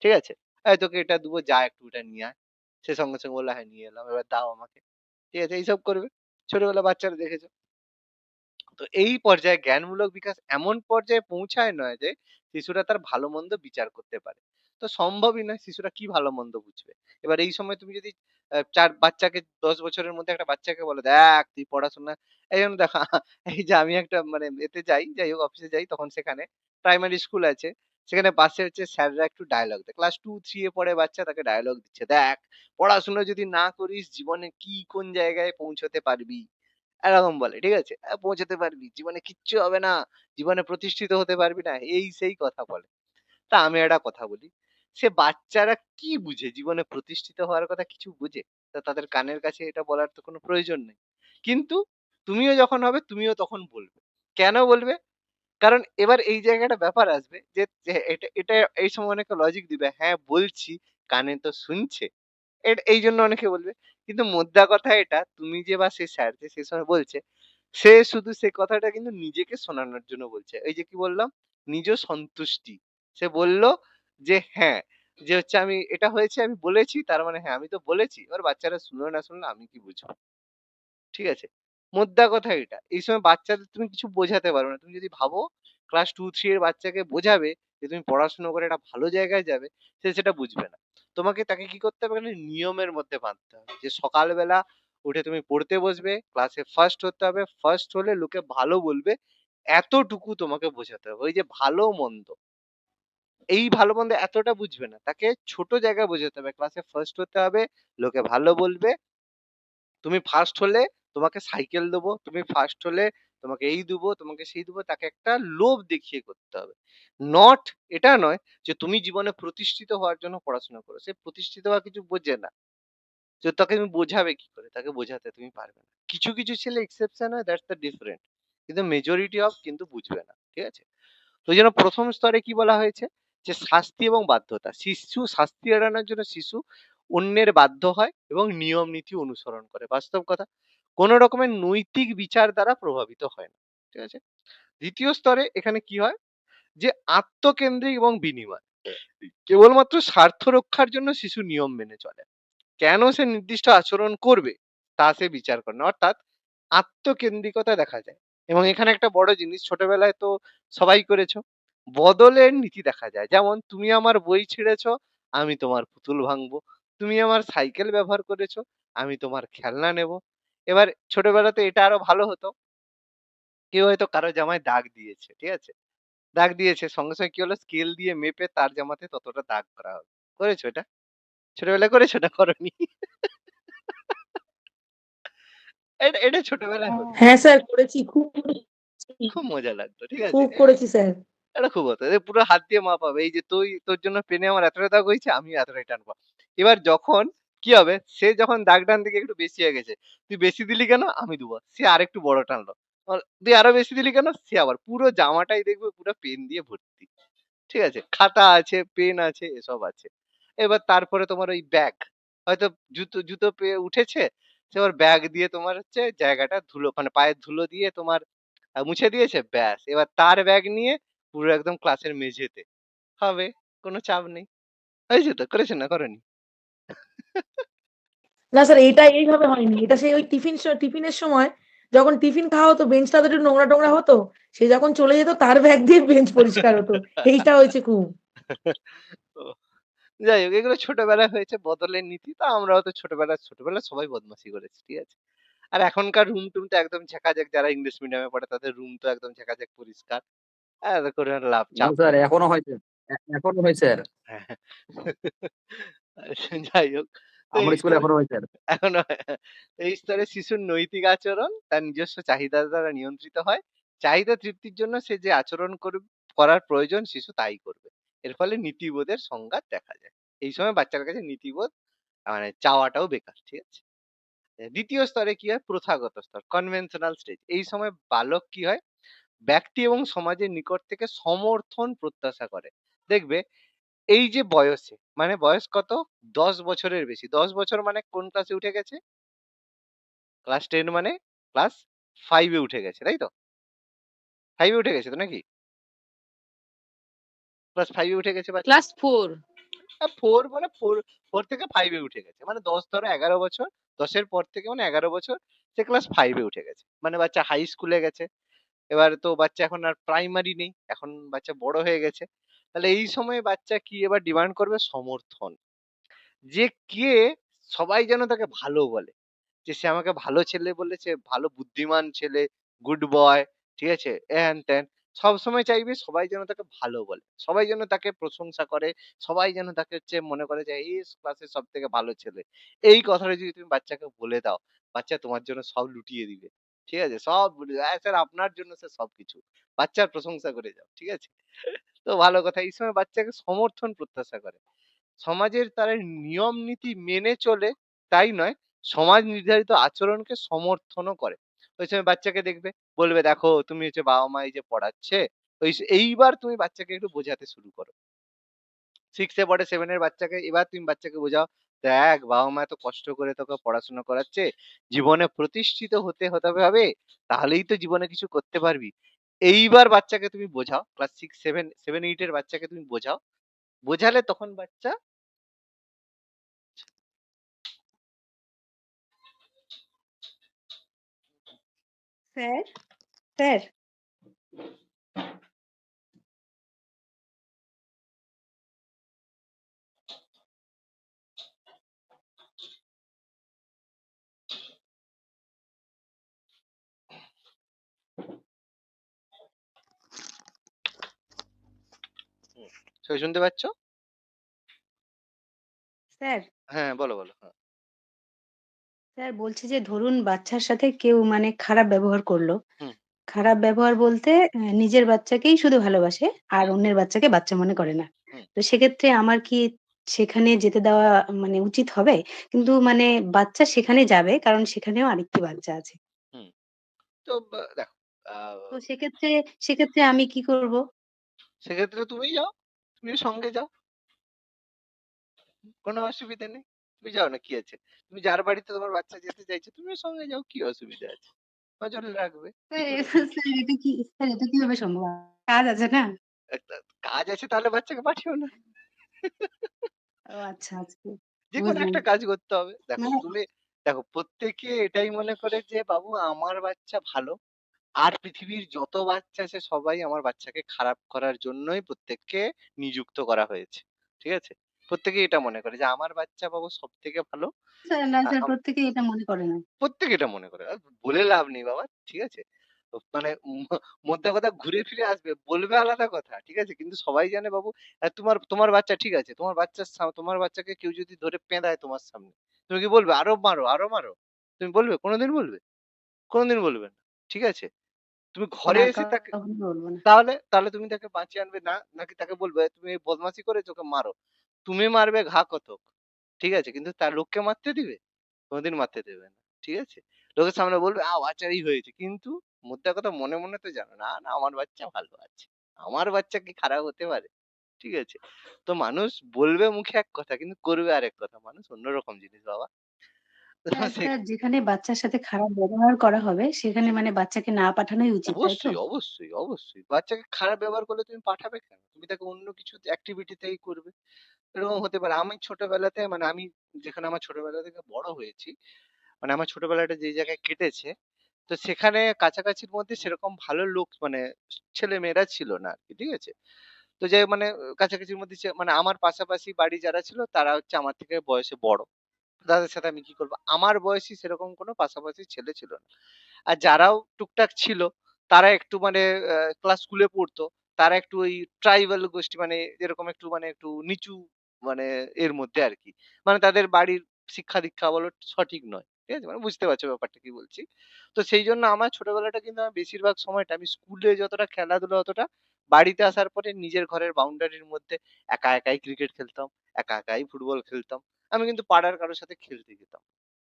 ঠিক আছে। এই তোকে এটা দেবো, যা একটু এটা নিয়ে আয়। সে সঙ্গে সঙ্গে বললো হ্যাঁ নিয়ে এলাম, এবার দাও আমাকে, ঠিক আছে, এইসব করবে। ছোটবেলা বাচ্চারা দেখেছো। তো এই পর্যায়ে জ্ঞানমূলক বিকাশ এমন পর্যায়ে পৌঁছায় নয় যে শিশুরা তার ভালো মন্দ বিচার করতে পারে। তো সম্ভবই নয়, শিশুরা কি ভালো মন্দ বুঝবে। এবার এই সময় তুমি যদি বাচ্চাকে 10 বছরের মধ্যে একটা বাচ্চাকে বলে, "দেখ তুই পড়াশোনা" এই জন্য দেখো এই যে আমি একটা মানে এতে যাই, যাই হোক অফিসে যাই তখন সেখানে প্রাইমারি স্কুল আছে। সেখানে বাসে হচ্ছে স্যাররা একটু ডায়ালগ দেয়। ক্লাস 2-3 এ পড়ে বাচ্চা তাকে ডায়ালগ দিচ্ছে। "দেখ পড়াশোনা যদি না করিস জীবনে কি কোন জায়গায় পৌঁছতে পারবি?" এরকম বলে, ঠিক আছে? পৌঁছাতে পারবি। জীবনে কিচ্ছু হবে না। জীবনে প্রতিষ্ঠিত হতে পারবি না। এই সেই কথা বলে। তা আমি একটা কথা বলি, সে বাচ্চারা কি বুঝে? জীবনে প্রতিষ্ঠিত হওয়ার কথা কিছু বুঝে? তা তাদের কানের কাছে এটা বলার তো কোনো প্রয়োজন নেই। কিন্তু তুমিও যখন হবে তুমিও তখন বলবে। কেন বলবে? কারণ এবার এই জায়গাটা ব্যাপার আসবে যে এটা এটা এই সময় অনেকে লজিক দিবে, হ্যাঁ বলছি, কানে তো শুনছে। এইজন্য অনেকে বলবে। কিন্তু মোদ্দা কথা এটা, তুমি যে বা সে স্যার যে সে সময় বলছে, সে শুধু সে কথাটা কিন্তু নিজেকে শোনানোর জন্য বলছে। এই যে কি বললাম? নিজ সন্তুষ্টি। সে বলল যে হ্যাঁ, যে হচ্ছে আমি এটা হয়েছে আমি বলেছি তার মানে হ্যাঁ আমি তো বলেছি। এবার বাচ্চারা শুনলো না শুনলো আমি কি বুঝবো? ঠিক আছে? মোদ্দা কথা এটা। এই সময় বাচ্চাদের তুমি কিছু বোঝাতে পারবে না। তুমি যদি ভাবো ক্লাস 2-3 এর বাচ্চাকে বোঝাবে যে তুমি পড়াশোনা করে একটা ভালো জায়গায় যাবে, সে সেটা বুঝবে না। তোমাকে তাকে কি করতে হবে? একটা নিয়মের মধ্যে বাঁধতে হবে। যে সকালবেলা উঠে তুমি পড়তে বসবে, ক্লাসে ফার্স্ট হতে হবে। ফার্স্ট হলে লোকে ভালো বলবে। এতটুকু তোমাকে বোঝাতে হবে। ওই যে ভালো মন্দ, এই ভালো মন্দ এতটা বুঝবে না। তাকে ছোট জায়গায় বোঝাতে হবে। ক্লাসে ফার্স্ট হতে হবে, লোকে ভালো বলবে। তুমি ফার্স্ট হলে তোমাকে সাইকেল দেবো, তুমি ফার্স্ট হলে তোমাকে এই দেবো, তোমাকে সেই দেবো, তাকে একটা লোভ দেখিয়ে করতে হবে। নট এটা নয় যে তুমি জীবনে প্রতিষ্ঠিত হওয়ার জন্য পড়াশোনা করো। সে প্রতিষ্ঠিত হওয়া কিছু বোঝে না। তো তাকে তুমি বোঝাবে কি করে? তাকে বোঝাতে তুমি পারবে না। কিছু, কিছু ছেলে এক্সেপশন হয়, দ্যাটস দ্য ডিফারেন্ট। কিন্তু মেজরিটি অফ কিন্তু বুঝবে না। ঠিক আছে? তো ওই জন্য ১ম স্তরে কি বলা হয়েছে? যে শাস্তি এবং বাধ্যতা। শাস্তি এড়ানোর জন্য শিশু অন্যের বাধ্য হয় এবং নিয়ম নীতি অনুসরণ করে। বাস্তব কথা। কোন রকমের নৈতিক বিচার দ্বারা প্রভাবিত হয় না। ঠিক আছে? ২য় স্তরে এখানে কি হয়? যে আত্মকেন্দ্রিক এবং বিনিময়। কেবলমাত্র স্বার্থ রক্ষার জন্য শিশু নিয়ম মেনে চলে। কেন সে নির্দিষ্ট আচরণ করবে তা সে বিচার করে না। অর্থাৎ আত্মকেন্দ্রিকতা দেখা যায়। এবং এখানে একটা বড় জিনিস ছোটবেলায় তো সবাই করেছো। বদলের নীতি দেখা যায়। যেমন তুমি আমার বই ছিঁড়েছো, আমি তোমার পুতুল ভাঙবো। তুমি আমার সাইকেল ব্যবহার করেছো, আমি তোমার খেলনা নেবো। এবার ছোটবেলাতে এটা আরো ভালো হতো। কেউ হয়তো কারো জামায় দাগ দিয়েছে। ঠিক আছে? দাগ দিয়েছে সঙ্গে, সঙ্গে কি হলো স্কেল দিয়ে মেপে তার জামাতে ততটা দাগ করা হলো। করেছো এটা? ছোটবেলায় করেছো না করোনি? এটা এটা ছোটবেলায় হতো। হ্যাঁ স্যার, করেছি, খুব করেছি। খুব মজা লাগতো। ঠিক আছে? খুব করেছি স্যার। এটা খুব হতো। পুরো হাত দিয়ে মাপাবে। এই যে তোর জন্য পেনে আমার এতটা দাগ হয়েছে, আমিও এতটাই টানবো। এবার যখন কি হবে? সে যখন দাগ টান থেকে একটু বেশি হয়ে গেছে। তুই বেশি দিলি কেন? আমি দিবো। সে আরেকটু বড় টানলো। তুই আরো বেশি দিলি কেন? সে আবার পুরো জামাটাই দেখবে পুরো পেন দিয়ে ভর্তি। ঠিক আছে? খাতা আছে, পেন আছে, এসব আছে। এবার তারপরে তোমার ওই ব্যাগ। হয়তো জুতো জুতো পেয়ে উঠেছে। সে আবার ব্যাগ দিয়ে তোমার হচ্ছে জায়গাটা ধুলো মানে পায়ের ধুলো দিয়ে তোমার মুছে দিয়েছে ব্যাস। এবার তার ব্যাগ নিয়ে পুরো একদম ক্লাসের মেঝেতে। হবে। কোনো চাপ নেই। হয়েছে তো? করেছেন না করেননি? না স্যার, এটা এইভাবে হয়নি। এটা সেই ওই টিফিনের সময় যখন টিফিন খাওয়া হতো, বেঞ্চটা তো একটু নোংরা-টোংরা হতো। সে যখন চলে যেত তার ব্যাগ দিয়ে বেঞ্চ পরিষ্কার হতো। এইটা হয়েছে খুব। তো যাই হোক এগুলো ছোটবেলায় হয়েছে বদলের নীতি। তো আমরাও তো ছোটবেলায় সবাই বদমাশি করেছি। ঠিক আছে? আর এখনকার রুম-টুম তো একদম ঝেঁকাঝেক যারা ইংলিশ মিডিয়ামে পড়ে তাদের রুম তো একদম ঝেঁকাঝেক পরিষ্কার। এত করে আর লাভ না চাপ স্যার, নেই। এখনো হয় স্যার। এখনো হয় স্যার। হ্যাঁ। যাই হোক। তো আমার এই স্কুলে স্তরে এখনো হয় স্যার। এখনো এই স্তরে শিশুর নৈতিক আচরণ তার নিজস্ব চাহিদা দ্বারা নিয়ন্ত্রিত হয়। চাহিদা তৃপ্তির জন্য সে যে আচরণ করার প্রয়োজন শিশু তাই করবে। এর ফলে নীতিবোধের সংঘাত দেখা যায়। এই সময় বাচ্চার কাছে নীতিবোধ মানে চাওয়াটাও বেকার। ঠিক আছে? ২য় স্তরে কি হয়? প্রথাগত স্তর, কনভেনশনাল স্টেজ। এই সময় বালক কি হয়? ব্যক্তি এবং সমাজের নিকট থেকে সমর্থন প্রত্যাশা করে। দেখবে এই যে বয়সে, মানে বয়স কত? ১০ বছরের বেশি। ১০ বছর মানে কোন ক্লাসে উঠে গেছে? ক্লাস 10 মানে ক্লাস 5 এ উঠে গেছে, তাই তো? 5 এ উঠে গেছে তো নাকি? ক্লাস 5 এ উঠে গেছে বাচ্চা। ক্লাস 4 4 মানে 4 থেকে 5 এ উঠে গেছে। মানে 10 ধরো 11 বছর। 10 এর পর থেকে মানে 11 বছর সে ক্লাস 5 এ উঠে গেছে। মানে বাচ্চা হাই স্কুলে গেছে। এবার তো বাচ্চা এখন আর প্রাইমারি নেই। এখন বাচ্চা বড় হয়ে গেছে। তাহলে এই সময় বাচ্চা কি এবার ডিমান্ড করবে? সমর্থন। যে কে সবাই যেন তাকে ভালো বলে। যে সে আমাকে ভালো ছেলে বলেছে, ভালো বুদ্ধিমান ছেলে, গুড বয়, ঠিক আছে? হ্যান-ত্যান। সবসময় চাইবে সবাই যেন তাকে ভালো বলে। সবাই যেন তাকে প্রশংসা করে। সবাই যেন তাকে হচ্ছে মনে করে যে এই ক্লাসের সবথেকে ভালো ছেলে। এই কথাটা যদি তুমি বাচ্চাকে বলে দাও, বাচ্চা তোমার জন্য সব লুটিয়ে দিবে। ঠিক আছে? সব বলে স্যার আপনার জন্য স্যার সবকিছু। বাচ্চার প্রশংসা করে যাও। ঠিক আছে? তো ভালো কথা। এই সময় বাচ্চাকে সমর্থন প্রত্যাশা করে। সমাজের তারা নিয়ম নীতি মেনে চলে তাই নয়, সমাজ নির্ধারিত আচরণকে সমর্থনও করে। ওই সময় বাচ্চাকে দেখবে, বলবে দেখো তুমি হচ্ছে বাবা মা এই যে পড়াচ্ছে, এইবার তুমি বাচ্চাকে একটু বোঝাতে শুরু করো। 6 এ পড়ে 7 এর বাচ্চাকে এবার তুমি বাচ্চাকে বোঝাও, দেখ বাবা মা এত কষ্ট করে তোকে পড়াশোনা করাচ্ছে, জীবনে প্রতিষ্ঠিত হতে হবে, তাহলেই তো জীবনে কিছু করতে পারবি। এইবার বাচ্চাকে তুমি বোঝাও, ক্লাস 6, 7, 8 এর বাচ্চাকে তুমি বোঝাও। বোঝালে তখন বাচ্চা স্যার, স্যার হুম, সবাই শুনতে পাচ্ছ? স্যার হ্যাঁ, বলো, বলো। হ্যাঁ, স্যার বলছি যে ধরুন বাচ্চার সাথে কেউ মানে খারাপ ব্যবহার করলো। হুম, খারাপ ব্যবহার বলতে নিজের বাচ্চাকেই শুধু ভালোবাসে আর হুম, অন্যের বাচ্চাকে বাচ্চা মনে করে না। হুম, তো সেক্ষেত্রে আমার কি সেখানে যেতে দেওয়া মানে উচিত হবে? কিন্তু মানে বাচ্চা সেখানে যাবে কারণ সেখানেও আরেকটি বাচ্চা আছে। হুম। তো দেখো, আ তো সেক্ষেত্রে আমি কি করব? সেক্ষেত্রে তুমিই যাও। তুমিও সঙ্গে যাও। কোনো অসুবিধা নেই। তুমি যাও না, কি আছে? তুমি যার বাড়িতে তোমার বাচ্চা যেতে চাইছে, তুমিও সঙ্গে যাও। কি অসুবিধা আছে? নজরে রাখবে। কি স্যার করে স্যার এটা কিভাবে সম্ভব? কাজ আছে না? একটা কাজ আছে তাহলে বাচ্চাকে পাঠিও না। ও আচ্ছা, আচ্ছা যেকোনো বুঝলাম। একটা কাজ করতে হবে। দেখো মানে তুমি দেখো প্রত্যেকে এটাই মনে করে যে বাবু আমার বাচ্চা ভালো। আর পৃথিবীর যত বাচ্চা আছে সবাই আমার বাচ্চাকে খারাপ করার জন্যই প্রত্যেককে নিযুক্ত করা হয়েছে। ঠিক আছে? প্রত্যেকেই এটা মনে করে যে আমার বাচ্চা বাবু সবথেকে ভালো। স্যার না আ স্যার আম প্রত্যেকেই এটা মনে করে না। প্রত্যেকে এটা মনে করে। বলে লাভ নেই বাবা। ঠিক আছে? মানে মোদ্দা কথা ঘুরে ফিরে আসবে। বলবে আলাদা কথা। ঠিক আছে? কিন্তু সবাই জানে বাবু তোমার তোমার বাচ্চা ঠিক আছে। তোমার বাচ্চাকে কেউ যদি ধরে পেঁদায় তোমার সামনে, তুমি কি বলবে, "আরো মারো, আরো মারো।" তুমি বলবে? কোনদিন বলবে? কোনদিন বলবে না। ঠিক আছে? তুমি ঘরে না এসে তাকে কখনো বলব না। তাহলে তুমি তাকে বাঁচিয়ে আনবে না, নাকি তাকে বলবে তুমি এই বদমাশি করেছো ওকে মারো। তুমি মারবে ঘা কতক। ঠিক আছে? কিন্তু তার লোককে মারতে দিবে? কোনদিন মারতে দেবে না। ঠিক আছে? লোকের সামনে বলবে বাচ্চারই হয়েছে। কিন্তু মোদ্দা কথা মনে, মনে তো জানো না, না আমার বাচ্চা ভালো আছে। আমার বাচ্চা কি খারাপ হতে পারে? ঠিক আছে? তো মানুষ বলবে মুখে এক কথা কিন্তু করবে আরেক কথা। মানুষ অন্যরকম জিনিস বাবা। তো স্যার সে স্যার যেখানে বাচ্চার সাথে খারাপ ব্যবহার করা হবে সেখানে মানে বাচ্চাকে না পাঠানোই উচিত, তাই তো? অবশ্যই, অবশ্যই, অবশ্যই। বাচ্চাকে খারাপ ব্যবহার করলে তুমি পাঠাবে কেন? তুমি তাকে অন্য কিছু activity তেই করবে। এরকম হতে পারে। আমি ছোটবেলাতে মানে আমি যেখানে আমার ছোটবেলা থেকে বড় হয়েছি, মানে আমার ছোটবেলাটা যে জায়গায় কেটেছে, তো সেখানে কাছাকাছির মধ্যে সেরকম ভালো লোক মানে ছেলেমেয়েরা ছিল না আরকি। ঠিক আছে? তো যাই হোক মানে কাছাকাছির মধ্যে মানে আমার পাশাপাশি বাড়ি যারা ছিল তারা হচ্ছে আমার থেকে বয়সে বড়। তাদের সাথে আমি কি করব? আমার বয়সী সেরকম কোনো পাশাপাশি ছেলে ছিল না। আর যারাও টুকটাক ছিল তারা একটু মানে ক্লাস স্কুলে পড়তো। তারা একটু ওই ট্রাইবাল গোষ্ঠী মানে এরকম একটু মানে একটু নিচু মানে এর মধ্যে আরকি। মানে তাদের বাড়ির শিক্ষা-দীক্ষা বলো সঠিক নয়। ঠিক আছে? মানে বুঝতে পারছো ব্যাপারটা কি বলছি। তো সেইজন্য আমার ছোটবেলাটা কিন্তু আমার বেশিরভাগ সময়টা আমি স্কুলে যতটা খেলাধুলা অতটা বাড়িতে আসার পরে নিজের ঘরের বাউন্ডারির মধ্যে একা একাই ক্রিকেট খেলতাম, একা একাই ফুটবল খেলতাম। আমি কিন্তু পাড়ার কারো সাথে খেলতে যেতাম।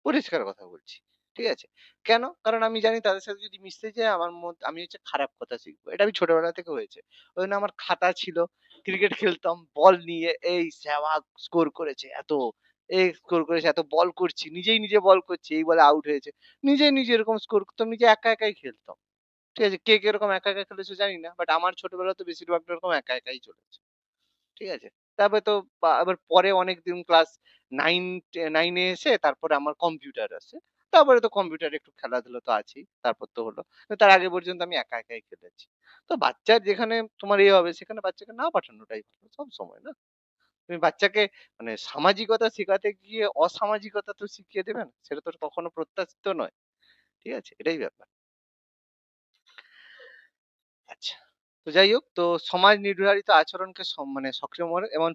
পরিষ্কার কথা বলছি। ঠিক আছে? কেন? কারণ আমি জানি তাদের সাথে যদি মিশতে যাই আমি হচ্ছে খারাপ কথা শিখবো। এটা আমি ছোটবেলা থেকে হয়েছে। ওইজন্য আমার খাতা ছিল। ক্রিকেট খেলতাম বল নিয়ে এই সেওয়াগ স্কোর করেছে এত, স্কোর করেছে এত, বল করছি। নিজে বল করছি। এই বলে আউট হয়েছে। নিজে এরকম স্কোর করতাম। নিজে একা একাই খেলতাম। ঠিক আছে? কে কিরকম একা একা খেলেছে জানি না। বাট আমার ছোটবেলা তো বেশিরভাগটা এরকম একা একাই চলেছে। ঠিক আছে? তারপরে তো আবার পরে অনেকদিন ক্লাস 9 9 এ এসে তারপরে আমার কম্পিউটার আসে। তারপরে তো কম্পিউটারে একটু খেলাধুলা তো আছেই। তারপর তো হলো। কিন্তু তার আগে পর্যন্ত আমি একা একাই খেলেছি। তো বাচ্চার যেখানে তোমার হবে সেখানে বাচ্চাকে না পাঠানোটাই ভালো সবসময় না? তুমি বাচ্চাকে মানে সামাজিকতা শেখাতে গিয়ে অসামাজিকতা তো শিখিয়ে দেবে না, সেটা তো কখনো প্রত্যাশিত নয়। ঠিক আছে, এটাই ব্যাপার। আচ্ছা, তো যাই হোক, তো সমাজ নির্ধারিত আচরণকে মানে সক্রিয় করে এমন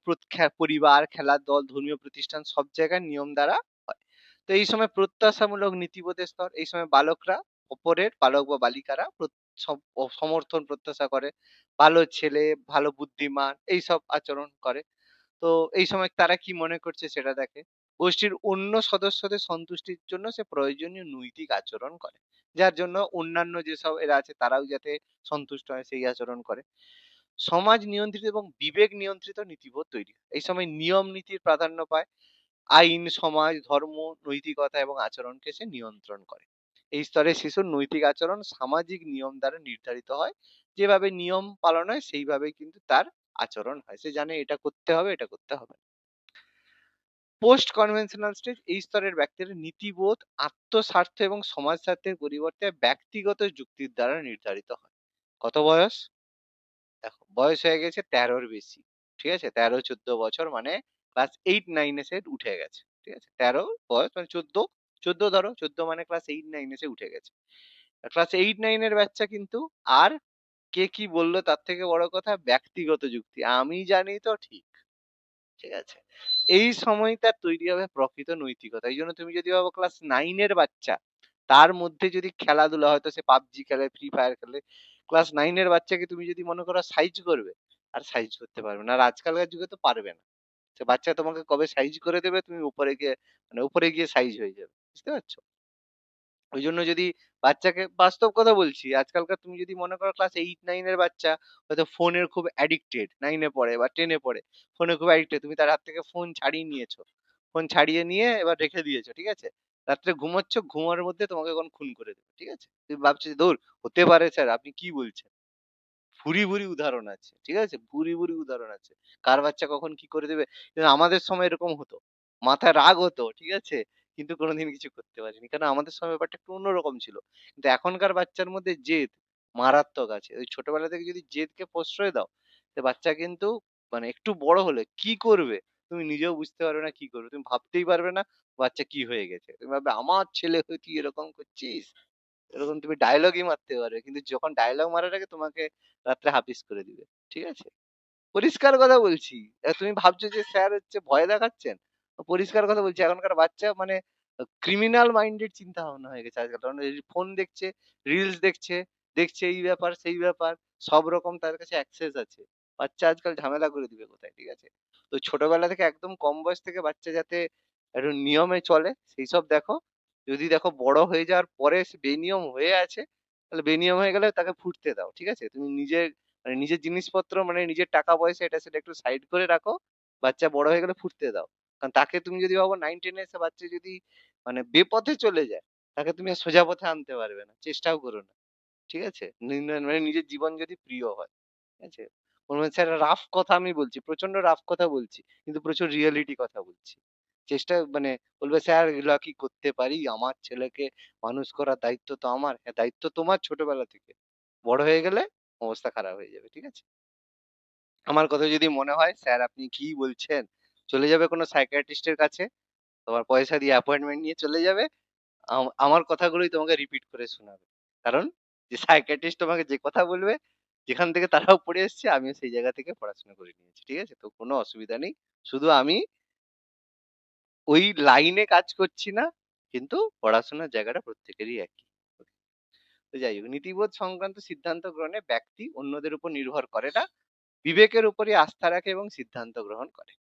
পরিবার, খেলার দল, ধর্মীয় প্রতিষ্ঠান সব জায়গায় নিয়ম দ্বারা হয়। তো এই সময় প্রত্যাশামূলক নীতিবোধের স্তর, এই সময় বালকরা অপরের বালক বা বালিকারা সমর্থন প্রত্যাশা করে, ভালো ছেলে, ভালো বুদ্ধিমান এইসব আচরণ করে। তো এই সময় তারা কি মনে করছে সেটা দেখে। গোষ্ঠীর অন্য সদস্যদের সন্তুষ্টির জন্য সে প্রয়োজনীয় নৈতিক আচরণ করে, যার জন্য অন্যান্য যেসব এরা আছে তারাও যাতে সন্তুষ্ট হয় সেই আচরণ করে। সমাজ নিয়ন্ত্রিত এবং বিবেক নিয়ন্ত্রিত নীতিবোধ তৈরি হয়। এই সময় নিয়ম নীতির প্রাধান্য পায়। আইন, সমাজ, ধর্ম, নৈতিকতা এবং আচরণকে সে নিয়ন্ত্রণ করে। এই স্তরে শিশুর নৈতিক আচরণ সামাজিক নিয়ম দ্বারা নির্ধারিত হয়। যেভাবে নিয়ম পালন হয় সেইভাবেই কিন্তু তার আচরণ হয়। সে জানে এটা করতে হবে, এটা করতে হবে। পোস্ট কনভেনশনাল স্টেজ, এই স্তরের ব্যক্তিরা নীতিবোধ আত্মস্বার্থ এবং সমাজ স্বার্থের পরিবর্তে ব্যক্তিগত যুক্তির দ্বারা নির্ধারিত হয়। কত বয়স? দেখো, বয়স হয়ে গেছে 13-র বেশি। ঠিক আছে, 13-14 বছর মানে ক্লাস 8-9 এ সে উঠে গেছে। ঠিক আছে, 13 বয়স মানে 14 ধরো, 14 মানে ক্লাস 8-9 এ সে উঠে গেছে। ক্লাস 8-9 এর বাচ্চা কিন্তু আর কে কি বললো তার থেকে বড় কথা ব্যক্তিগত যুক্তি, আমি জানি তো ঠিক। ঠিক আছে, এই সময় তার তৈরি হবে প্রকৃত নৈতিকতা। এই জন্য তুমি যদি ভাবো ক্লাস 9 এর বাচ্চা, তার মধ্যে যদি খেলাধুলা, হয়তো সে পাবজি খেলে, ফ্রি ফায়ার খেলে, ক্লাস 9 এর বাচ্চাকে তুমি যদি মনে করো সাইজ করবে, আর সাইজ করতে পারবে না। আর আজকালকার যুগে তো পারবে না। সে বাচ্চা তোমাকে কবে সাইজ করে দেবে, তুমি উপরে গিয়ে মানে উপরে গিয়ে সাইজ হয়ে যাবে। বুঝতে পারছো? ওই জন্য যদি বাচ্চাকে, বাস্তব কথা বলছি, আজকালকার তুমি যদি মনে করো ক্লাস 8-9 এর বাচ্চা হয়তো ফোনের খুব অ্যাডিক্টেড, 9 এ পড়ে বা 10 এ পড়ে, ফোনে খুব অ্যাডিক্টেড, তুমি তার হাত থেকে ফোন ছাড়িয়ে নিয়েছো, ফোন ছাড়িয়ে নিয়ে এবার রেখে দিয়েছো। ঠিক আছে, রাত্রে ঘুমোচ্ছ, ঘুমার মধ্যে তোমাকে এখন খুন করে দেবে। ঠিক আছে, তুমি ভাবছো যে দূর হতে পারে স্যার, আপনি কি বলছেন? ভুরি, ভুরি উদাহরণ আছে। ঠিক আছে? ভুরি, ভুরি উদাহরণ আছে। কার বাচ্চা কখন কি করে দেবে। কিন্তু আমাদের সময় এরকম হতো। মাথায় রাগ হতো। ঠিক আছে? কিন্তু কোনদিন কিছু করতে পারিনি। কারণ আমাদের সময় ব্যাপারটা একটু অন্যরকম ছিল। কিন্তু এখনকার বাচ্চার মধ্যে জেদ মারাত্মক আছে। ওই ছোটবেলা থেকে যদি জেদকে প্রশ্রয় দাও, সে বাচ্চা কিন্তু মানে একটু বড় হলে কি করবে তুমি নিজেও বুঝতে পারবে না কি করবে। তুমি ভাবতেই পারবে না বাচ্চা কি হয়ে গেছে। তুমি ভাববে আমার ছেলে হয়ে তুই এরকম করছিস। এরকম তুমি ডায়লগই মারতে পারবে। কিন্তু যখন ডায়লগ মারার আগে তোমাকে রাত্রে হাপিস করে দিবে। ঠিক আছে? পরিষ্কার কথা বলছি। তুমি ভাবছো যে স্যার হচ্ছে ভয় দেখাচ্ছেন। পরিষ্কার কথা বলছি, এখনকার বাচ্চা মানে ক্রিমিনাল মাইন্ডেড চিন্তা ভাবনা হয়ে গেছে আজকাল। কারণ এই ফোন দেখছে, রিলস দেখছে, দেখছে এই ব্যাপার সেই ব্যাপার। সব রকম তার কাছে অ্যাক্সেস আছে। বাচ্চা আজকাল ঝামেলা করে দিবে কোথায়। ঠিক আছে? তো ছোটবেলা থেকে একদম কম বয়স থেকে বাচ্চা যাতে একটু নিয়মে চলে সেইসব দেখো। যদি দেখো বড় হয়ে যাওয়ার পরে সে বেনিয়ম হয়ে আছে, তাহলে বেনিয়ম হয়ে গেলে তাকে ফুটতে দাও। ঠিক আছে? তুমি নিজের মানে নিজের জিনিসপত্র মানে নিজের টাকা পয়সা এটা সেটা একটু সাইড করে রাখো। বাচ্চা বড় হয়ে গেলে ফুটতে দাও। কারণ তাকে তুমি যদি ভাবো 9-10 এ এসে বাচ্চা যদি মানে বেপথে চলে যায়, তাকে তুমি আর সোজা পথে আনতে পারবে না। চেষ্টাও করো না। ঠিক আছে? মানে নিজের জীবন যদি প্রিয় হয়। ঠিক আছে? বলবেন স্যার রাফ কথা আমি বলছি, প্রচন্ড রাফ কথা বলছি। কিন্তু প্রচুর রিয়ালিটি কথা বলছি। চেষ্টা মানে বলবে স্যার এগুলা কি করতে পারি? আমার ছেলেকে মানুষ করার দায়িত্ব তো আমার। হ্যাঁ, দায়িত্ব তোমার ছোটবেলা থেকে। বড় হয়ে গেলে অবস্থা খারাপ হয়ে যাবে। ঠিক আছে? আমার কথা যদি মনে হয় স্যার আপনি কি বলছেন? চলে যাবে কোনো সাইকিয়াট্রিস্ট এর কাছে। তোমার পয়সা দিয়ে অ্যাপয়েন্টমেন্ট নিয়ে চলে যাবে। আমার কথাগুলোই তোমাকে রিপিট করে শোনাবে। কারণ যে সাইকিয়াট্রিস্ট তোমাকে যে কথা বলবে, যেখান থেকে তারাও পড়ে এসছে, আমিও সেই জায়গা থেকে পড়াশোনা করে নিয়েছি। ঠিক আছে? তো কোনো অসুবিধা নেই। শুধু আমি ওই লাইনে কাজ করছি না, কিন্তু পড়াশোনার জায়গাটা প্রত্যেকেরই একই। তো যাই হোক, নীতিবোধ সংক্রান্ত সিদ্ধান্ত গ্রহণে ব্যক্তি অন্যদের উপর নির্ভর করে না, বিবেকের উপরই আস্থা রাখে এবং সিদ্ধান্ত গ্রহণ করে।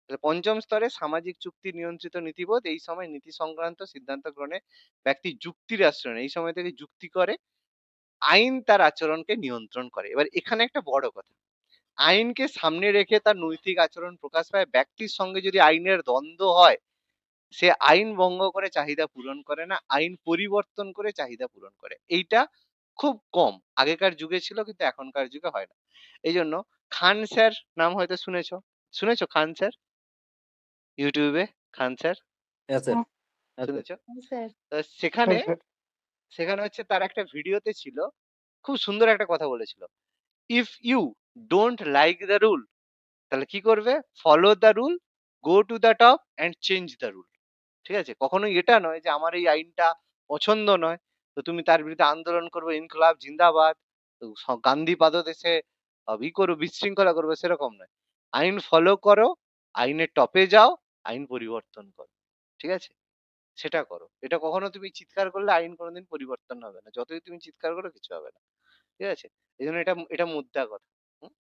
তাহলে পঞ্চম স্তরে সামাজিক চুক্তি নিয়ন্ত্রিত নীতিবোধ, এই সময় নীতি সংক্রান্ত সিদ্ধান্ত গ্রহণে ব্যক্তি যুক্তির আশ্রয় নেয়। এই সময় থেকে যুক্তি করে, আইন তার আচরণকে নিয়ন্ত্রণ করে। এবার এখানে একটা বড় কথা, আইনকে সামনে রেখে তার নৈতিক আচরণ প্রকাশ পায়। ব্যক্তির সঙ্গে যদি আইনের দ্বন্দ্ব হয়, সে আইন ভঙ্গ করে চাহিদা পূরণ করে না, আইন পরিবর্তন করে চাহিদা পূরণ করে। এইটা খুব কম, আগেকার যুগে ছিল কিন্তু এখনকার যুগে হয় না। এই জন্য খান স্যার নাম হয়তো শুনেছো, শুনেছো খান স্যার? ইউটিউবে খান স্যার হ্যাঁ স্যার, হ্যাঁ, হ্যাঁ স্যার। শুনেছো? স্যার। তো সেখানে সেখানে হচ্ছে তার একটা ভিডিওতে ছিল, খুব সুন্দর একটা কথা বলেছিল। If you don't like the rule, তাহলে কি করবে? Follow the rule, go to the top and change the rule. ঠিক আছে? কখনোই এটা নয় যে আমার এই আইনটা পছন্দ নয়, তো তুমি তার বিরুদ্ধে আন্দোলন করবে, ইনকলাব জিন্দাবাদ, তো গান্ধী পাদদেশে করো, বিশৃঙ্খলা করবে, সেরকম নয়। আইন ফলো করো, আইনের টপে যাও, আইন পরিবর্তন করো। ঠিক আছে? সেটা করো। এটা কখনো তুমি চিৎকার করলে আইন কোনোদিন পরিবর্তন হবে না। যতই তুমি চিৎকার করো কিছু হবে না। ঠিক আছে? এজন্য এটা এটা মুদ্রা কথা। হুম?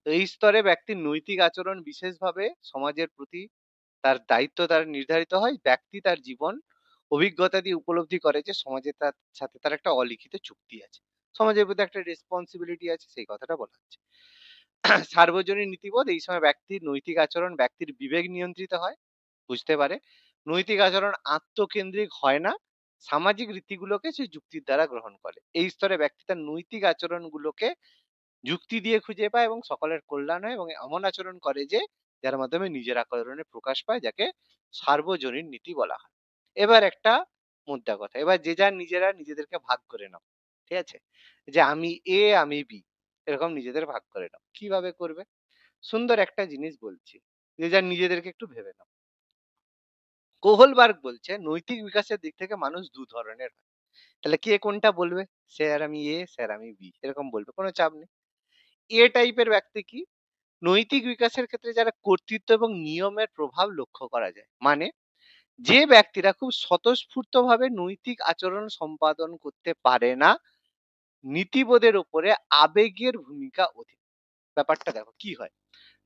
তো এই স্তরে ব্যক্তির নৈতিক আচরণ বিশেষভাবে সমাজের প্রতি তার দায়িত্ব দ্বারা নির্ধারিত হয়। ব্যক্তি তার জীবন অভিজ্ঞতা দিয়ে উপলব্ধি করে যে সমাজে তার সাথে তার একটা অলিখিত চুক্তি আছে। সমাজের প্রতি একটা রেসপন্সিবিলিটি আছে, সেই কথাটা বলা হচ্ছে। সার্বজনীন নীতিবোধ এই সময় ব্যক্তির নৈতিক আচরণ ব্যক্তির বিবেক নিয়ন্ত্রিত হয়, বুঝতে পারে। নৈতিক আচরণ আত্মকেন্দ্রিক হয় না, সামাজিক রীতিগুলোকে সে যুক্তির দ্বারা গ্রহণ করে। এই স্তরে ব্যক্তি তার নৈতিক আচরণগুলোকে যুক্তি দিয়ে খুঁজে পায় এবং সকলের কল্যাণ হয় এবং এমন আচরণ করে যে যার মাধ্যমে নিজের আচরণে প্রকাশ পায়, যাকে সার্বজনীন নীতি বলা হয়। এবার একটা মুদ্রা কথা, এবার যে যার নিজেরা নিজেদেরকে ভাগ করে নাও। ঠিক আছে? যে আমি এ, আমি বি, এরকম নিজেদের ভাগ করে নাও। কিভাবে করবে? সুন্দর একটা জিনিস বলছি, যে যার নিজেদেরকে একটু ভেবে নাও। কোহলবার্গ বলছে নৈতিক বিকাশের দিক থেকে মানুষ দু ধরনের হয়। তাহলে কে কোনটা বলবে? স্যার আমি এ, স্যার আমি বি, এরকম বলবে, কোনো চাপ নেই। এ টাইপের ব্যক্তি কি? নৈতিক বিকাশের ক্ষেত্রে যারা কর্তৃত্ব এবং নিয়মের প্রভাব লক্ষ্য করা যায়। মানে যে ব্যক্তিরা খুব স্বতঃস্ফূর্তভাবে নৈতিক আচরণ সম্পাদন করতে পারে না, নীতিবোধের উপরে আবেগের ভূমিকা অধিক। ব্যাপারটা দেখো কি হয়,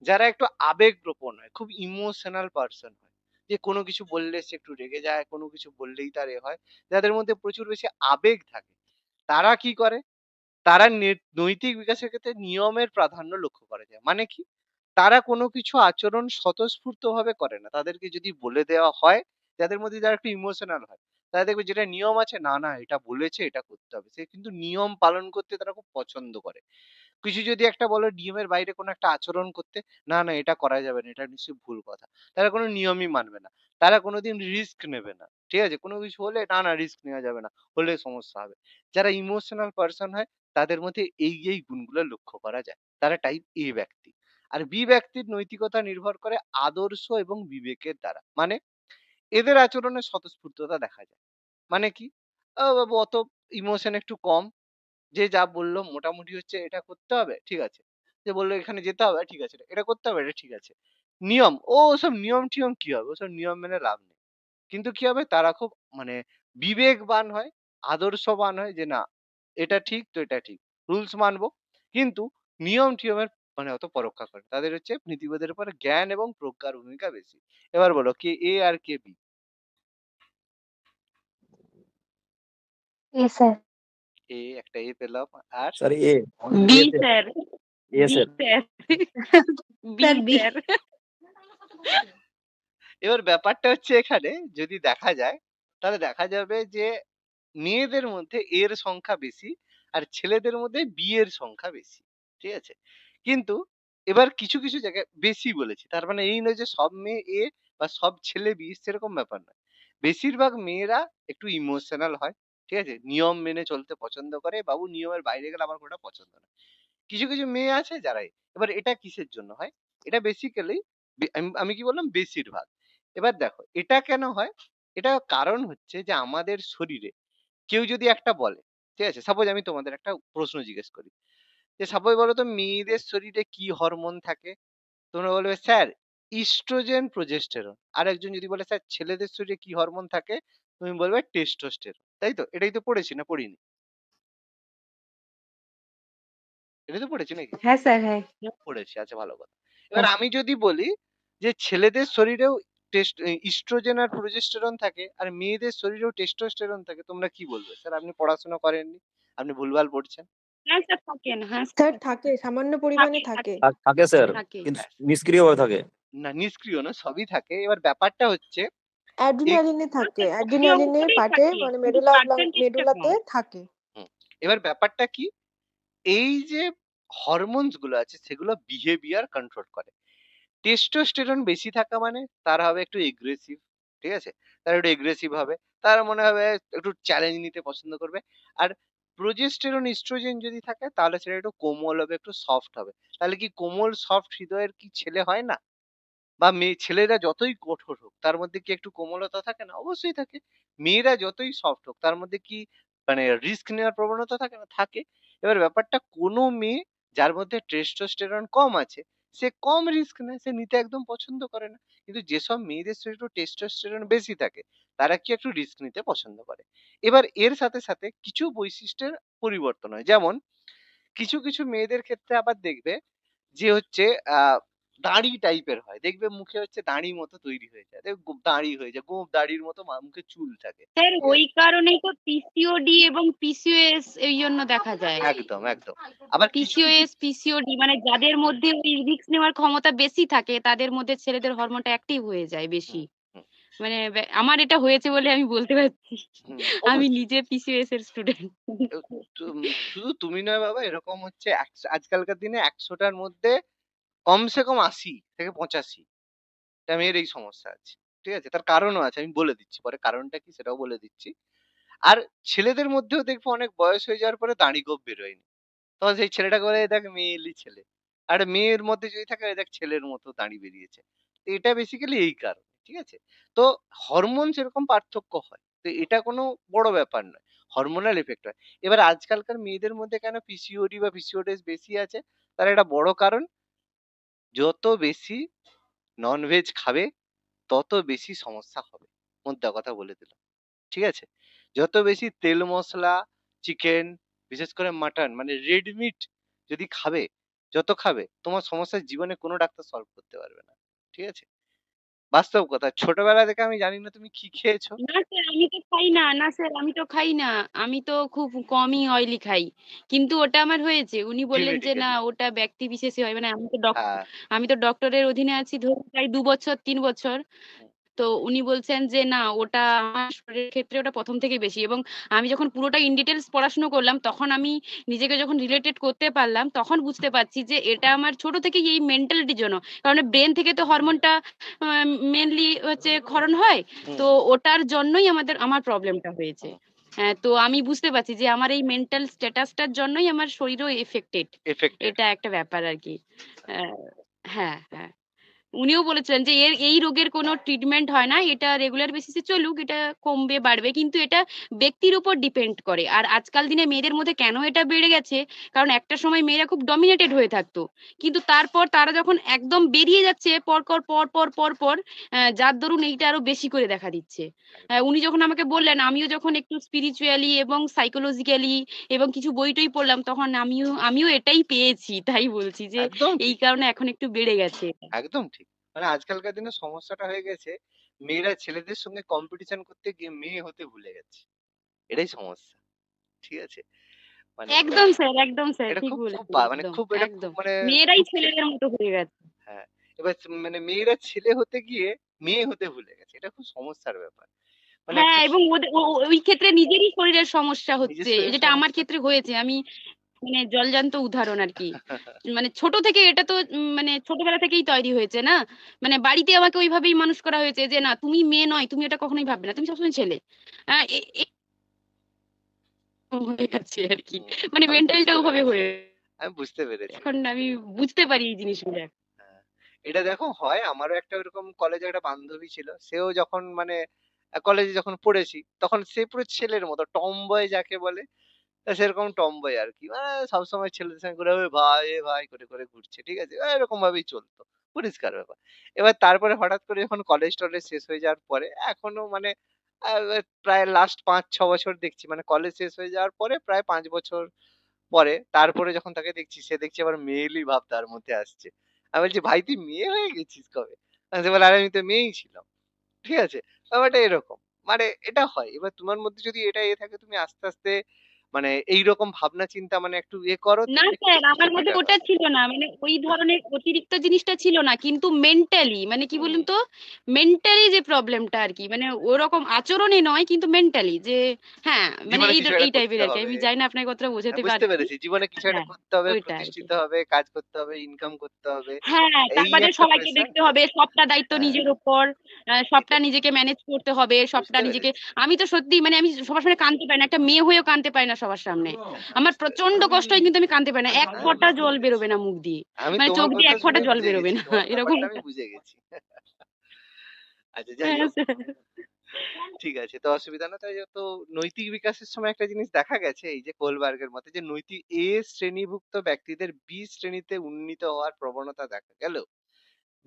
যারা একটু আবেগপ্রবণ হয়, খুব ইমোশনাল পার্সন হয়, যে কোনো কিছু বললে সে একটু রেগে যায়, কোনো কিছু বললেই তার এ হয়, যাদের মধ্যে প্রচুর বেশি আবেগ থাকে, তারা কি করে? তারা নৈতিক বিকাশের ক্ষেত্রে নিয়মের প্রাধান্য লক্ষ্য করা যায়। মানে কি? তারা কোনো কিছু আচরণ স্বতঃস্ফূর্তভাবে করে না। তাদেরকে যদি বলে দেওয়া হয়, যাদের মধ্যে যারা একটু ইমোশনাল হয়, তারা দেখবে যেটা নিয়ম আছে, না, না এটা বলেছে এটা করতে হবে। সে কিন্তু নিয়ম পালন করতে তারা খুব পছন্দ করে। কিছু যদি একটা বলো নিয়মের বাইরে কোনো একটা আচরণ করতে, না, না এটা করা যাবে না, এটা নিশ্চয়ই ভুল কথা। তারা কোনো নিয়মই মানবে না। তারা কোনোদিন রিস্ক নেবে না। ঠিক আছে? কোনো কিছু হলে, না, না রিস্ক নেওয়া যাবে না। হলে সমস্যা হবে। যারা ইমোশনাল পারসন হয়, তাদের মধ্যে এই গুণগুলো লক্ষ্য করা যায়। তারা টাইপ এ ব্যক্তি। আর বি ব্যক্তির নৈতিকতা নির্ভর করে আদর্শ এবং বিবেকের দ্বারা। মানে এদের আচরণে স্বতঃস্ফূর্ততা দেখা যায়। মানে কি? বাবু অত ইমোশন একটু কম। যে যা বললো মোটামুটি হচ্ছে এটা করতে হবে, ঠিক আছে। যে বললো এখানে যেতে হবে, ঠিক আছে। এটা করতে হবে, এটা ঠিক আছে। নিয়ম, ওসব নিয়ম-টিয়ম কি হবে? ওসব নিয়ম মেনে লাভ নেই। কিন্তু কি হবে? তারা খুব মানে বিবেকবান হয়, আদর্শবান হয়, যে না এটা ঠিক তো এটা ঠিক। রুলস মানবো। কিন্তু নিয়ম-টিয়মের মানে অত পরোক্ষা করে না। তাদের হচ্ছে নীতিবোধের উপরে জ্ঞান এবং প্রজ্ঞার ভূমিকা বেশি। এবার বলো কে এ আর কে বি? A sir. এ একটা এ পেলাম, আর sir A B A sir sir, A B sir sir, B sir B. Sir. এবার ব্যাপারটা হচ্ছে এখানে যদি দেখা যায়, তাহলে দেখা যাবে যে মেয়েদের মধ্যে এর সংখ্যা বেশি আর ছেলেদের মধ্যে বি এর সংখ্যা বেশি। ঠিক আছে? কিন্তু এবার কিছু কিছু জায়গায় বেশি বলেছি, তার মানে এই নয় যে সব মেয়ে এ বা সব ছেলে বি, সেরকম ব্যাপার নয়। বেশিরভাগ মেয়েরা একটু ইমোশনাল হয়, ঠিক আছে, নিয়ম মেনে চলতে পছন্দ করে, বাবু নিয়মের বাইরে গেলে আমার কোনটা পছন্দ না। কিছু কিছু মেয়ে আছে যারা এবার এটা কিসের জন্য হয়? এটা বেসিক্যালি আমি কি বললাম বেশিরভাগ। এবার দেখো এটা কেন হয়, এটা কারণ হচ্ছে যে আমাদের শরীরে কেউ যদি একটা বলে, ঠিক আছে, সাপোজ আমি তোমাদের একটা প্রশ্ন জিজ্ঞেস করি, যে সাপোজ বলো তো মেয়েদের শরীরে কি হরমোন থাকে? তোমরা বলবে স্যার ইস্ট্রোজেন প্রোজেস্টেরন। আর একজন যদি বলে স্যার ছেলেদের শরীরে কি হরমোন থাকে, তুমি বলবে টেস্টোস্টেরন। তাই তো? এটাই তো পড়েছি না পড়িনি? এটাই তো পড়েছি নাকি? হ্যাঁ স্যার, হ্যাঁ। পড়েছি, আচ্ছা ভালো কথা। এবার আমি যদি বলি যে ছেলেদের শরীরেও ইস্ট্রোজেন আর প্রোজেস্টেরন থাকে আর মেয়েদের শরীরেও টেস্টোস্টেরন থাকে, তোমরা কি বলবে? স্যার আপনি পড়াশোনা করেননি, আপনি ভুলভাল পড়ছেন। হ্যাঁ স্যার থাকেন, হ্যাঁ স্যার থাকে, সামান্য পরিমাণে থাকে। থাকে স্যার, থাকে। কিন্তু নিষ্ক্রিয়ভাবে থাকে। না নিষ্ক্রিয় না, সবই থাকে। এবার ব্যাপারটা হচ্ছে অ্যাড্রিনালিনে থাকে, সক্রিয় অ্যাড্রিনালিনের অবস্থাতেই পার্টে থাকে, মানে কিন্তু পার্সেন্টেজটা মেডুলাতে কম। থাকে। হুম, এবার ব্যাপারটা কি, এই যে হরমোনস গুলো আছে সেগুলো বিহেভিয়ার কন্ট্রোল করে। টেস্টোস্টেরন বেশি থাকা মানে তারা হবে একটু এগ্রেসিভ, ঠিক আছে, তারা একটু এগ্রেসিভ হবে, তারা মনে হবে একটু চ্যালেঞ্জ নিতে পছন্দ করবে। আর প্রোজেস্টেরন ইস্ট্রোজেন যদি থাকে তাহলে সেটা একটু কোমল হবে, একটু সফট হবে। তাহলে কি কোমল সফট হৃদয়ের কি ছেলে হয় না? বা ছেলেরা যতই কঠোর হোক তার মধ্যে কি একটু কোমলতা থাকে না? অবশ্যই থাকে। মেয়েরা যতই সফট হোক তার মধ্যে কি মানে রিস্ক নেওয়ার প্রবণতা থাকে না? থাকে। এবার ব্যাপারটা কোনো মেয়ে যার মধ্যে টেস্টোস্টেরন কম আছে সে কম রিস্ক নেয়, সে নিতে একদম পছন্দ করে না। কিন্তু যেসব মেয়েদের শরীরে একটু টেস্টোস্টেরন বেশি থাকে তারা কি একটু রিস্ক নিতে পছন্দ করে। এবার এর সাথে সাথে কিছু বৈশিষ্ট্যের পরিবর্তন হয়। যেমন কিছু মেয়েদের ক্ষেত্রে আবার দেখবে যে হচ্ছে দাড়ি টাইপের হয়। দেখবে মুখে হচ্ছে দাড়ির মতো তৈরি হয়ে যায়। দাড়ি হয়ে যায়। গোঁফ দাড়ির মতো মুখে চুল থাকে। স্যার ঠিক ওই আছে? কারণেই তো পিসিওডি এবং পিসিওএস এই জন্য দেখা যায়। একদম, একদম। আবার কিছু পিসিওএস, পিসিওডি মানে যাদের মধ্যে ওই রিস্ক নেওয়ার ক্ষমতা বেশি থাকে তাদের মধ্যে ছেলেদের হরমোনটা অ্যাক্টিভ হয়ে যায় বেশি। হুম, হুম, মানে আমার এটা হয়েছে বলে আমি বলতে পারছি। হুম, আমি অবশ্যই। নিজে পিসিওএস এর স্টুডেন্ট। এ শুধু তুমি নয় বাবা, এরকম হচ্ছে আজকালকার দিনে ১০০ টার মধ্যে কমসে কম ৮০ থেকে ৮৫ টা মেয়ের এই সমস্যা আছে। ঠিক আছে? তার কারণও আছে। আমি বলে দিচ্ছি। পরে কারণটা কি সেটাও বলে দিচ্ছি। আর ছেলেদের মধ্যেও দেখবে অনেক বয়স হয়ে যাওয়ার পরে দাড়ি গোঁফ বেরোয়নি। তখন সেই ছেলেটাকে বলে, "এই দেখ মেয়েলি ছেলে।" আর একটা মেয়ের মধ্যে যদি থাকে, "এই দেখ ছেলের মতো দাড়ি বেরিয়েছে।" তো এটা বেসিক্যালি এই কারণ। ঠিক আছে? তো হরমোন যেরকম পার্থক্য হয়। তো এটা কোনো বড় ব্যাপার নয়। হরমোনাল ইফেক্ট হয়। এবার আজকালকার মেয়েদের মধ্যে কেন পিসিওডি বা পিসিওডিএস বেশি আছে? তার একটা বড় কারণ, যত বেশি ননভেজ খাবে তত বেশি সমস্যা হবে। মোদ্দা কথা বলে দিলাম। ঠিক আছে? যত বেশি তেল মসলা, চিকেন, বিশেষ করে মাটন মানে রেড মিট যদি খাবে, যত খাবে তোমার সমস্যা জীবনে কোনো ডাক্তার সলভ করতে পারবে না। ঠিক আছে? বাস্তব কথা। ছোটবেলা থেকে আমি জানি না তুমি কি খেয়েছো? না স্যার আমি তো খাই না। না স্যার আমি তো খাই না। আমি তো খুব কমই অয়েলি খাই। কিন্তু ওটা আমার হয়েছে। উনি বললেন যে না জেনেটিক্যালি। ওটা ব্যক্তি বিশেষে হয়। মানে হ্যাঁ। আমি তো ডক্টরের অধীনে আছি ধরুন প্রায় ২ বছর ৩ বছর। হুম, তো উনি বলছেন যে না ওটা আমার শরীরের ক্ষেত্রে ওটা ১ম থেকেই বেশি এবং আমি যখন পুরোটা ইন ডিটেইলস পড়াশোনা করলাম তখন আমি নিজেকে যখন রিলেটেড করতে পারলাম তখন বুঝতে পারছি যে এটা আমার ছোট থেকেই এই মেন্টালিটির জন্য। কারণ ব্রেন থেকে তো হরমোনটা মেইনলি হচ্ছে ক্ষরণ হয়। হুম, তো ওটার জন্যই আমার প্রবলেমটা হয়েছে। হুম। তো আমি বুঝতে পারছি যে আমার এই মেন্টাল স্ট্যাটাসটার জন্যই আমার শরীরও এফেক্টেড। এফেক্টেড। এটা একটা ব্যাপার আরকি। আ হ্যাঁ, হ্যাঁ। উনিও বলেছিলেন যে এই রোগের কোনো ট্রিটমেন্ট হয় না। এটা রেগুলার বেসিসে চলুক, এটা কমবে বাড়বে। কিন্তু এটা ব্যক্তির উপর ডিপেন্ড করে। আর আজকাল দিনে মেয়েদের মধ্যে কেন এটা বেড়ে গেছে? কারণ একটা সময় মেয়েরা খুব ডমিনেটেড হয়ে থাকতো। কিন্তু তারপর তারা যখন একদম বেরিয়ে যাচ্ছে পর, যার দরুন এইটা আরো বেশি করে দেখা দিচ্ছে। উনি যখন আমাকে বললেন, আমিও যখন একটু স্পিরিচুয়ালি এবং সাইকোলজিক্যালি এবং কিছু বই-টই পড়লাম, তখন আমিও এটাই পেয়েছি। তাই বলছি যে একদম এই ঠিক, কারণে এখন একটু বেড়ে গেছে এটা। একদম ঠিক। মানে আজকালকার দিনে সমস্যাটা হয়ে গেছে, মেয়েরা ছেলেদের সঙ্গে কম্পিটিশন করতে গিয়ে মেয়ে হতে ভুলে গেছে। এটাই সমস্যা। ঠিক আছে? মানে একদম স্যার এটা ঠিক খুব, খুব বলেছেন। মানে একদম, খুব এটা খুব একদম। মানে মেয়েরাই দুঃখের। ছেলেদের মতো হয়ে গেছে। হ্যাঁ। এবার মানে মেয়েরা ছেলে হতে গিয়ে মেয়ে হতে ভুলে গেছে। এটা খুব সমস্যার ব্যাপার। মানে হ্যাঁ, একটা এবং ওদে ও ও ওই ক্ষেত্রে নিজেরই শরীরের সমস্যা নিজের হচ্ছে। শরীরের যেটা আমার সমস্যা। ক্ষেত্রে হয়েছে। আমি মানে জলজান্ত উদাহরণ আরকি। মানে ছোট থেকে এটা তো মানে ছোটবেলা থেকেই তৈরি হয়েছে না? মানে বাড়িতে আমাকে ওইভাবেই মানুষ করা হয়েছে যে, "না তুমি মেয়ে নয়, তুমি এটা কখনোই ভাববে না। তুমি সবসময় ছেলে।" আ এ এরকম হয়ে গেছে আরকি। হুম, মানে আমি মেন্টালটা বুঝতে ওভাবে পেরেছি। হয়ে আমি বুঝতে পেরেছি। এখন আমি বুঝতে পারি এই জিনিসগুলো। হ্যাঁ। এটা দেখো হয় আমারও একটা ওরকম কলেজে একটা বান্ধবী ছিল। সেও যখন মানে কলেজে যখন পড়েছি তখন সে পুরো ছেলের মতো টমবয় যাকে বলে সেরকম টমবয় আরকি। সবসময় ছেলেদের সঙ্গে ঘুরে এ ভাই করে ঘুরছে। ঠিক আছে? এরকম ভাবেই চলতো। পরিষ্কার ব্যাপার। এবার তারপরে হঠাৎ করে যখন কলেজ-টলেজ শেষ হয়ে যাওয়ার পরে এখনো মানে আ প্রায় লাস্ট ৫-৬ বছর দেখছি মানে কলেজ শেষ হয়ে যাওয়ার পরে প্রায় ৫ বছর পরে তারপরে যখন তাকে দেখছি সে দেখছি আবার মেয়েলি ভাব তার মধ্যে আসছে। আমি বলছি, "ভাই তুই মেয়ে হয়ে গেছিস কবে?" সে বলে, "আরে আমি তো মেয়েই ছিলাম।" ঠিক আছে? ব্যাপারটা এরকম। মানে এটা হয়। এবার তোমার মধ্যে যদি এটা থাকে তুমি আস্তে, আস্তে মানে এইরকম ভাবনা চিন্তা মানে একটু করো না দেখবে স্যার কিছু আমার মধ্যে বেটার ওটা হবে। ছিল না। মানে ওই ধরনের অতিরিক্ত জিনিসটা ছিল না। কিন্তু মেন্টালি মানে কি হুম। বলুন তো? মেন্টালি যে প্রবলেমটা আরকি মানে ওরকম আচরণে নয় কিন্তু মেন্টালি যে হ্যাঁ, মানে জীবনে কিছু একটা এই টাইপের করতে আরকি। হবে। আমি জানি না আপনার কথাটা হ্যাঁ, বোঝাতে বুঝতে পারছি। পেরেছি। জীবনে কিছু একটা হ্যাঁ, করতে হবে, ওইটা আরকি। প্রতিষ্ঠিত হবে, কাজ করতে হবে, ইনকাম করতে হবে। হ্যাঁ, তার এই বাদে একটা সবাইকে প্রেশার। দেখতে হবে। সবটা দায়িত্ব হ্যাঁ, নিজের উপর। সবটা এটাই। নিজেকে ম্যানেজ করতে হবে। সবটা বুঝতে নিজেকে পেরেছি। আমি তো সত্যি মানে আমি সবার সামনে কাঁদতে পারি না। একটা মেয়ে হয়েও কাঁদতে পারি না সবার সামনে। আমার প্রচন্ড কষ্ট হয় কিন্তু আমি কাঁদতে পারি না। এক আমি ফোঁটা বুঝতে জল পেরেছি। বেরোবে না মুখ দিয়ে। আমি মানে তোমার চোখ দিয়ে কথা এক ফোঁটা শুনে জল বুঝে বেরোবে গেছি। না। তোমার এরকম ব্যাপারটা আমি বুঝে গেছি। আচ্ছা যাই হ্যাঁ, হোক। স্যার। ঠিক আছে। তো অসুবিধা না। তাই তো নৈতিক বিকাশের সময় একটা জিনিস দেখা গেছে এই যে কোলবার্গের মতে যে নৈতিক এ শ্রেণীভুক্ত ব্যক্তিদের বি শ্রেণীতে উন্নীত হওয়ার প্রবণতা দেখা গেল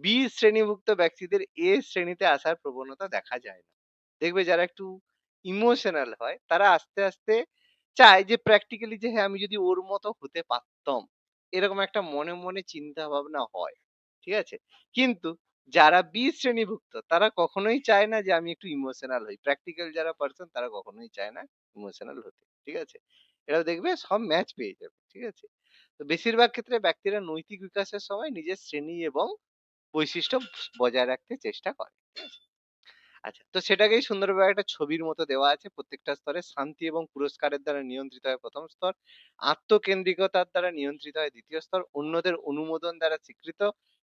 বি শ্রেণীভুক্ত ব্যক্তিদের এ শ্রেণীতে আসার প্রবণতা দেখা যায় না। দেখবে যারা একটু ইমোশনাল হয় তারা আস্তে আস্তে চায় যে প্র্যাকটিক্যালি যে হ্যাঁ আমি যদি ওর মতো হতে পারতাম, এরকম একটা মনে মনে চিন্তা ভাবনা হয়। ঠিক আছে? কিন্তু যারা বি শ্রেণীভুক্ত তারা কখনোই চায় না যে আমি একটু ইমোশনাল হই। প্র্যাকটিক্যাল যারা পারসন তারা কখনোই চায় না ইমোশনাল হতে। ঠিক আছে? এরাও দেখবে সব ম্যাচ পেয়ে যাবে। ঠিক আছে? তো বেশিরভাগ ক্ষেত্রে ব্যক্তিরা নৈতিক বিকাশের সময় নিজের শ্রেণী এবং বৈশিষ্ট্য বজায় রাখতে চেষ্টা করে। ঠিক আছে? আচ্ছা, তো সেটাকেই সুন্দরভাবে একটা ছবির মতো দেওয়া আছে। প্রত্যেকটা স্তরে শান্তি এবং পুরস্কারের দ্বারা নিয়ন্ত্রিত হয় ১ম স্তর, আত্মকেন্দ্রিকতার দ্বারা নিয়ন্ত্রিত হয় ২য় স্তর, অন্যদের অনুমোদন দ্বারা স্বীকৃত,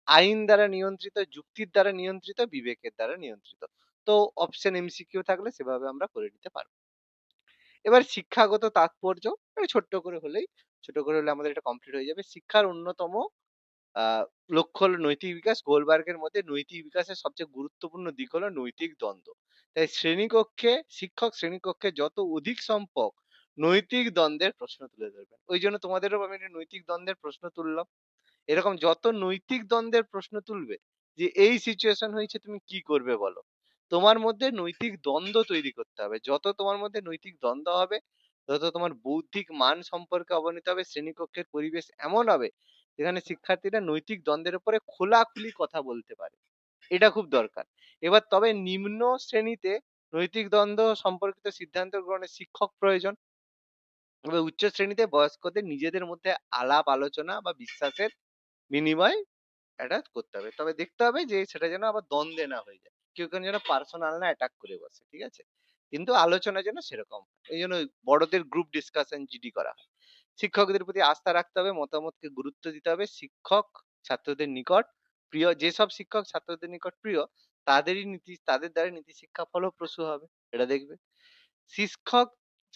আইন দ্বারা নিয়ন্ত্রিত, যুক্তির দ্বারা নিয়ন্ত্রিত, বিবেকের দ্বারা নিয়ন্ত্রিত। তো অপশন এমসিকিউ থাকলে সেভাবে আমরা করে নিতে পারবো। এবার শিক্ষাগত তাৎপর্য ছোট করে হলে আমাদের এটা কমপ্লিট হয়ে যাবে। শিক্ষার অন্যতম লক্ষ্য হলো নৈতিক বিকাশ। গোলবার্গের মধ্যে নৈতিক বিকাশের সবচেয়ে গুরুত্বপূর্ণ দিক হলো নৈতিক দ্বন্দ্ব। তাই শিক্ষক শ্রেণীকক্ষে যত অধিক সংখ্যক নৈতিক দ্বন্দ্বের প্রশ্ন তুলে ধরবেন। ওই জন্য তোমাদেরও আমি একটা নৈতিক দ্বন্দ্বের প্রশ্ন তুললাম। এরকম যত নৈতিক দ্বন্দ্বের প্রশ্ন তুলবে যে এই সিচুয়েশন হয়েছে তুমি কি করবে বলো, তোমার মধ্যে নৈতিক দ্বন্দ্ব তৈরি করতে হবে। যত তোমার মধ্যে নৈতিক দ্বন্দ্ব হবে তত তোমার বৌদ্ধিক মান সম্পর্কে অবনীত হবে। শ্রেণীকক্ষের পরিবেশ এমন হবে যেখানে শিক্ষার্থীরা নৈতিক দ্বন্দ্বের উপরে খোলাখুলি কথা বলতে পারে। এটা খুব দরকার। এবার তবে নিম্ন শ্রেণীতে নৈতিক দ্বন্দ্ব সম্পর্কিত সিদ্ধান্ত গ্রহণের শিক্ষক প্রয়োজন। তবে উচ্চ শ্রেণীতে বয়স্কদের নিজেদের মধ্যে আলাপ আলোচনা বা বিশ্বাসের বিনিময় এটা করতে হবে। তবে দেখতে হবে যে সেটা যেন আবার দ্বন্দ্বে না হয়ে যায়। কেউ যেন পার্সোনাল না অ্যাটাক করে বসে। ঠিক আছে? কিন্তু আলোচনা যেন সেরকম হয়। এইজন্য বড়দের গ্রুপ ডিসকাশন জিডি করা হয়। শিক্ষকদের প্রতি আস্থা রাখতে হবে, মতামতকে গুরুত্ব দিতে হবে। শিক্ষক ছাত্রদের নিকট প্রিয়, যেসব শিক্ষক ছাত্রদের নিকট প্রিয় তাদের দ্বারা নীতি শিক্ষা ফলপ্রসূ হবে। এটা দেখবে। শিক্ষক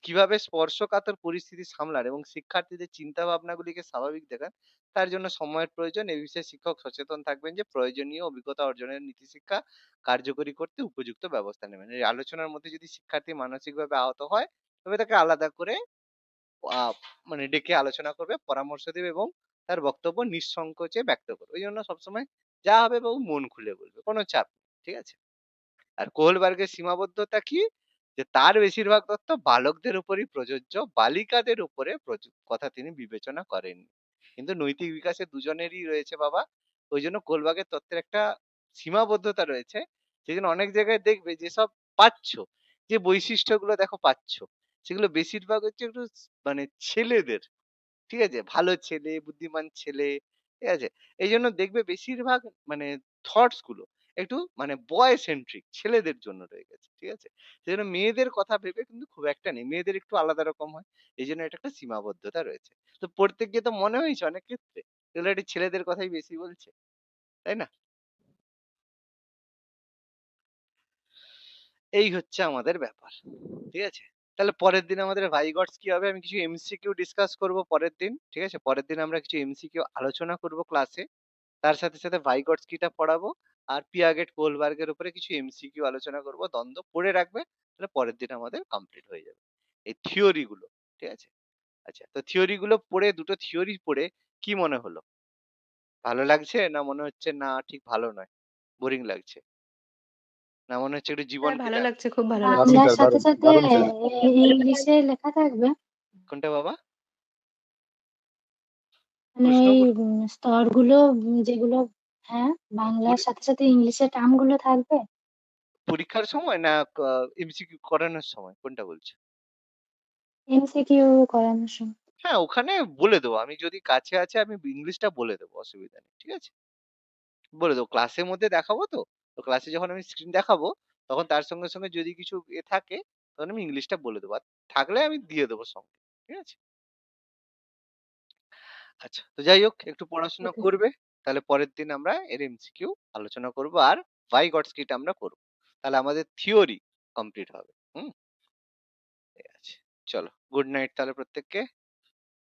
কিভাবে স্পর্শকাতর পরিস্থিতি সামলান এবং শিক্ষার্থীদের চিন্তা ভাবনাগুলিকে স্বাভাবিক দেখান তার জন্য সময়ের প্রয়োজন। এই বিষয়ে শিক্ষক সচেতন থাকবেন যে প্রয়োজনীয় অভিজ্ঞতা অর্জনের নীতি শিক্ষা কার্যকরী করতে উপযুক্ত ব্যবস্থা নেবেন। এই আলোচনার মধ্যে যদি শিক্ষার্থী মানসিকভাবে আহত হয় তবে তাকে আলাদা করে আহ, ডেকে আলোচনা করবে, পরামর্শ দেবে এবং তার বক্তব্য নিঃসংকোচে ব্যক্ত করবে। ওই জন্য সবসময় যা হবে বাবু মন খুলে বলবে, কোনো চাপ নেই। ঠিক আছে? আর কোহলবার্গের সীমাবদ্ধতা কি? যে তার বেশিরভাগ তথ্য বালকদের উপরই প্রযোজ্য, বালিকাদের উপরে কথা তিনি বিবেচনা করেননি। কিন্তু নৈতিক বিকাশে দুজনেরই রয়েছে বাবা। ওই জন্য কোহলবার্গের তত্ত্বের একটা সীমাবদ্ধতা রয়েছে। সেই জন্য অনেক জায়গায় দেখবে যেসব পাচ্ছ, যে বৈশিষ্ট্যগুলো দেখো পাচ্ছ, সেগুলো বেশিরভাগ হচ্ছে একটু ছেলেদের। ঠিক আছে? ভালো ছেলে, বুদ্ধিমান ছেলে, ঠিক আছে? এইজন্য দেখবে বেশিরভাগ মানে থটস গুলো একটু বয় সেন্ট্রিক ছেলেদের জন্য রয়ে গেছে। ঠিক আছে? সেজন্য মেয়েদের কথা ভেবে কিন্তু খুব একটা নেই। মেয়েদের একটু আলাদা রকম হয়। এইজন্য এটা একটা সীমাবদ্ধতা রয়েছে। তো পড়তে গিয়ে তো মনে হয়েছে অনেক ক্ষেত্রে এগুলো একটু ছেলেদের কথাই বেশি বলছে। তাই না? এই হচ্ছে আমাদের ব্যাপার। ঠিক আছে? তাহলে পরের দিন আমাদের ভাইগটস কি হবে? আমি কিছু এমসিকিউ ডিসকাস করব পরের দিন। ঠিক আছে? পরের দিন আমরা কিছু এমসিকিউ আলোচনা করব ক্লাসে। তার সাথে সাথে ভাইগটস্কিটা পড়াবো আর পিয়াগেট কোলবার্গের উপরে কিছু এমসিকিউ আলোচনা করব। দ্বন্দ্ব পড়ে রাখবে, তাহলে পরের দিন আমাদের কমপ্লিট হয়ে যাবে এই থিওরি গুলো। ঠিক আছে? আচ্ছা, তো থিওরি গুলো পড়ে, দুটো থিওরি পড়ে কি মনে হলো? ভালো লাগছে না মনে হচ্ছে না ঠিক ভালো নয়, বোরিং লাগছে, না মনে হচ্ছে একটু জীবন স্যার ভালো ফিরে লাগছে, খুব ভালো দারুণ লাগছে। স্যার, বাংলার সাথে দারুণ সাথে দারুণ স্যার। ইংলিশে লেখা থাকবে, কোনটা বাবা? মানে প্রশ্ন এই স্তরগুলো যেগুলো, হ্যাঁ, বাংলার সাথে সাথে ইংলিশে টার্ম গুলো থাকবে। পরীক্ষার সময় না এমসিকিউ করানোর সময়, কোনটা বলছো? এমসিকিউ করানোর সময়। হ্যাঁ, ওখানে বলে দেবো। আমি যদি কাছে আছে আমি ইংলিশটা বলে দেবো, অসুবিধা নেই। ঠিক আছে? বলে দেবো ক্লাসের মধ্যে দেখাবো। তো তো ক্লাসে যখন আমি স্ক্রিন দেখাবো তখন তার সঙ্গে সঙ্গে যদি কিছু থাকে তখন আমি ইংলিশটা বলে দেবো, আর থাকলে আমি দিয়ে দেবো সঙ্গে। ঠিক আছে? আচ্ছা, তো যাই হোক একটু পড়াশোনা ওকে। করবে। তাহলে পরের দিন আমরা এর এমসিকিউ আলোচনা করব আর ভাইগটস্কিটা আমরা করবো। তাহলে আমাদের থিওরি কমপ্লিট হবে। হুম, ঠিক আছে। চলো, গুড নাইট তাহলে প্রত্যেককে।